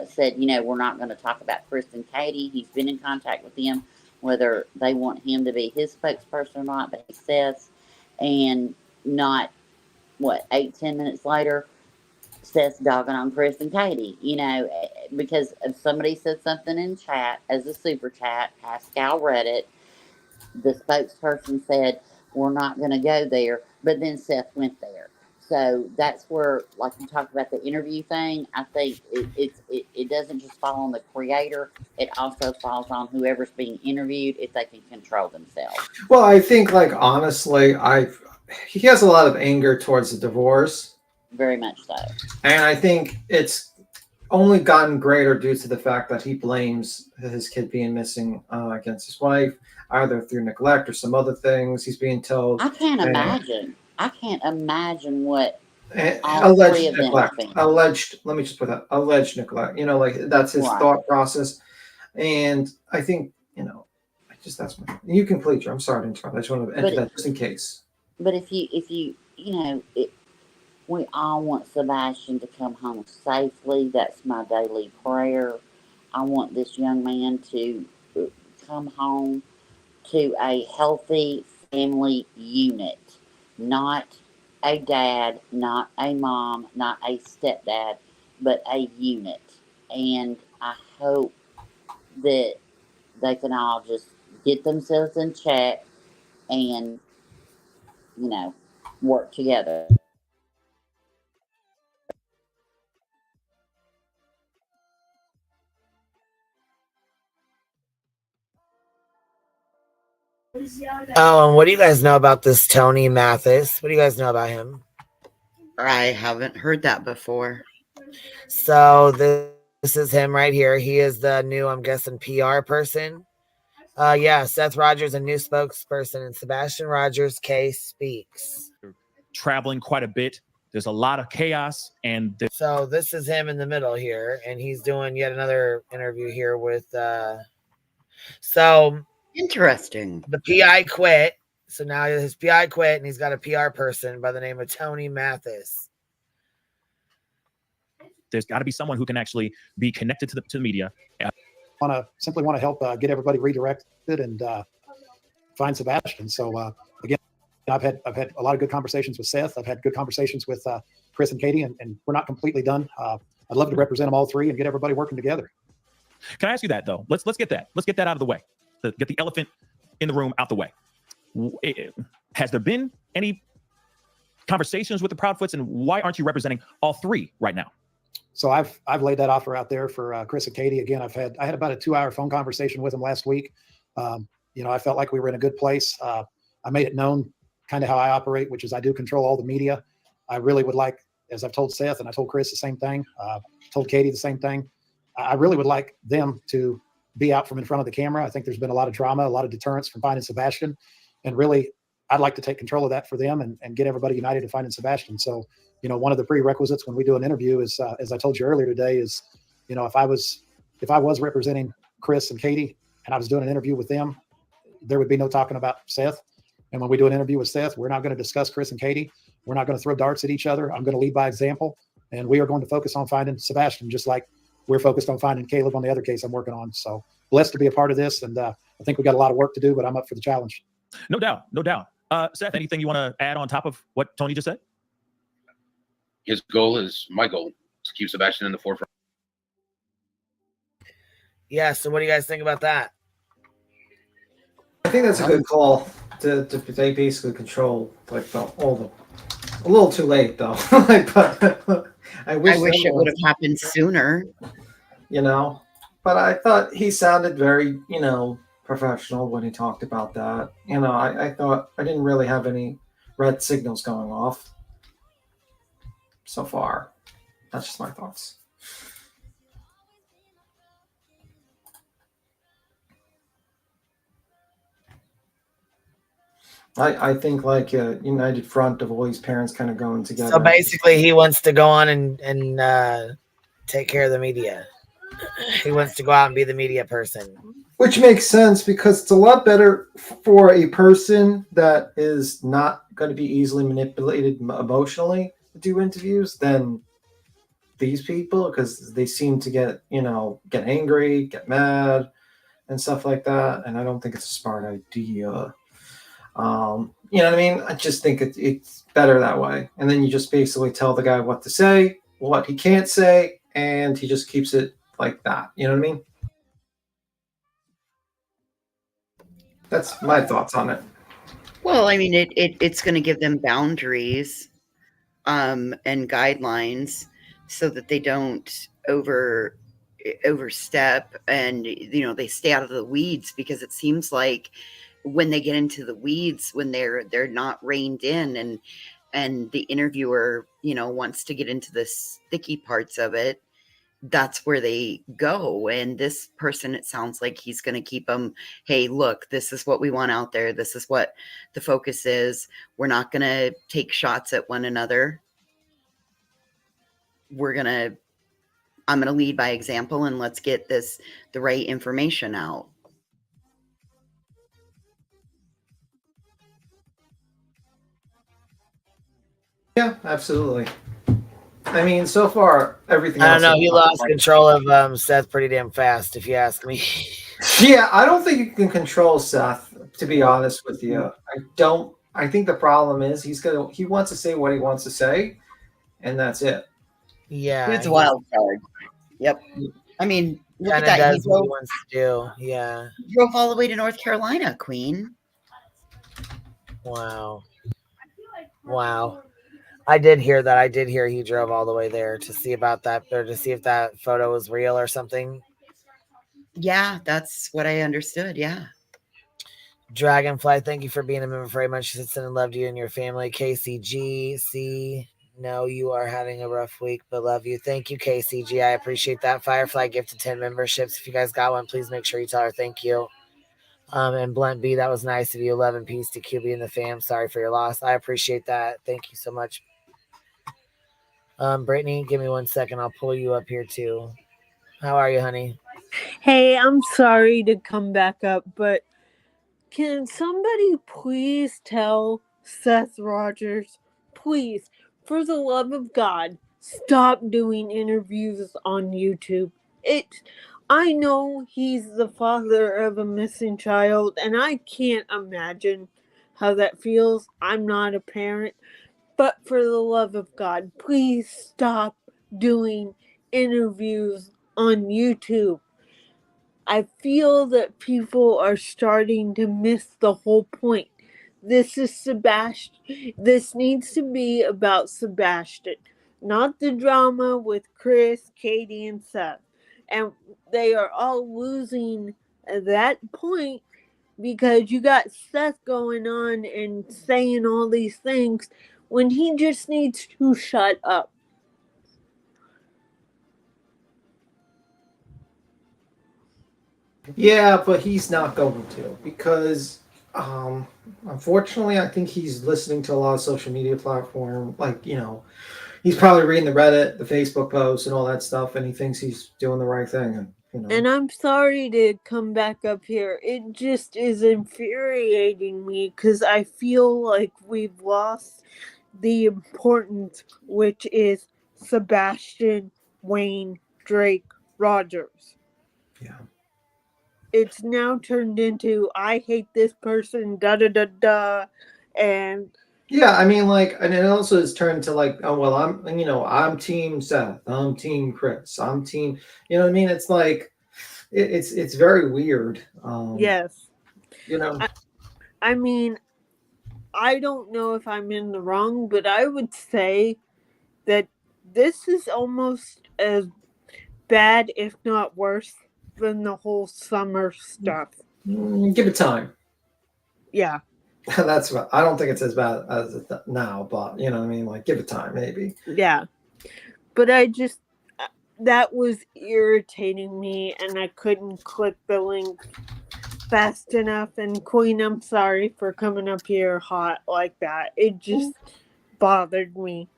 said, we're not going to talk about Chris and Katie. He's been in contact with them, whether they want him to be his spokesperson or not, but he says, and not 8-10 minutes later, Seth's dogging on Chris and Katie, because if somebody said something in chat as a super chat, Pascal read it, the spokesperson said, we're not going to go there, but then Seth went there. So that's where, like you talked about the interview thing, I think it doesn't just fall on the creator, it also falls on whoever's being interviewed if they can control themselves. Well, I think, honestly, he has a lot of anger towards the divorce. Very much so. And I think it's only gotten greater due to the fact that he blames his kid being missing against his wife, either through neglect or some other things. He's being told. I can't imagine what alleged neglect. Let me just put that. Alleged neglect. That's his thought process. And I think, that's my, you can plead. I'm sorry to interrupt. I just want to enter that just in case. But if you we all want Sebastian to come home safely. That's my daily prayer. I want this young man to come home to a healthy family unit, not a dad, not a mom, not a stepdad, but a unit. And I hope that they can all just get themselves in check and, work together. Oh, and what do you guys know about this Tony Mathis? What do you guys know about him? I haven't heard that before. So this is him right here. He is the new, I'm guessing, PR person. Yeah, Seth Rogers, a new spokesperson, and Sebastian Rogers case speaks. Traveling quite a bit. There's a lot of chaos, and so this is him in the middle here, and he's doing yet another interview here with. So interesting. The PI quit, so now his PI quit, and he's got a PR person by the name of Tony Mathis. There's got to be someone who can actually be connected to the media. Simply want to help get everybody redirected and find Sebastian. So again, I've had a lot of good conversations with Seth. I've had good conversations with Chris and Katie, and we're not completely done. I'd love to represent them all three and get everybody working together. Can I ask you that though? Let's get that. Let's get that out of the way. Get the elephant in the room out the way. Has there been any conversations with the Proudfoots, and why aren't you representing all three right now? So I've laid that offer out there for Chris and Katie. Again, I had about a 2-hour phone conversation with them last week. I felt like we were in a good place. I made it known kind of how I operate, which is I do control all the media. I really would like, as I've told Seth and I told Chris the same thing, told Katie the same thing. I really would like them to be out from in front of the camera. I think there's been a lot of drama, a lot of deterrence from finding Sebastian. And really, I'd like to take control of that for them and get everybody united in finding Sebastian. So, one of the prerequisites when we do an interview is, as I told you earlier today, is, if I was representing Chris and Katie and I was doing an interview with them, there would be no talking about Seth. And when we do an interview with Seth, we're not going to discuss Chris and Katie. We're not going to throw darts at each other. I'm going to lead by example. And we are going to focus on finding Sebastian, just like we're focused on finding Caleb on the other case I'm working on. So blessed to be a part of this. And I think we got a lot of work to do, but I'm up for the challenge. No doubt. No doubt. Seth, anything you want to add on top of what Tony just said? His goal is my goal, to keep Sebastian in the forefront. Yeah, so what do you guys think about that? I think that's a good call to they basically control all the. A little too late though. But I wish it would have happened sooner. But I thought he sounded very, professional when he talked about that. I thought I didn't really have any red signals going off so far. That's just my thoughts. I think like a united front of all these parents kind of going together. So basically he wants to go on and take care of the media. He wants to go out and be the media person. Which makes sense because it's a lot better for a person that is not going to be easily manipulated emotionally to do interviews than these people, because they seem to get angry, get mad and stuff like that. And I don't think it's a smart idea. You know what I mean? I just think it's better that way. And then you just basically tell the guy what to say, what he can't say, and he just keeps it like that. You know what I mean? That's my thoughts on it. Well, I mean, it's going to give them boundaries and guidelines so that they don't overstep and, they stay out of the weeds, because it seems like when they get into the weeds, when they're not reined in and the interviewer, wants to get into the sticky parts of it, that's where they go. And this person, it sounds like he's going to keep them. Hey, look, this is what we want out there. This is what the focus is. We're not going to take shots at one another. I'm going to lead by example, and let's get the right information out. Yeah, absolutely. I mean, so far, everything I don't else know. He lost control of Seth pretty damn fast, if you ask me. Yeah, I don't think you can control Seth, to be honest with you. I think the problem is he wants to say what he wants to say, and that's it. Yeah. It's a wild card. Yep. I mean, look at that. Does what he wants to do. Yeah. He drove all the way to North Carolina, Queen. Wow. I did hear that. I did hear he drove all the way there to see about that, or to see if that photo was real or something. Yeah, that's what I understood. Yeah. Dragonfly, thank you for being a member very much. She said, and loved you and your family. KCG, no, you are having a rough week, but love you. Thank you, KCG. I appreciate that. Firefly gifted 10 memberships. If you guys got one, please make sure you tell her thank you. And Blunt B, that was nice of you. Love and peace to QB and the fam. Sorry for your loss. I appreciate that. Thank you so much. Brittany, give me 1 second. I'll pull you up here too. How are you, honey? Hey, I'm sorry to come back up, but can somebody please tell Seth Rogers, please, for the love of God, stop doing interviews on YouTube? I know he's the father of a missing child, and I can't imagine how that feels. I'm not a parent, but for the love of God, please stop doing interviews on YouTube. I feel that people are starting to miss the whole point. This is Sebastian. This needs to be about Sebastian, not the drama with Chris, Katie, and Seth. And they are all losing that point because you got Seth going on and saying all these things when he just needs to shut up. Yeah, but he's not going to because, unfortunately, I think he's listening to a lot of social media platform. Like, he's probably reading the Reddit, the Facebook posts, and all that stuff, and he thinks he's doing the right thing. And And I'm sorry to come back up here. It just is infuriating me because I feel like we've lost the importance, which is Sebastian, Wayne, Drake, Rogers. Yeah. It's now turned into I hate this person, da da da da, and yeah, I mean, and it also has turned to oh well, I'm Team Seth, I'm Team Chris, I'm Team, you know what I mean? It's it's very weird. Yes. I mean, I don't know if I'm in the wrong, but I would say that this is almost as bad, if not worse, than the whole summer stuff. Give it time. Yeah. That's what I don't think it's as bad as it now, but you know what I mean? Give it time, maybe. Yeah. But that was irritating me, and I couldn't click the link fast enough. And Queen, I'm sorry for coming up here hot like that. It just bothered me.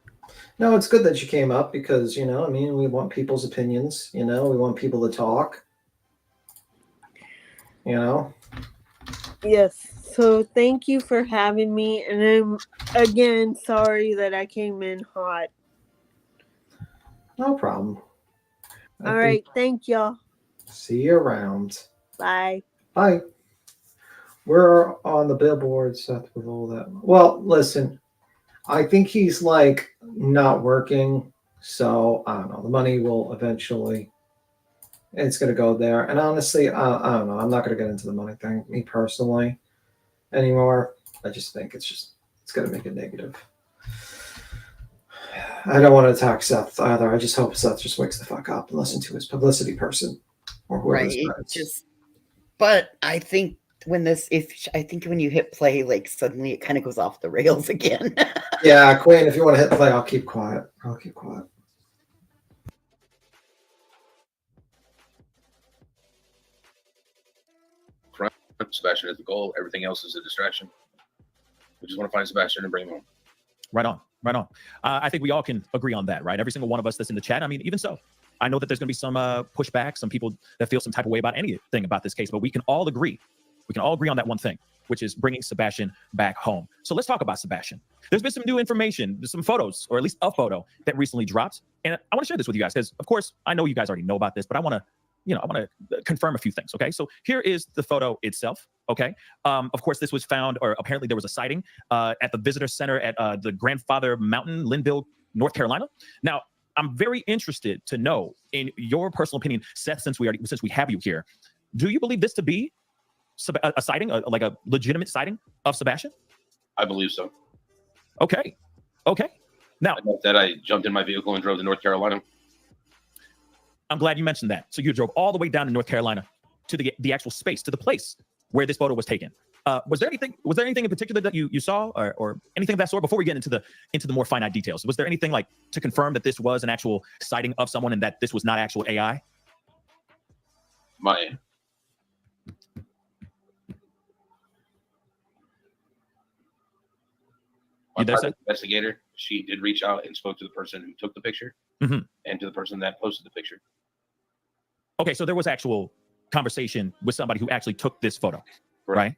No, it's good that you came up because, we want people's opinions, we want people to talk. Yes. So thank you for having me. And I'm, again, sorry that I came in hot. No problem. All right. Thank y'all. See you around. Bye. Bye. We're on the billboard, Seth, with all that. Well, listen, I think he's not working. So I don't know. The money will eventually, it's going to go there. And honestly, I don't know. I'm not going to get into the money thing, me personally, anymore. I just think it's going to make it negative. I don't want to attack Seth either. I just hope Seth just wakes the fuck up and listen to his publicity person or whoever. Right. But I think when you hit play, suddenly it kind of goes off the rails again. Yeah, Queen, if you want to hit play, I'll keep quiet. Sebastian is the goal. Everything else is a distraction. We just want to find Sebastian and bring him home. Right on. I think we all can agree on that, right? Every single one of us that's in the chat. I mean, even so, I know that there's going to be some pushback, some people that feel some type of way about anything about this case, but we can all agree. We can all agree on that one thing, which is bringing Sebastian back home. So let's talk about Sebastian. There's been some new information, some photos, or at least a photo that recently dropped. And I want to share this with you guys because, of course, I know you guys already know about this, but I want to confirm a few things. Okay. So here is the photo itself. Okay. Of course, this was found, or apparently there was a sighting at the visitor center at the Grandfather Mountain, Linville, North Carolina. Now, I'm very interested to know, in your personal opinion, Seth, since we have you here, do you believe this to be a sighting, like a legitimate sighting of Sebastian? I believe so. Okay. Now that I jumped in my vehicle and drove to North Carolina. I'm glad you mentioned that. So you drove all the way down to North Carolina to the actual space, to the place where this photo was taken. Was there anything in particular that you saw or anything of that sort before we get into the more finite details? Was there anything to confirm that this was an actual sighting of someone and that this was not actual AI? My investigator, she did reach out and spoke to the person who took the picture and to the person that posted the picture. Okay, so there was actual conversation with somebody who actually took this photo, right?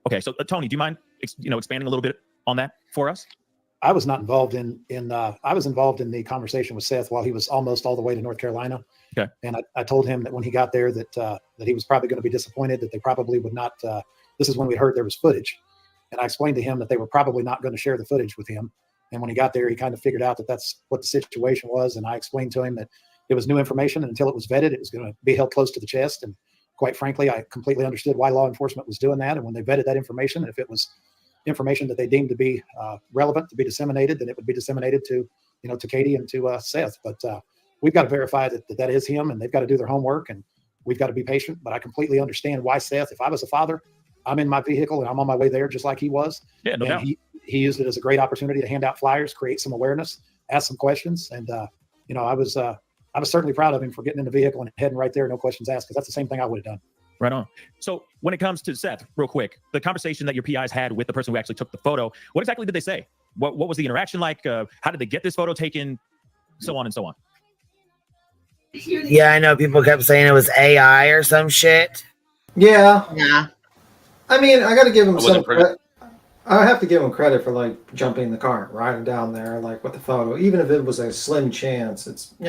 Okay, so Tony, do you mind expanding a little bit on that for us? I was not involved I was involved in the conversation with Seth while he was almost all the way to North Carolina. Okay. And I told him that when he got there that he was probably going to be disappointed, that they probably would not. This is when we heard there was footage. And I explained to him that they were probably not going to share the footage with him. And when he got there, he kind of figured out that that's what the situation was. And I explained to him that it was new information, and until it was vetted, it was going to be held close to the chest. And quite frankly, I completely understood why law enforcement was doing that. And when they vetted that information, if it was information that they deemed to be relevant to be disseminated, then it would be disseminated to, to Katie and to Seth. But we've got to verify that is him, and they've got to do their homework, and we've got to be patient. But I completely understand why Seth, if I was a father, I'm in my vehicle and I'm on my way there just like he was. Yeah, no doubt. He used it as a great opportunity to hand out flyers, create some awareness, ask some questions. And, I was certainly proud of him for getting in the vehicle and heading right there, no questions asked, because that's the same thing I would have done. Right on. So when it comes to Seth, real quick, the conversation that your PIs had with the person who actually took the photo, what exactly did they say? What was the interaction like? How did they get this photo taken? So on and so on. Yeah, I know people kept saying it was AI or some shit. Yeah. Yeah. I mean, I got to give him some credit. I have to give him credit for like jumping in the car and riding down there like with the photo, even if it was a slim chance. It's you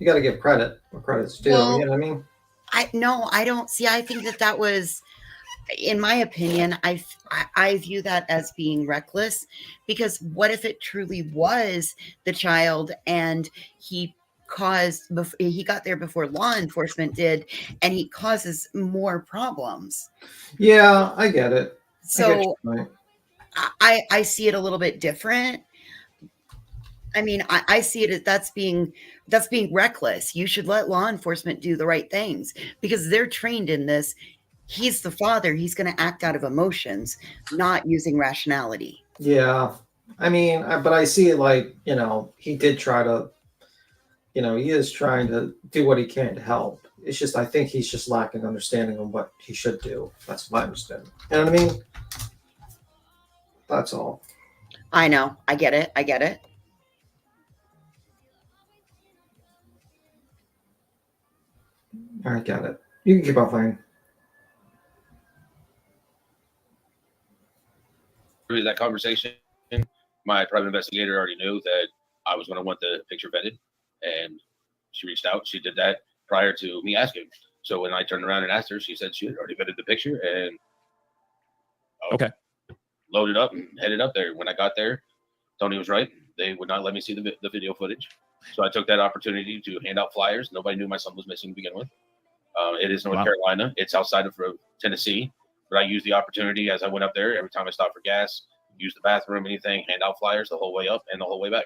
got to give credit where credit's due. Well, you know what I mean? I don't see. I think that was, in my opinion, I view that as being reckless, because what if it truly was the child and he got there before law enforcement did, and he causes more problems? Yeah, I get it. So I see it a little bit different. I mean, I see it as that's being reckless. You should let law enforcement do the right things, because they're trained in this. He's the father. He's going to act out of emotions, not using rationality. Yeah. I mean, but I see it like, he did try to, he is trying to do what he can to help. It's just, I think he's just lacking understanding of what he should do. That's my understanding. You know what I mean? That's all. I know. I get it. I get it. You can keep on playing. Through that conversation, my private investigator already knew that I was going to want the picture vetted, and she reached out. She did that prior to me asking. So when I turned around and asked her, she said she had already vetted the picture, and okay, loaded up and headed up there. When I got there, Tony was right. They would not let me see the video footage. So I took that opportunity to hand out flyers. Nobody knew my son was missing to begin with. It is North Carolina. It's outside of Tennessee. But I used the opportunity as I went up there. Every time I stopped for gas, use the bathroom, anything, hand out flyers the whole way up and the whole way back.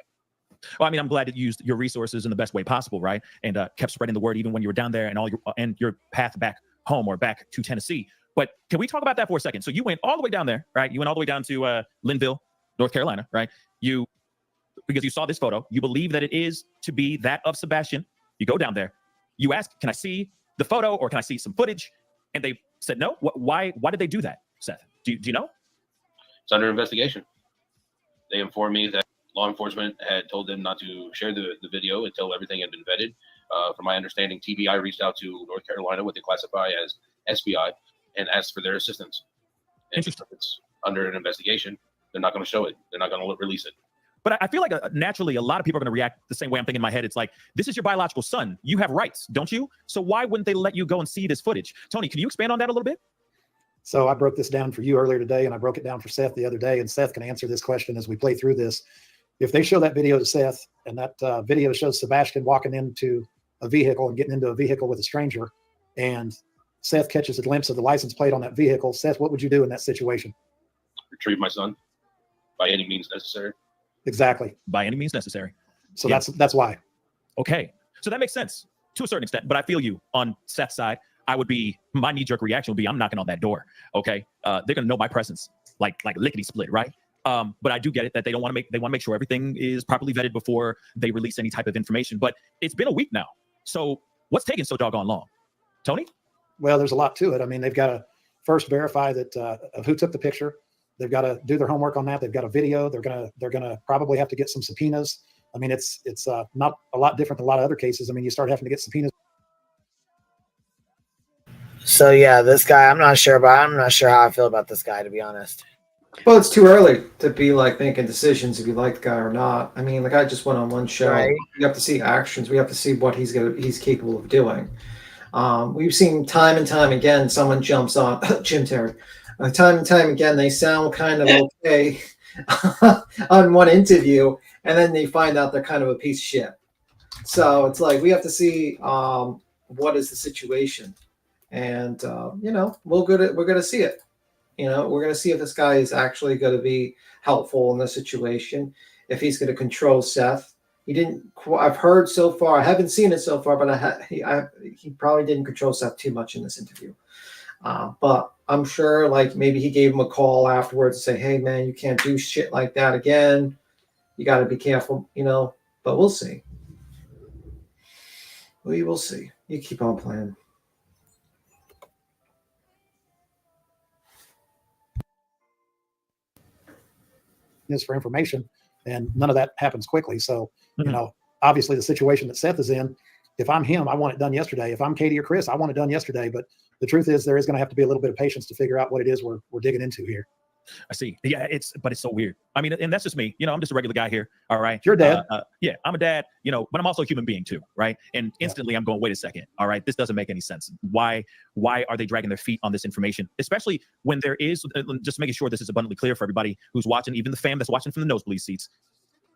Well, I mean, I'm glad that you used your resources in the best way possible, right? And kept spreading the word even when you were down there and your path back home or back to Tennessee. But can we talk about that for a second? So you went all the way down there, right? You went all the way down to Linville, North Carolina, right? Because you saw this photo, you believe that it is to be that of Sebastian. You go down there, you ask, can I see the photo or can I see some footage? And they said no. Why did they do that, Seth? Do you know? It's under investigation. They informed me that law enforcement had told them not to share the video until everything had been vetted. From my understanding, TBI reached out to North Carolina, what they classify as SBI, and asked for their assistance. And if it's under an investigation, they're not going to show it. They're not going to release it. But I feel like naturally a lot of people are going to react the same way. I'm thinking in my head, it's like, this is your biological son. You have rights, don't you? So why wouldn't they let you go and see this footage? Tony, can you expand on that a little bit? So I broke this down for you earlier today, and I broke it down for Seth the other day, and Seth can answer this question as we play through this. If they show that video to Seth, and that video shows Sebastian walking into a vehicle and getting into a vehicle with a stranger, and Seth catches a glimpse of the license plate on that vehicle, Seth, what would you do in that situation? Retrieve my son by any means necessary. Exactly. By any means necessary. So that's why. Okay. So that makes sense to a certain extent, but I feel you on Seth's side. My knee-jerk reaction would be, I'm knocking on that door. Okay. They're going to know my presence like lickety split, right? But I do get it that they want to make sure everything is properly vetted before they release any type of information. But it's been a week now. So what's taking so doggone long? Tony? Well, there's a lot to it. I mean, they've got to first verify that of who took the picture. They've got to do their homework on that. They've got a video. They're gonna probably have to get some subpoenas. I mean, it's not a lot different than a lot of other cases. I mean, you start having to get subpoenas. So yeah, this guy, I'm not sure how I feel about this guy, to be honest. Well, it's too early to be like making decisions if you like the guy or not. I mean, the guy just went on one show. Right. You have to see actions. We have to see what he's capable of doing. We've seen time and time again, someone jumps on Jim Terry. Time and time again, they sound kind of okay on one interview, and then they find out they're kind of a piece of shit. So it's like we have to see what is the situation, and we're gonna see it. We're gonna see if this guy is actually going to be helpful in this situation. If he's going to control Seth, he didn't. I've heard so far. I haven't seen it so far, but he probably didn't control Seth too much in this interview. But I'm sure, like maybe he gave him a call afterwards to say, "Hey, man, you can't do shit like that again. You got to be careful," But we'll see. We will see. You keep on playing. Is for information, and none of that happens quickly. So, obviously the situation that Seth is in, if I'm him, I want it done yesterday. If I'm Katie or Chris, I want it done yesterday. But the truth is there is going to have to be a little bit of patience to figure out what it is we're digging into here. I see. Yeah, but it's so weird. I mean, and that's just me. I'm just a regular guy here. All right. You're a dad. Yeah, I'm a dad, but I'm also a human being too. Right. And instantly I'm going, wait a second. All right. This doesn't make any sense. Why are they dragging their feet on this information? Especially when there is, just making sure this is abundantly clear for everybody who's watching, even the fam that's watching from the nosebleed seats.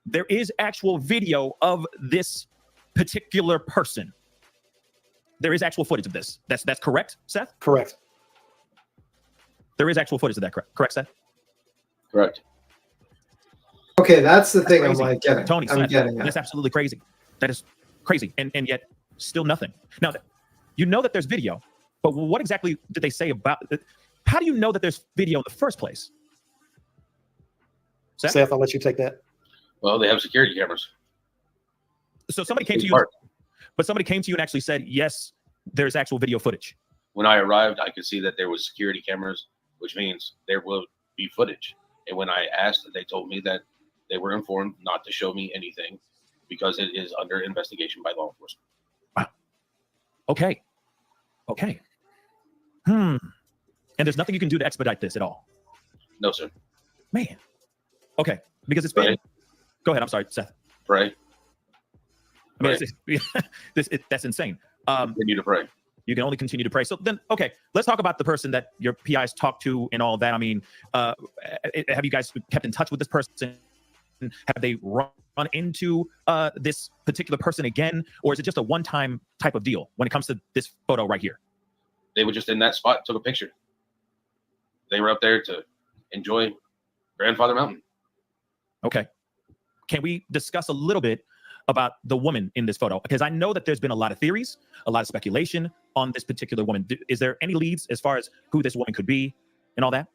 There is actual video of this particular person. There is actual footage of this. That's correct, Seth? Correct. There is actual footage of that, correct, Seth? Correct. Okay, that's the thing. Crazy. I'm like getting. Tony, I'm getting that's absolutely crazy. That is crazy, and yet still nothing. Now, that there's video, but what exactly did they say about it? How do you know that there's video in the first place? Seth, I'll let you take that. Well, they have security cameras. So somebody came to you, but somebody came to you and actually said, yes, there's actual video footage. When I arrived, I could see that there was security cameras, which means there will be footage. And when I asked, they told me that they were informed not to show me anything because it is under investigation by law enforcement. Wow. Okay. And there's nothing you can do to expedite this at all? No, sir. Man. Okay. Because it's been... Right. Go ahead. I'm sorry, Seth. Pray. I mean, that's insane. Continue to pray. You can only continue to pray. So then, okay, let's talk about the person that your PIs talked to and all that. I mean, have you guys kept in touch with this person? Have they run into this particular person again? Or is it just a one-time type of deal when it comes to this photo right here? They were just in that spot, took a picture. They were up there to enjoy Grandfather Mountain. Okay. Can we discuss a little bit about the woman in this photo? Because I know that there's been a lot of theories, a lot of speculation on this particular woman. Is there any leads as far as who this woman could be and all that?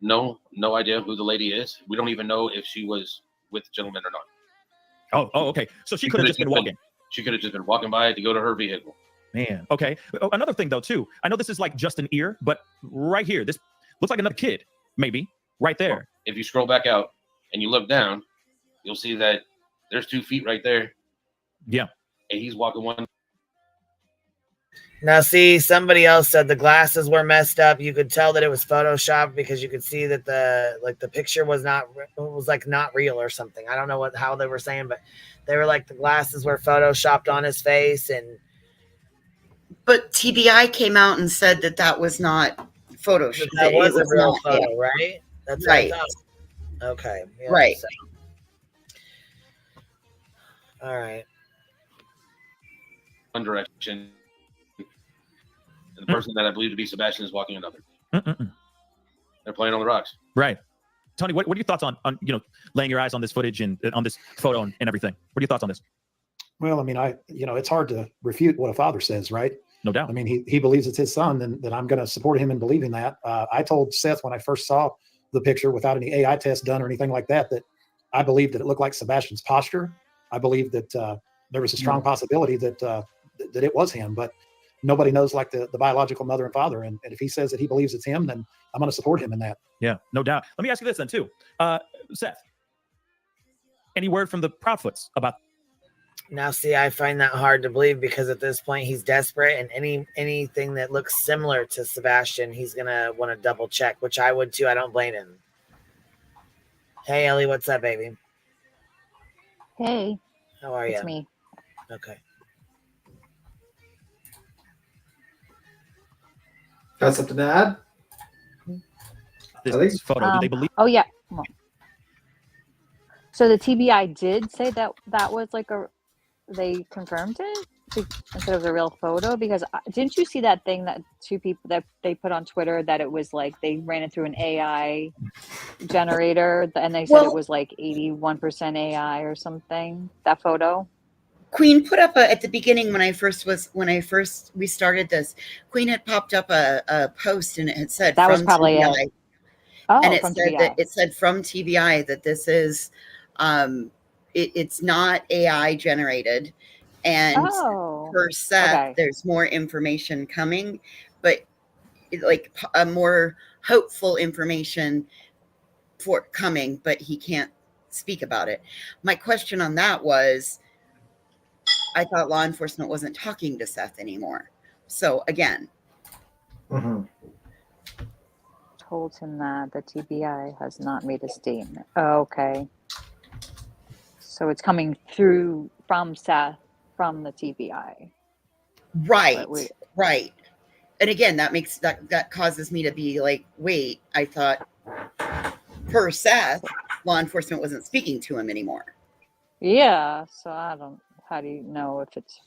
No idea who the lady is. We don't even know if she was with the gentleman or not. Oh, okay. So she could have just been walking. She could have just been walking by to go to her vehicle. Man, okay. Another thing though, too. I know this is like just an ear, but right here, this looks like another kid, maybe, right there. Well, if you scroll back out and you look down, you'll see that there's 2 feet right there. Yeah. And he's walking one. Now, see, somebody else said the glasses were messed up. You could tell that it was Photoshopped because you could see that the picture was not real or something. I don't know how they were saying, but they were like the glasses were Photoshopped on his face. But TBI came out and said that was not Photoshopped. That was a real photo, right? That's right. What I thought. Okay. Yeah, right. So. All right. One direction. And the person that I believe to be Sebastian is walking another. They're playing on the rocks. Right. Tony, what are your thoughts on laying your eyes on this footage and on this photo and everything? What are your thoughts on this? Well, I mean, it's hard to refute what a father says, right? No doubt. I mean, he believes it's his son, then I'm going to support him in believing that. I told Seth when I first saw the picture without any AI test done or anything like that I believed that it looked like Sebastian's posture. I believe that there was a strong possibility that it was him, but nobody knows like the biological mother and father. And if he says that he believes it's him, then I'm going to support him in that. Yeah, no doubt. Let me ask you this then too. Seth, any word from the Proudfoots about? Now, see, I find that hard to believe because at this point he's desperate, and anything that looks similar to Sebastian, he's going to want to double check, which I would too. I don't blame him. Hey, Ellie, what's up, baby? Hey. How are you? It's me. Okay. Got something to add? This photo, do they believe? Oh, yeah. So the TBI did say that was like they confirmed it instead of the real photo? Because didn't you see that thing that two people that they put on Twitter that it was like they ran it through an AI generator and they said it was like 81% AI or something, that photo? Queen put up at the beginning when we started this, Queen had popped up a post and it had said that from was probably TBI. it. Oh, And it from said TBI. that it said from TBI that this is it's not AI generated, and per Seth, there's more information coming, but like a more hopeful information forthcoming, but he can't speak about it. My question on that was, I thought law enforcement wasn't talking to Seth anymore. So again, told him that the TBI has not made a statement. Oh, okay. So it's coming through from Seth from the TBI. Right. And again, that causes me to be like, wait, I thought per Seth, law enforcement wasn't speaking to him anymore. Yeah. So how do you know if it's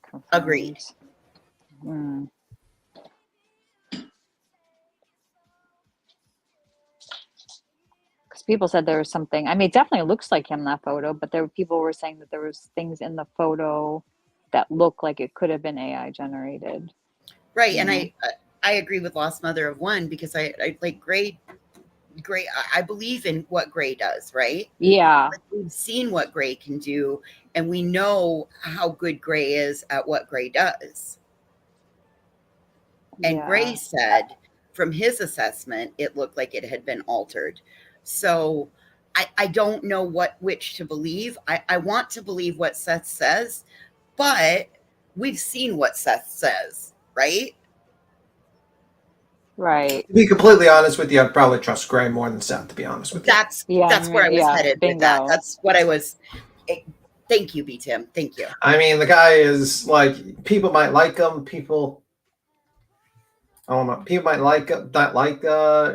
confirmed? Agreed. Because people said there was something. I mean, it definitely looks like him, that photo, but people were saying that there was things in the photo that look like it could have been AI generated. Right. And I agree with Lost Mother of One, because I like Gray. I believe in what Gray does, right? Yeah. Like, we've seen what Gray can do, and we know how good Gray is at what Gray does. And Gray said from his assessment, it looked like it had been altered. So I don't know which to believe. I want to believe what Seth says, but we've seen what Seth says, right? Right. To be completely honest with you, I'd probably trust Gray more than Seth, to be honest with you. That's where I was headed with that. That's what I was. Thank you, B. Tim. Thank you. I mean, the guy is like, people might like him. People might not like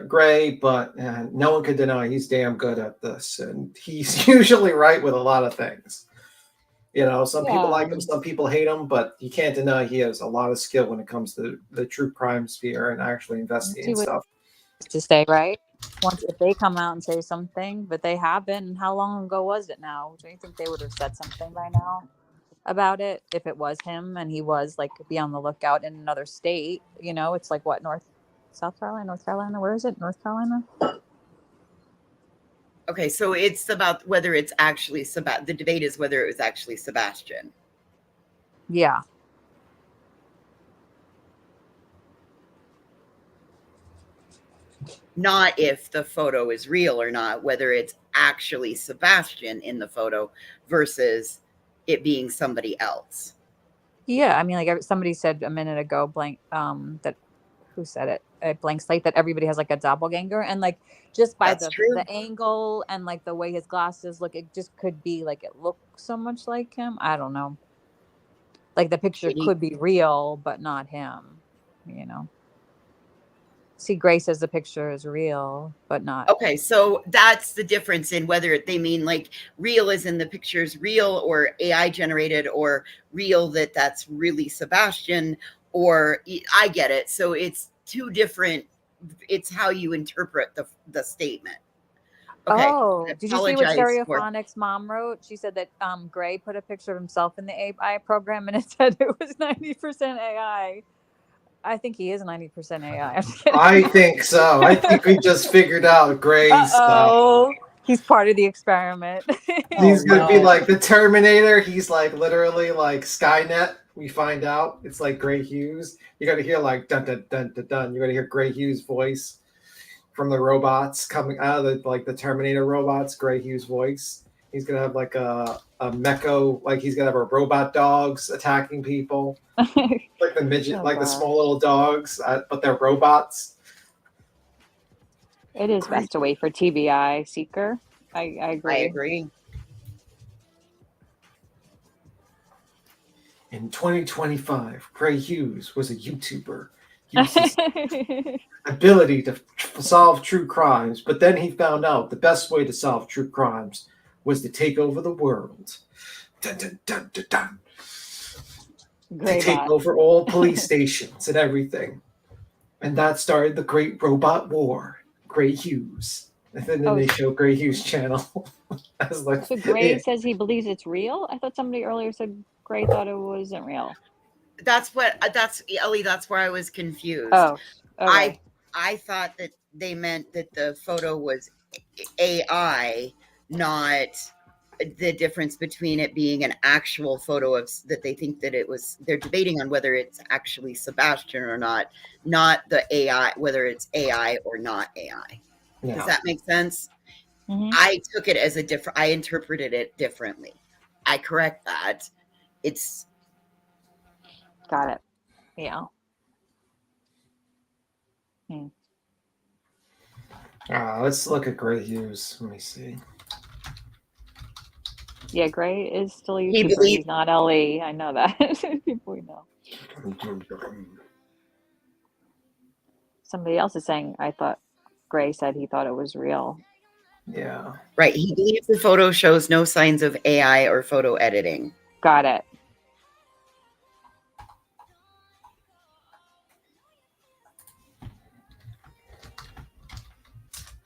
Gray, but no one could deny he's damn good at this, and he's usually right with a lot of things. You know, some people like him, some people hate him, but you can't deny he has a lot of skill when it comes to the true crime sphere and actually investigating stuff. To say, right? Once if they come out and say something, but they haven't. How long ago was it now? Do you think they would have said something by now about it if it was him and he was like, be on the lookout in another state? You know, it's like what, North Carolina? Where is it? North Carolina? Okay, so it's about whether it's actually the debate is whether it was actually Sebastian. Yeah. Not if the photo is real or not, whether it's actually Sebastian in the photo versus it being somebody else. Yeah, I mean, like somebody said a minute ago, who said it? A blank slate, that everybody has like a doppelganger, and like just by the angle and like the way his glasses look, it just could be like it looks so much like him. I don't know. Like the picture could be real, but not him. You know. See, Gray says the picture is real, but not. Okay, so that's the difference in whether they mean like real as in the picture's real, or AI generated, or real that's really Sebastian, or I get it. So it's two different. It's how you interpret the statement. Okay. Oh, did you see what Stereophonics mom wrote? She said that Gray put a picture of himself in the AI program and it said it was 90% AI. I think he is 90% AI. I think so. I think we just figured out Gray's stuff. He's part of the experiment. He's going to be like the Terminator. He's like literally like Skynet. We find out it's like Gray Hughes. You're going to hear like dun dun dun dun dun. You're going to hear Gray Hughes' voice from the robots coming out of the Terminator robots. Gray Hughes' voice. He's going to have like a mecho, like he's going to have a robot dogs attacking people. Like the midget, the small little dogs, but they're robots. It is best to wait for TBI, Seeker. I agree. I agree. In 2025, Gray Hughes was a YouTuber. He used his ability to solve true crimes, but then he found out the best way to solve true crimes was to take over the world. Dun, dun, dun, dun, dun. To Gray take bot. over all police stations and everything. And that started the Great Robot War. Gray Hughes. And then Oh, they show Gray Hughes channel. I was like, So Gray says he believes it's real? I thought somebody earlier said Gray thought it wasn't real. That's Ellie. That's where I was confused. Oh, okay. I thought that they meant that the photo was AI, not the difference between it being an actual photo of that they think that it was. They're debating on whether it's actually Sebastian or not the AI, whether it's AI or not AI. Yeah. Does that make sense? Mm-hmm. I took it as I interpreted it differently. I correct that. It's got it. Yeah. Let's look at Gray Hughes. Let me see. Yeah, Gray is still a He YouTuber. believes- He's not LE. I know that. People we know. Somebody else is saying, I thought Gray said he thought it was real. Yeah. Right. He believes the photo shows no signs of AI or photo editing. Got it.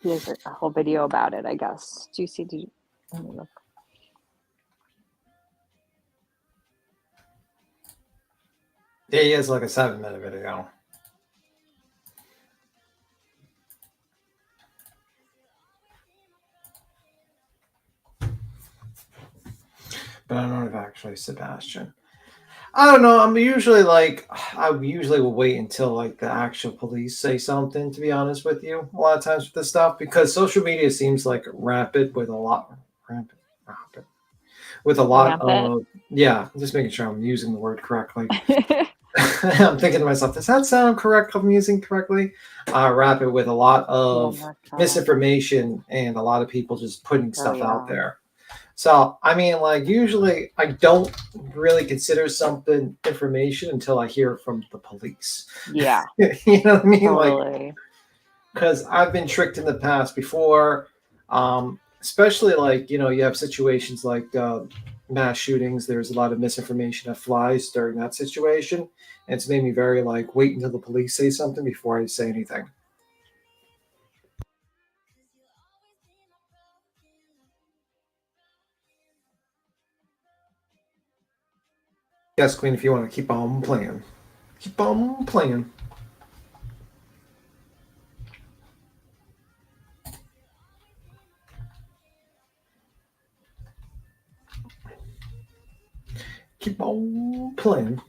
He has a whole video about it, I guess. Do you see? Let me look. Yeah, he has like a 7-minute video. But I don't know if actually Sebastian. I don't know. I usually will wait until like the actual police say something, to be honest with you, a lot of times with this stuff, because social media seems like rampant with a lot of just making sure I'm using the word correctly. I'm thinking to myself, does that sound correct? I'm using correctly. Rampant with a lot of misinformation and a lot of people just putting stuff out there. So, I mean, like, usually I don't really consider something information until I hear it from the police. Yeah. You know what I mean? Totally. Like, because I've been tricked in the past before, especially like, you have situations like mass shootings. There's a lot of misinformation that flies during that situation. And it's made me very like, wait until the police say something before I say anything. Yes, Queen, if you want to keep on playing. Keep on playing. Keep on playing.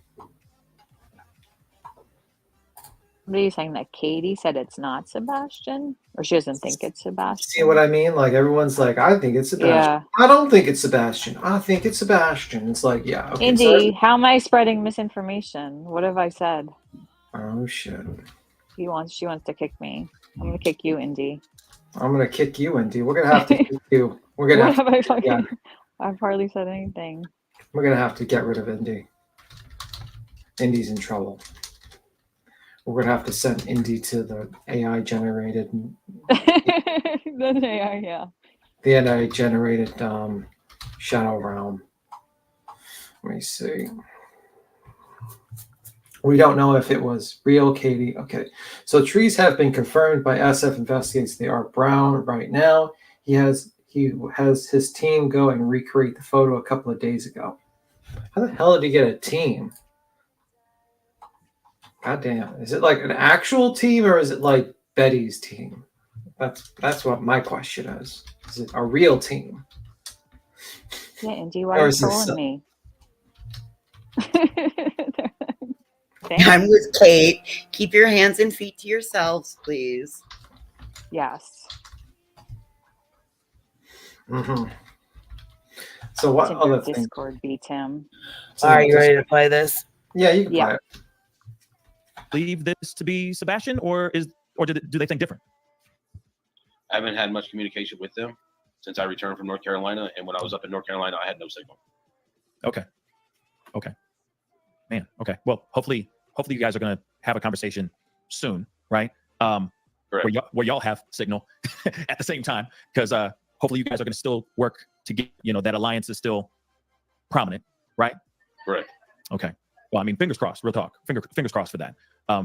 What are you saying? That Katie said it's not Sebastian? Or she doesn't think it's Sebastian? See what I mean? Like, everyone's like, I think it's Sebastian. Yeah. I don't think it's Sebastian. I think it's Sebastian. It's like, yeah. Okay, Indy, how am I spreading misinformation? What have I said? Oh, shit. She wants to kick me. I'm going to kick you, Indy. I'm going to kick you, Indy. We're going to have to kick you. We're going to have to. I've hardly said anything. We're going to have to get rid of Indy. Indy's in trouble. We're going to have to send Indy to the AI generated. The AI, yeah. The AI generated Shadow Realm. Let me see. We don't know if it was real, Katie. Okay. So trees have been confirmed by SF investigates. They are brown right now. He has his team go and recreate the photo a couple of days ago. How the hell did he get a team? God damn. Is it like an actual team or is it like Betty's team? That's what my question is. Is it a real team? Yeah, Indy, why are you trolling me? I'm with Kate. Keep your hands and feet to yourselves, please. Yes. Mm-hmm. So what other thing? Discord beats him. Are you ready to play this? Yeah, you can play it. Believe this to be Sebastian, or do they think different? I haven't had much communication with them since I returned from North Carolina, and when I was up in North Carolina, I had no signal. Okay. Man. Okay. Well, hopefully you guys are going to have a conversation soon, right? Where y'all have signal at the same time, because hopefully you guys are going to still work to get, that alliance is still prominent, right? Correct. Okay. Well, I mean, fingers crossed. Real talk. Fingers crossed for that.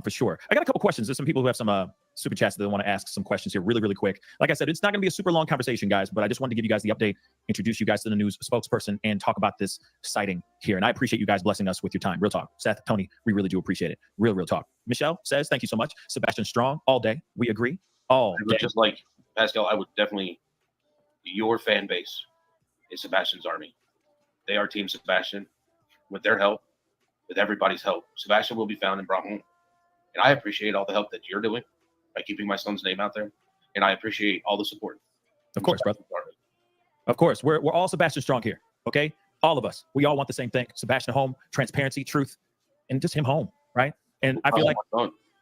For sure. I got a couple questions. There's some people who have some super chats that want to ask some questions here really, really quick. Like I said, it's not going to be a super long conversation, guys, but I just wanted to give you guys the update, introduce you guys to the news spokesperson, and talk about this sighting here. And I appreciate you guys blessing us with your time. Real talk. Seth, Tony, we really do appreciate it. Real talk. Michelle says, thank you so much. Sebastian Strong, all day. We agree. All day. Just like Pascal, I would definitely, your fan base is Sebastian's army. They are Team Sebastian. With their help, with everybody's help, Sebastian will be found and brought home. And I appreciate all the help that you're doing by keeping my son's name out there. And I appreciate all the support. Of course, brother. Of course. We're all Sebastian Strong here. Okay. All of us. We all want the same thing. Sebastian home, transparency, truth, and just him home. Right. And I feel like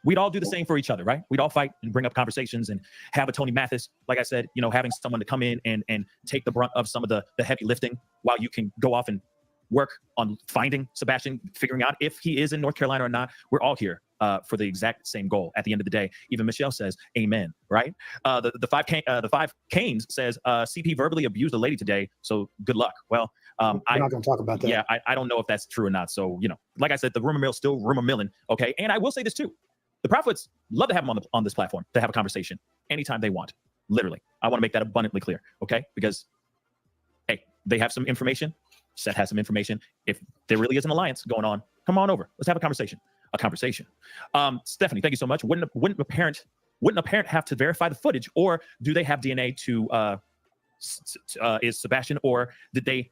we'd all do the same for each other, right? We'd all fight and bring up conversations and have a Tony Mathis, like I said, having someone to come in and take the brunt of some of the heavy lifting while you can go off and work on finding Sebastian, figuring out if he is in North Carolina or not. We're all here for the exact same goal at the end of the day. Even Michelle says, amen, right? The five Canes says, CP verbally abused a lady today, so good luck. Well, we're not going to talk about that. Yeah, I don't know if that's true or not. So, like I said, the rumor mill still rumor milling, okay? And I will say this too. The Prophets love to have them on this platform to have a conversation anytime they want, literally. I want to make that abundantly clear, okay? Because, hey, they have some information. Seth has some information. If there really is an alliance going on, come on over. Let's have a conversation. Stephanie, thank you so much. Wouldn't a parent have to verify the footage, or do they have DNA to is Sebastian, or did they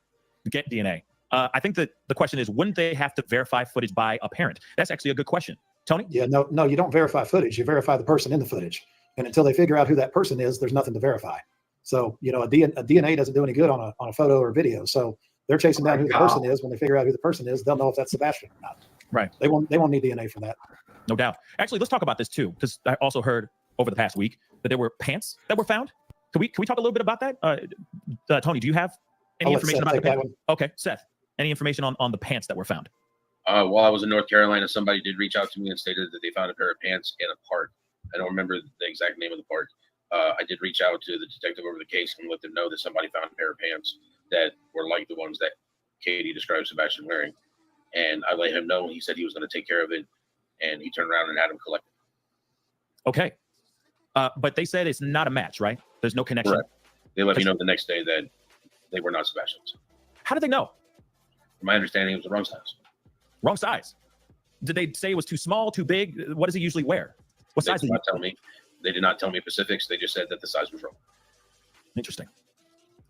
get DNA? I think that the question is, wouldn't they have to verify footage by a parent? That's actually a good question. Tony? Yeah, no, you don't verify footage. You verify the person in the footage. And until they figure out who that person is, there's nothing to verify. So, a DNA doesn't do any good on a photo or video. So they're chasing down who the person is. When they figure out who the person is, they'll know if that's Sebastian or not. Right. They won't need DNA for that. No doubt. Actually, let's talk about this too, because I also heard over the past week that there were pants that were found. Can we talk a little bit about that? Tony, do you have any information about the pants? Okay, Seth, any information on the pants that were found? While I was in North Carolina, somebody did reach out to me and stated that they found a pair of pants and a part. I don't remember the exact name of the part. I did reach out to the detective over the case and let them know that somebody found a pair of pants that were like the ones that Katie described Sebastian wearing. And I let him know, and he said he was going to take care of it. And he turned around and had them collected. Okay. But they said it's not a match, right? There's no connection. Correct. They let me know the next day that they were not Sebastian's. How did they know? From my understanding, it was the wrong size. Wrong size? Did they say it was too small, too big? What does he usually wear? What size? They did not tell me. They did not tell me specifics. They just said that the size was wrong. Interesting.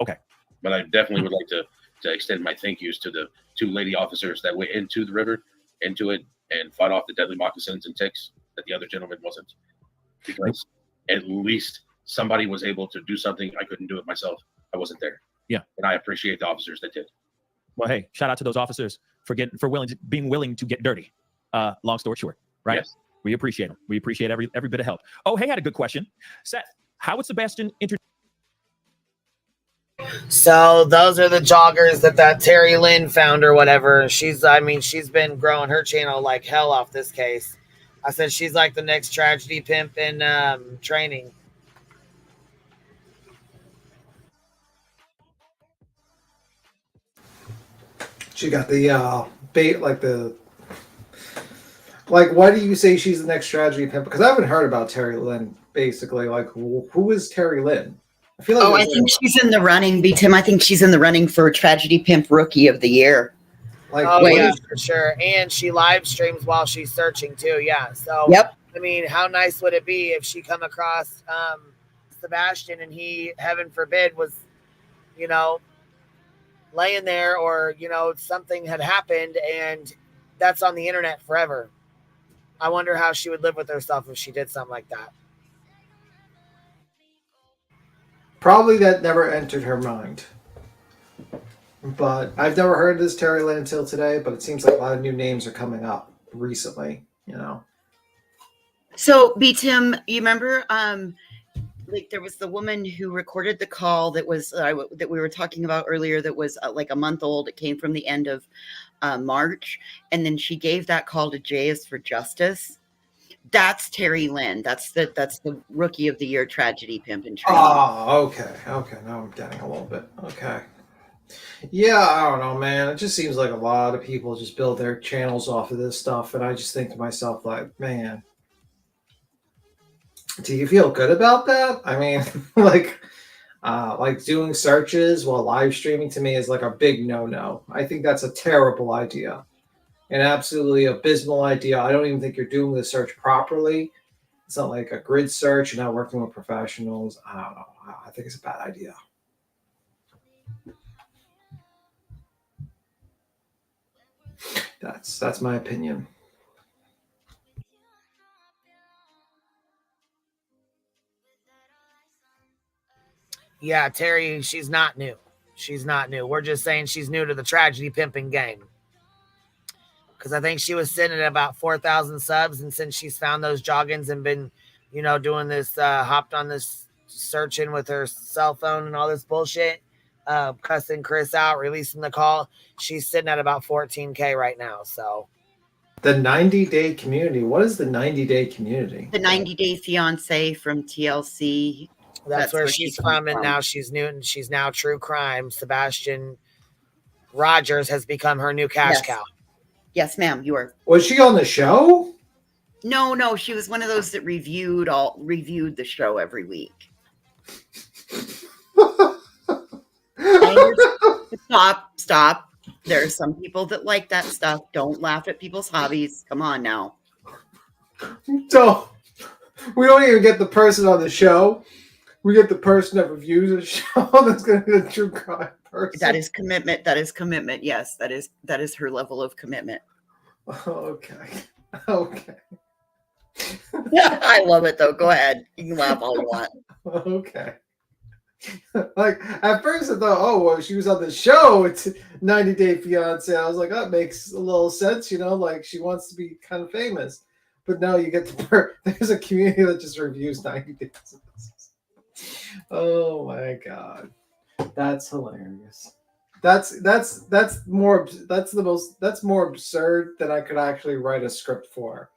Okay. But I definitely would like to extend my thank yous to the two lady officers that went into the river, into it, and fought off the deadly moccasins and ticks that the other gentleman wasn't. Because at least somebody was able to do something. I couldn't do it myself. I wasn't there. Yeah. And I appreciate the officers that did. Well, hey, shout out to those officers for being willing to get dirty. Long story short, right? Yes. We appreciate them. We appreciate every bit of help. Oh, hey, I had a good question. Seth, how would Sebastian So those are the joggers that Terry Lynn found or whatever. She's been growing her channel like hell off this case. I said she's like the next tragedy pimp in training. She got the bait, why do you say she's the next tragedy pimp? Because I haven't heard about Terry Lynn, basically. Like, who is Terry Lynn? I feel like I think she's in the running, Tim. I think she's in the running for Tragedy Pimp Rookie of the Year. Yeah, for sure. And she live streams while she's searching too. Yeah. So, yep. I mean, how nice would it be if she come across Sebastian and he, heaven forbid, was, laying there, or, something had happened and that's on the internet forever. I wonder how she would live with herself if she did something like that. Probably that never entered her mind. But I've never heard of this Terry Lynn until today, but it seems like a lot of new names are coming up recently, So, Tim, you remember, there was the woman who recorded the call that was that we were talking about earlier. That was like a month old. It came from the end of March, and then she gave that call to J is for Justice. That's Terry Lynn. That's the Rookie of the Year Tragedy Pimp in training. Oh, okay. Now I'm getting a little bit. Okay. Yeah, I don't know, man. It just seems like a lot of people just build their channels off of this stuff, and I just think to myself, like, man, do you feel good about that? I mean, like doing searches while live streaming to me is like a big no-no. I think that's a terrible idea, an absolutely abysmal idea. I don't even think you're doing the search properly. It's not like a grid search. You're not working with professionals. I don't know. I think it's a bad idea. That's my opinion. Yeah, Terry, she's not new. She's not new. We're just saying she's new to the tragedy pimping game. Because I think she was sitting at about 4,000 subs. And since she's found those joggins and been, doing this, hopped on this searching with her cell phone and all this bullshit, cussing Chris out, releasing the call, she's sitting at about 14K right now. So the 90-day community. What is the 90-day community? The 90-day fiance from TLC. That's where she's from, and now she's new, and she's now True Crime. Sebastian Rogers has become her new cash cow. Yes, ma'am. You are. Was she on the show? No. She was one of those that reviewed the show every week. Stop. There are some people that like that stuff. Don't laugh at people's hobbies. Come on now. We don't even get the person on the show. We get the person that reviews the show. That's going to be the True Crime person. That is commitment. That is commitment. Yes, that is her level of commitment. Okay. I love it though. Go ahead. You can laugh all you want. Okay. Like at first I thought, oh well, she was on the show. It's 90 Day Fiance. I was like, that makes a little sense, like she wants to be kind of famous. But now you get there's a community that just reviews 90 days. Oh my god, that's hilarious. That's more absurd than I could actually write a script for.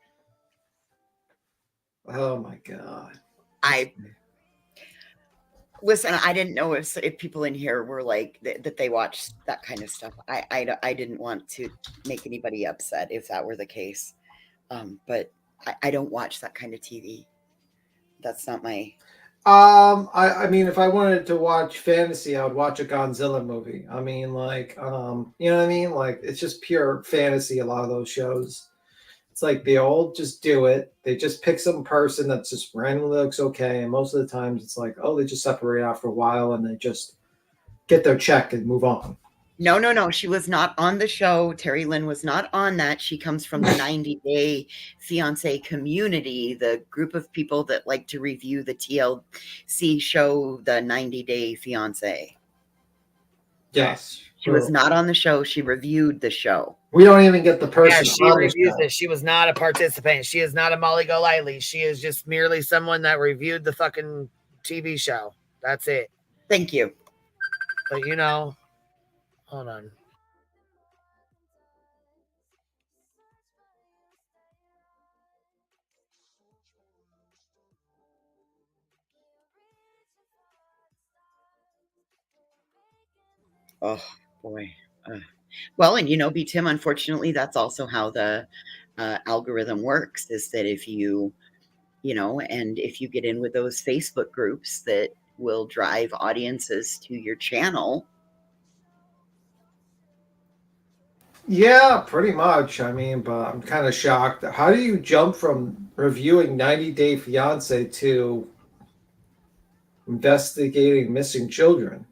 Oh my god. Listen, I didn't know if people in here were like that they watch that kind of stuff. I didn't want to make anybody upset if that were the case. But I don't watch that kind of TV. That's not my. I mean, if I wanted to watch fantasy, I would watch a Godzilla movie. I mean, you know what I mean? Like, it's just pure fantasy. A lot of those shows. It's like they all just do it. They just pick some person that's just randomly looks okay. And most of the times it's like, oh, they just separate out for a while and they just get their check and move on. No. She was not on the show. Terry Lynn was not on that. She comes from the 90 Day Fiance community, the group of people that like to review the TLC show, the 90 Day Fiance. Yes. She was not on the show. She reviewed the show. We don't even get the person. Yeah, she reviewed it. She was not a participant. She is not a Molly Golightly. She is just merely someone that reviewed the fucking TV show. That's it. Thank you. But hold on. Oh boy. Well, and B. Tim, unfortunately, that's also how the algorithm works, is that if you get in with those Facebook groups that will drive audiences to your channel. Yeah, pretty much. I mean, but I'm kind of shocked. How do you jump from reviewing 90 Day Fiance to investigating missing children?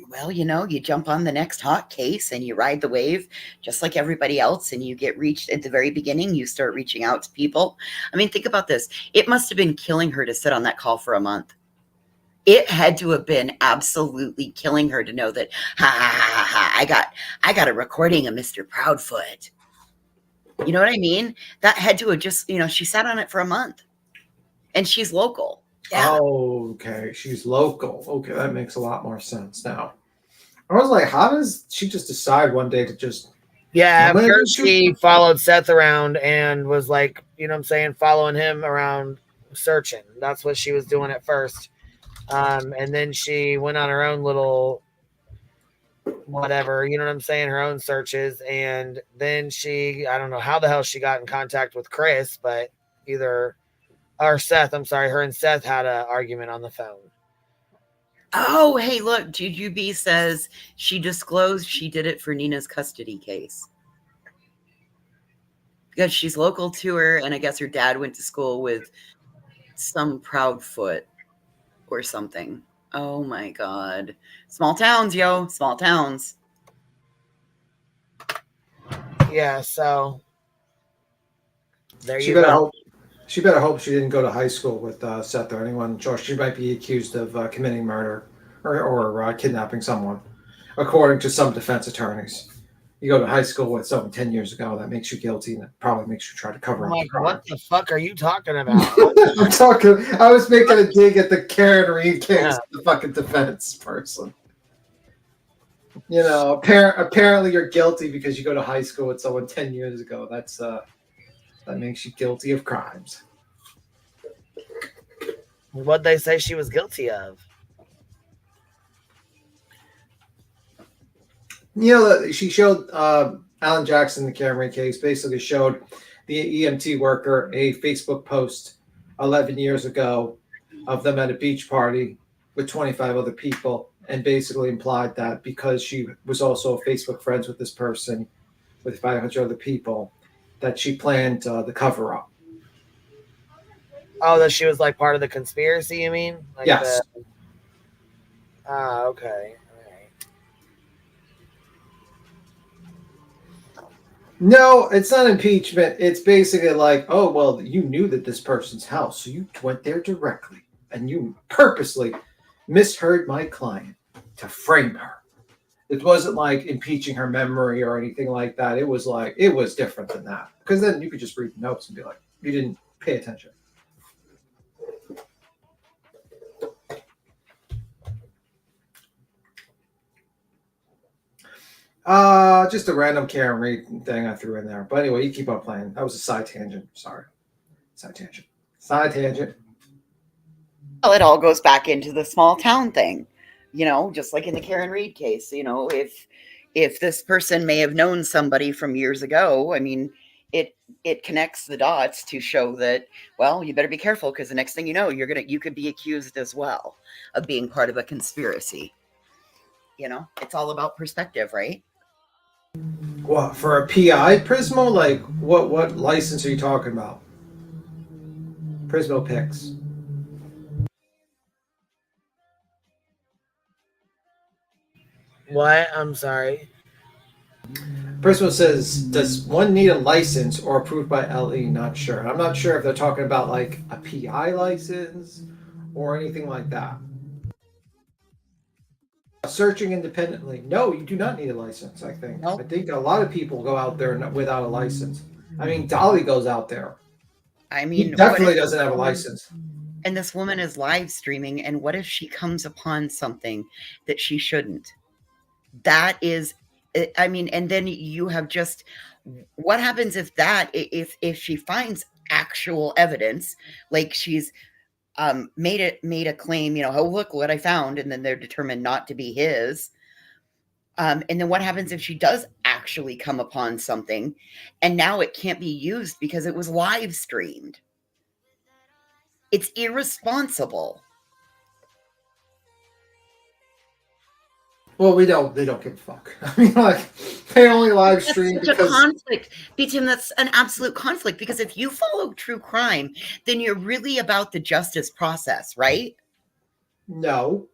Well, you jump on the next hot case and you ride the wave just like everybody else, and you get reached at the very beginning. You start reaching out to people. I mean, think about this. It must have been killing her to sit on that call for a month. It had to have been absolutely killing her to know that, I got a recording of Mr. Proudfoot. You know what I mean? That had to have just, she sat on it for a month, and she's local. Yeah. Oh, okay. She's local. Okay, that makes a lot more sense now. I was like, how does she just decide one day to just... Yeah, first she followed Seth around and was like, following him around searching. That's what she was doing at first. And then she went on her own little whatever, you know what I'm saying, her own searches, and then I don't know how the hell she got in contact with Chris, but Seth, I'm sorry, her and Seth had an argument on the phone. Oh, hey, look, Juju B says she disclosed she did it for Nina's custody case. Because she's local to her, and I guess her dad went to school with some Proudfoot or something. Oh my God. Small towns, yo. Small towns. Yeah, so there She you better go. hope. She better hope she didn't go to high school with Seth or anyone. Josh, she might be accused of committing murder or kidnapping someone, according to some defense attorneys. You go to high school with someone 10 years ago, that makes you guilty, and it probably makes you try to cover up. Like, what the fuck are you talking about? I was making a dig at the Karen Read case, the fucking defense person. You know, apparently you're guilty because you go to high school with someone 10 years ago. That makes you guilty of crimes. What'd they say she was guilty of? You know, she showed Alan Jackson, the Karen case, basically showed the EMT worker a Facebook post 11 years ago of them at a beach party with 25 other people, and basically implied that because she was also Facebook friends with this person with 500 other people, that she planned the cover up. Oh, that she was like part of the conspiracy, you mean? Like yes. Okay. No, it's not impeachment. It's basically like, oh, well, you knew that this person's house, so you went there directly, and you purposely misheard my client to frame her. It wasn't like impeaching her memory or anything like that. It was different than that. Because then you could just read the notes and be like, you didn't pay attention. Just a random Karen Read thing I threw in there. But anyway, you keep on playing. That was a side tangent. Sorry. Side tangent. Well, it all goes back into the small town thing. You know, just like in the Karen Read case, you know, if this person may have known somebody from years ago, I mean, it connects the dots to show that, well, you better be careful, because the next thing you know, you could be accused as well of being part of a conspiracy. You know, it's all about perspective, right? What, for a PI Prismo? Like, what license are you talking about? Prismo picks. What? I'm sorry. Prismo says, does one need a license or approved by LE? Not sure. I'm not sure if they're talking about like a PI license or anything like that. Searching independently. No, you do not need a license, I think. Nope. I think a lot of people go out there without a license. I mean, Dolly goes out there. I mean, he definitely doesn't have a license. And this woman is live streaming, and what if she comes upon something that she shouldn't? That is, I mean, and then you have just, what happens if she finds actual evidence, like she's made a claim, you know, oh, look what I found, and then they're determined not to be his. And then what happens if she does actually come upon something and now it can't be used because it was live streamed? It's irresponsible. Well, they don't give a fuck. I mean, like, they only live stream because a conflict. Tim, that's an absolute conflict, because if you follow true crime, then you're really about the justice process, right? No.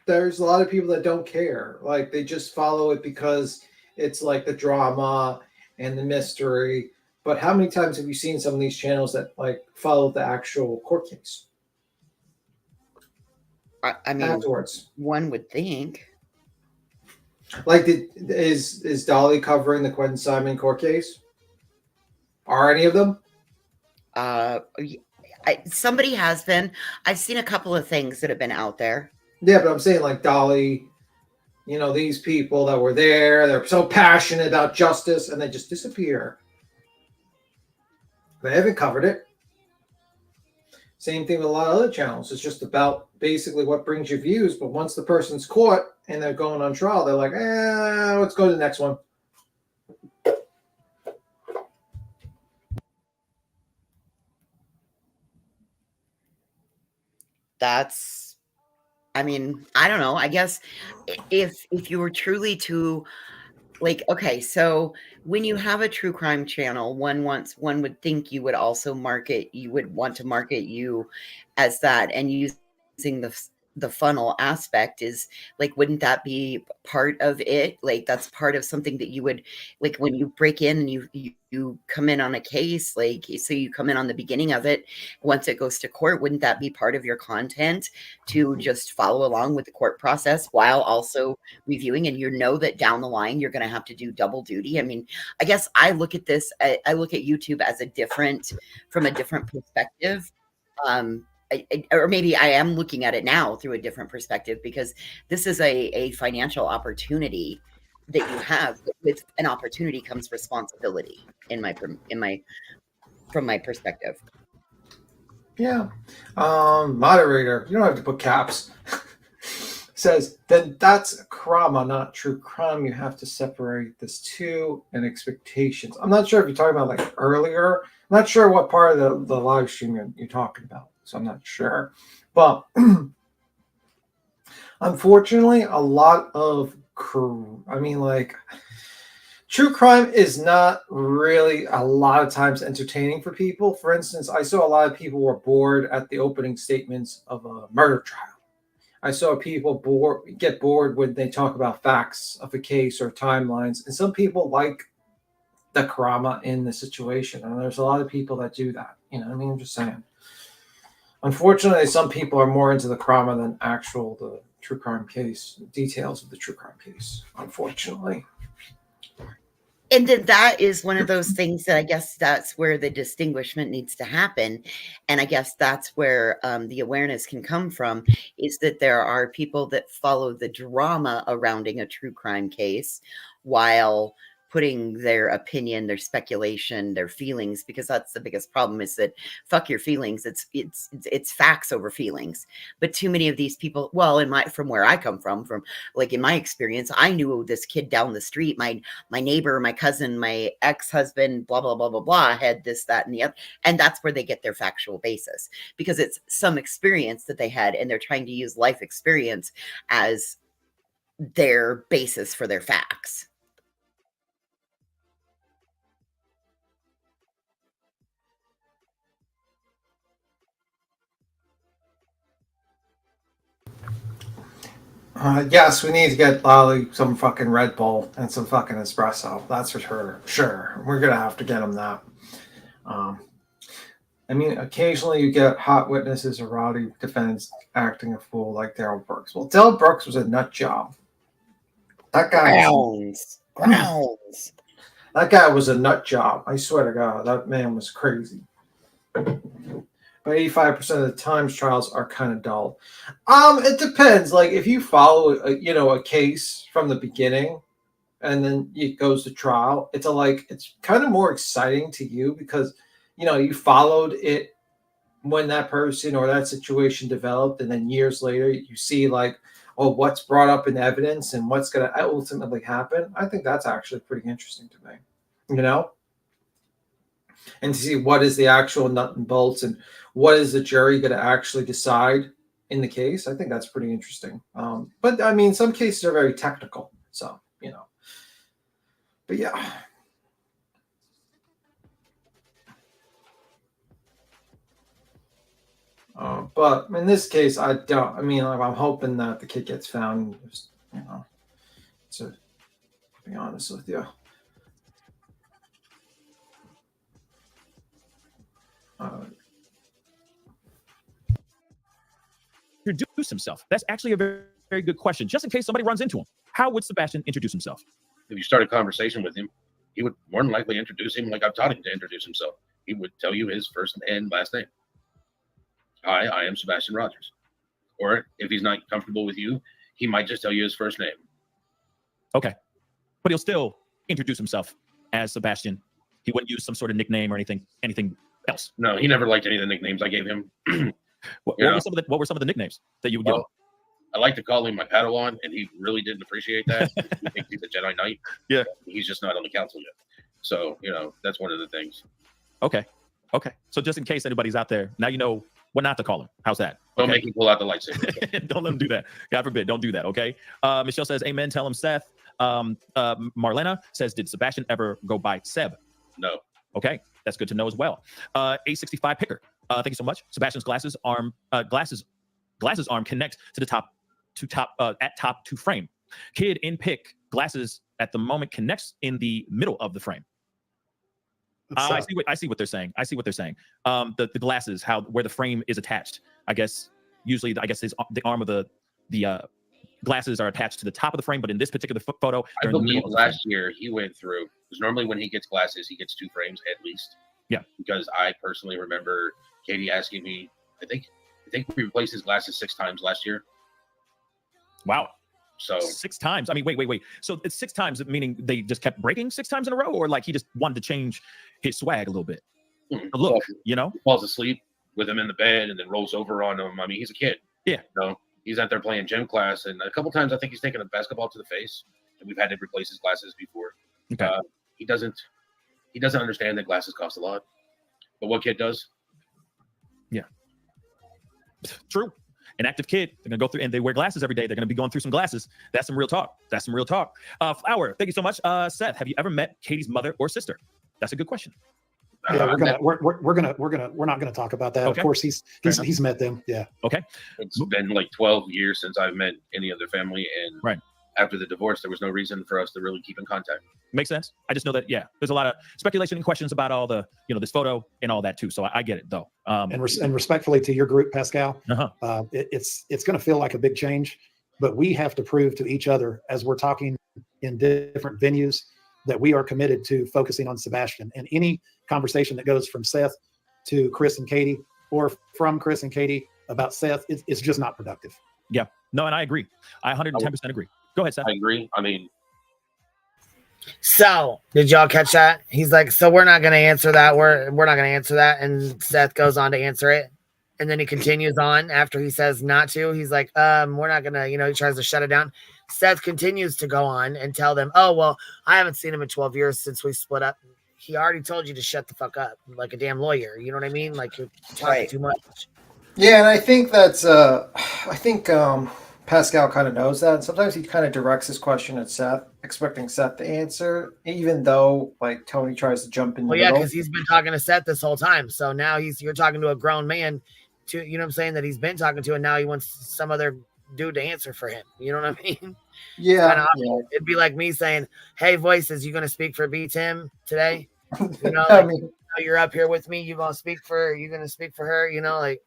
There's a lot of people that don't care. Like, they just follow it because it's like the drama and the mystery. But how many times have you seen some of these channels that like follow the actual court case? I mean, afterwards, one would think. Like, is Dolly covering the Quentin Simon court case? Are any of them? Somebody has been. I've seen a couple of things that have been out there. Yeah, but I'm saying, like, Dolly, you know, these people that were there, they're so passionate about justice, and they just disappear. They haven't covered it. Same thing with a lot of other channels. It's just about basically what brings you views. But once the person's caught and they're going on trial, they're like, let's go to the next one. That's, I mean, I don't know. I guess if you were truly to, like, okay, so when you have a true crime channel, one would think you would also you would want to market you as that, and using the funnel aspect is like, wouldn't that be part of it? Like, that's part of something that you would, like, when you break in and you come in on a case, like, so you come in on the beginning of it, once it goes to court, wouldn't that be part of your content to just follow along with the court process while also reviewing? And you know that down the line you're going to have to do double duty. I mean, I guess I look at this, I look at YouTube as from a different perspective. Or maybe I am looking at it now through a different perspective, because this is a financial opportunity that you have. With an opportunity comes responsibility from my perspective. Yeah. Moderator, you don't have to put caps. Says, then that's trauma, not true crime. You have to separate this too, and expectations. I'm not sure if you're talking about like earlier. I'm not sure what part of the live stream you're talking about, so I'm not sure. But unfortunately, a lot of true crime is not really a lot of times entertaining for people. For instance, I saw a lot of people were bored at the opening statements of a murder trial. I saw people get bored when they talk about facts of a case or timelines. And some people like the drama in the situation. And there's a lot of people that do that. You know what I mean? I'm just saying. Unfortunately, some people are more into the drama than the true crime case, details of the true crime case, unfortunately. And then that is one of those things that I guess that's where the distinguishment needs to happen. And I guess that's where the awareness can come from, is that there are people that follow the drama surrounding a true crime case while putting their opinion, their speculation, their feelings, because that's the biggest problem, is that fuck your feelings. It's facts over feelings. But too many of these people, well, from where I come from like in my experience, I knew this kid down the street, my neighbor, my cousin, my ex-husband, blah, blah, blah, blah, blah, had this, that, and the other. And that's where they get their factual basis, because it's some experience that they had, and they're trying to use life experience as their basis for their facts. Yes, we need to get Lolly some fucking Red Bull and some fucking espresso. That's for sure. We're gonna have to get him that. I mean, occasionally you get hot witnesses or rowdy defendants acting a fool like Daryl Brooks. Well, Daryl Brooks was a nut job. That guy grounds. That guy was a nut job. I swear to God, that man was crazy. But 85% of the times trials are kind of dull. It depends. Like if you follow a case from the beginning and then it goes to trial, it's kind of more exciting to you, because you followed it when that person or that situation developed, and then years later you see what's brought up in evidence and what's going to ultimately happen. I think that's actually pretty interesting to me, and to see what is the actual nut and bolts and what is the jury going to actually decide in the case. I think that's pretty interesting. But I mean, some cases are very technical, so but yeah. But in this case, I'm hoping that the kid gets found. Just, to be honest with you. Introduce himself. That's actually a very, very good question. Just in case somebody runs into him, how would Sebastian introduce himself? If you start a conversation with him, he would more than likely introduce him like I've taught him to introduce himself. He would tell you his first and last name. Hi, I am Sebastian Rogers. Or if he's not comfortable with you, he might just tell you his first name. Okay. But he'll still introduce himself as Sebastian. He wouldn't use some sort of nickname or anything else? No, he never liked any of the nicknames I gave him. What were some of the nicknames that you would give him? I like to call him my Padawan, and he really didn't appreciate that. He thinks he's a Jedi Knight. Yeah. He's just not on the council yet. So, that's one of the things. Okay. So just in case anybody's out there, now you know what not to call him. How's that? Don't make him pull out the lightsaber. Don't let him do that. God forbid. Don't do that. Okay. Michelle says, amen. Tell him Seth. Marlena says, did Sebastian ever go by Seb? No. Okay. That's good to know as well. 865 Picker. Thank you so much. Sebastian's glasses arm connect to the top to frame. Kid in pic glasses at the moment connects in the middle of the frame. I see what they're saying. The glasses, where the frame is attached. I guess usually the arm of the glasses are attached to the top of the frame, but in this particular photo, I believe last year he went through, because normally when he gets glasses, he gets 2 frames at least. Yeah. Because I personally remember Katie asking me, I think we replaced his glasses 6 times last year. Wow. So 6 times. I mean, wait. So it's 6 times, meaning they just kept breaking 6 times in a row, or like he just wanted to change his swag a little bit. The look, He falls asleep with him in the bed and then rolls over on him. I mean, he's a kid. Yeah. He's out there playing gym class, and a couple times I think he's taken a basketball to the face, and we've had to replace his glasses before. Okay. He doesn't understand that glasses cost a lot, but what kid does? Yeah. True. An active kid, they're gonna go through, and they wear glasses every day. They're gonna be going through some glasses. That's some real talk. Flower, thank you so much. Seth, have you ever met Katie's mother or sister? That's a good question. Yeah, we're not gonna talk about that. Okay. Of course, he's met them. Yeah. Okay. It's been like 12 years since I've met any of their family, and right after the divorce, there was no reason for us to really keep in contact. Makes sense. I just know that there's a lot of speculation and questions about all the this photo and all that too. So I get it though. And respectfully to your group, Pascal, it's going to feel like a big change, but we have to prove to each other as we're talking in different venues that we are committed to focusing on Sebastian. And any conversation that goes from Seth to Chris and Katie, or from Chris and Katie about Seth, it's just not productive. Yeah. No, and I agree. I 110% agree. Go ahead, Seth. I agree. I mean, so did y'all catch that? He's like, so we're not going to answer that. We're not going to answer that. And Seth goes on to answer it. And then he continues on after he says not to. He's like, we're not going to, he tries to shut it down. Seth continues to go on and tell them, oh, well, I haven't seen him in 12 years since we split up. He already told you to shut the fuck up like a damn lawyer. You know what I mean? Like you're talking too much. Yeah. And I think that's, Pascal kind of knows that. And sometimes he kind of directs his question at Seth, expecting Seth to answer, even though like Tony tries to jump in the middle. Because he's been talking to Seth this whole time. So now you're talking to a grown man, to what I'm saying, that he's been talking to, and now he wants some other dude to answer for him. You know what I mean? Yeah. It'd be like me saying, "Hey, Voices, you gonna speak for B Tim today? You're up here with me. You gonna speak for her?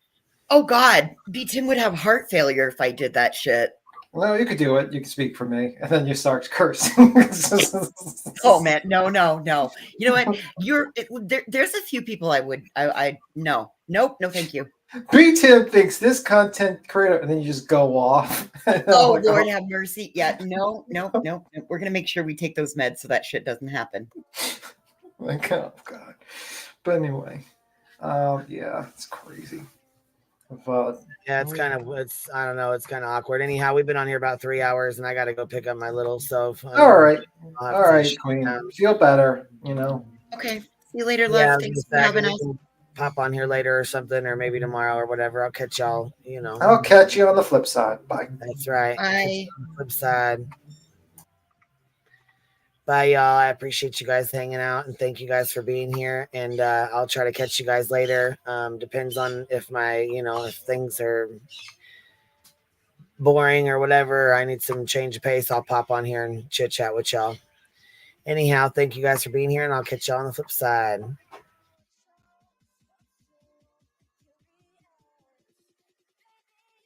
Oh God, B Tim would have heart failure if I did that shit. Well, you could do it. You can speak for me, and then you start cursing. Oh man, no. You know what? There's a few people no, thank you. B Tim thinks this content creator, and then you just go off. Oh Lord, have mercy. Yeah, no. We're gonna make sure we take those meds so that shit doesn't happen. Like, oh God. But anyway, it's crazy. It's kind of awkward. Anyhow, we've been on here about 3 hours, and I got to go pick up my little stove. All right, Queen. Feel better, Okay, see you later, love. Thanks for having us. Pop on here later or something, or maybe tomorrow or whatever. I'll catch y'all. I'll catch you on the flip side. Bye. That's right. Bye. Flip side. Bye, y'all. I appreciate you guys hanging out, and thank you guys for being here. And I'll try to catch you guys later. Depends on if if things are boring or whatever, I need some change of pace. I'll pop on here and chit chat with y'all. Anyhow, thank you guys for being here, and I'll catch y'all on the flip side.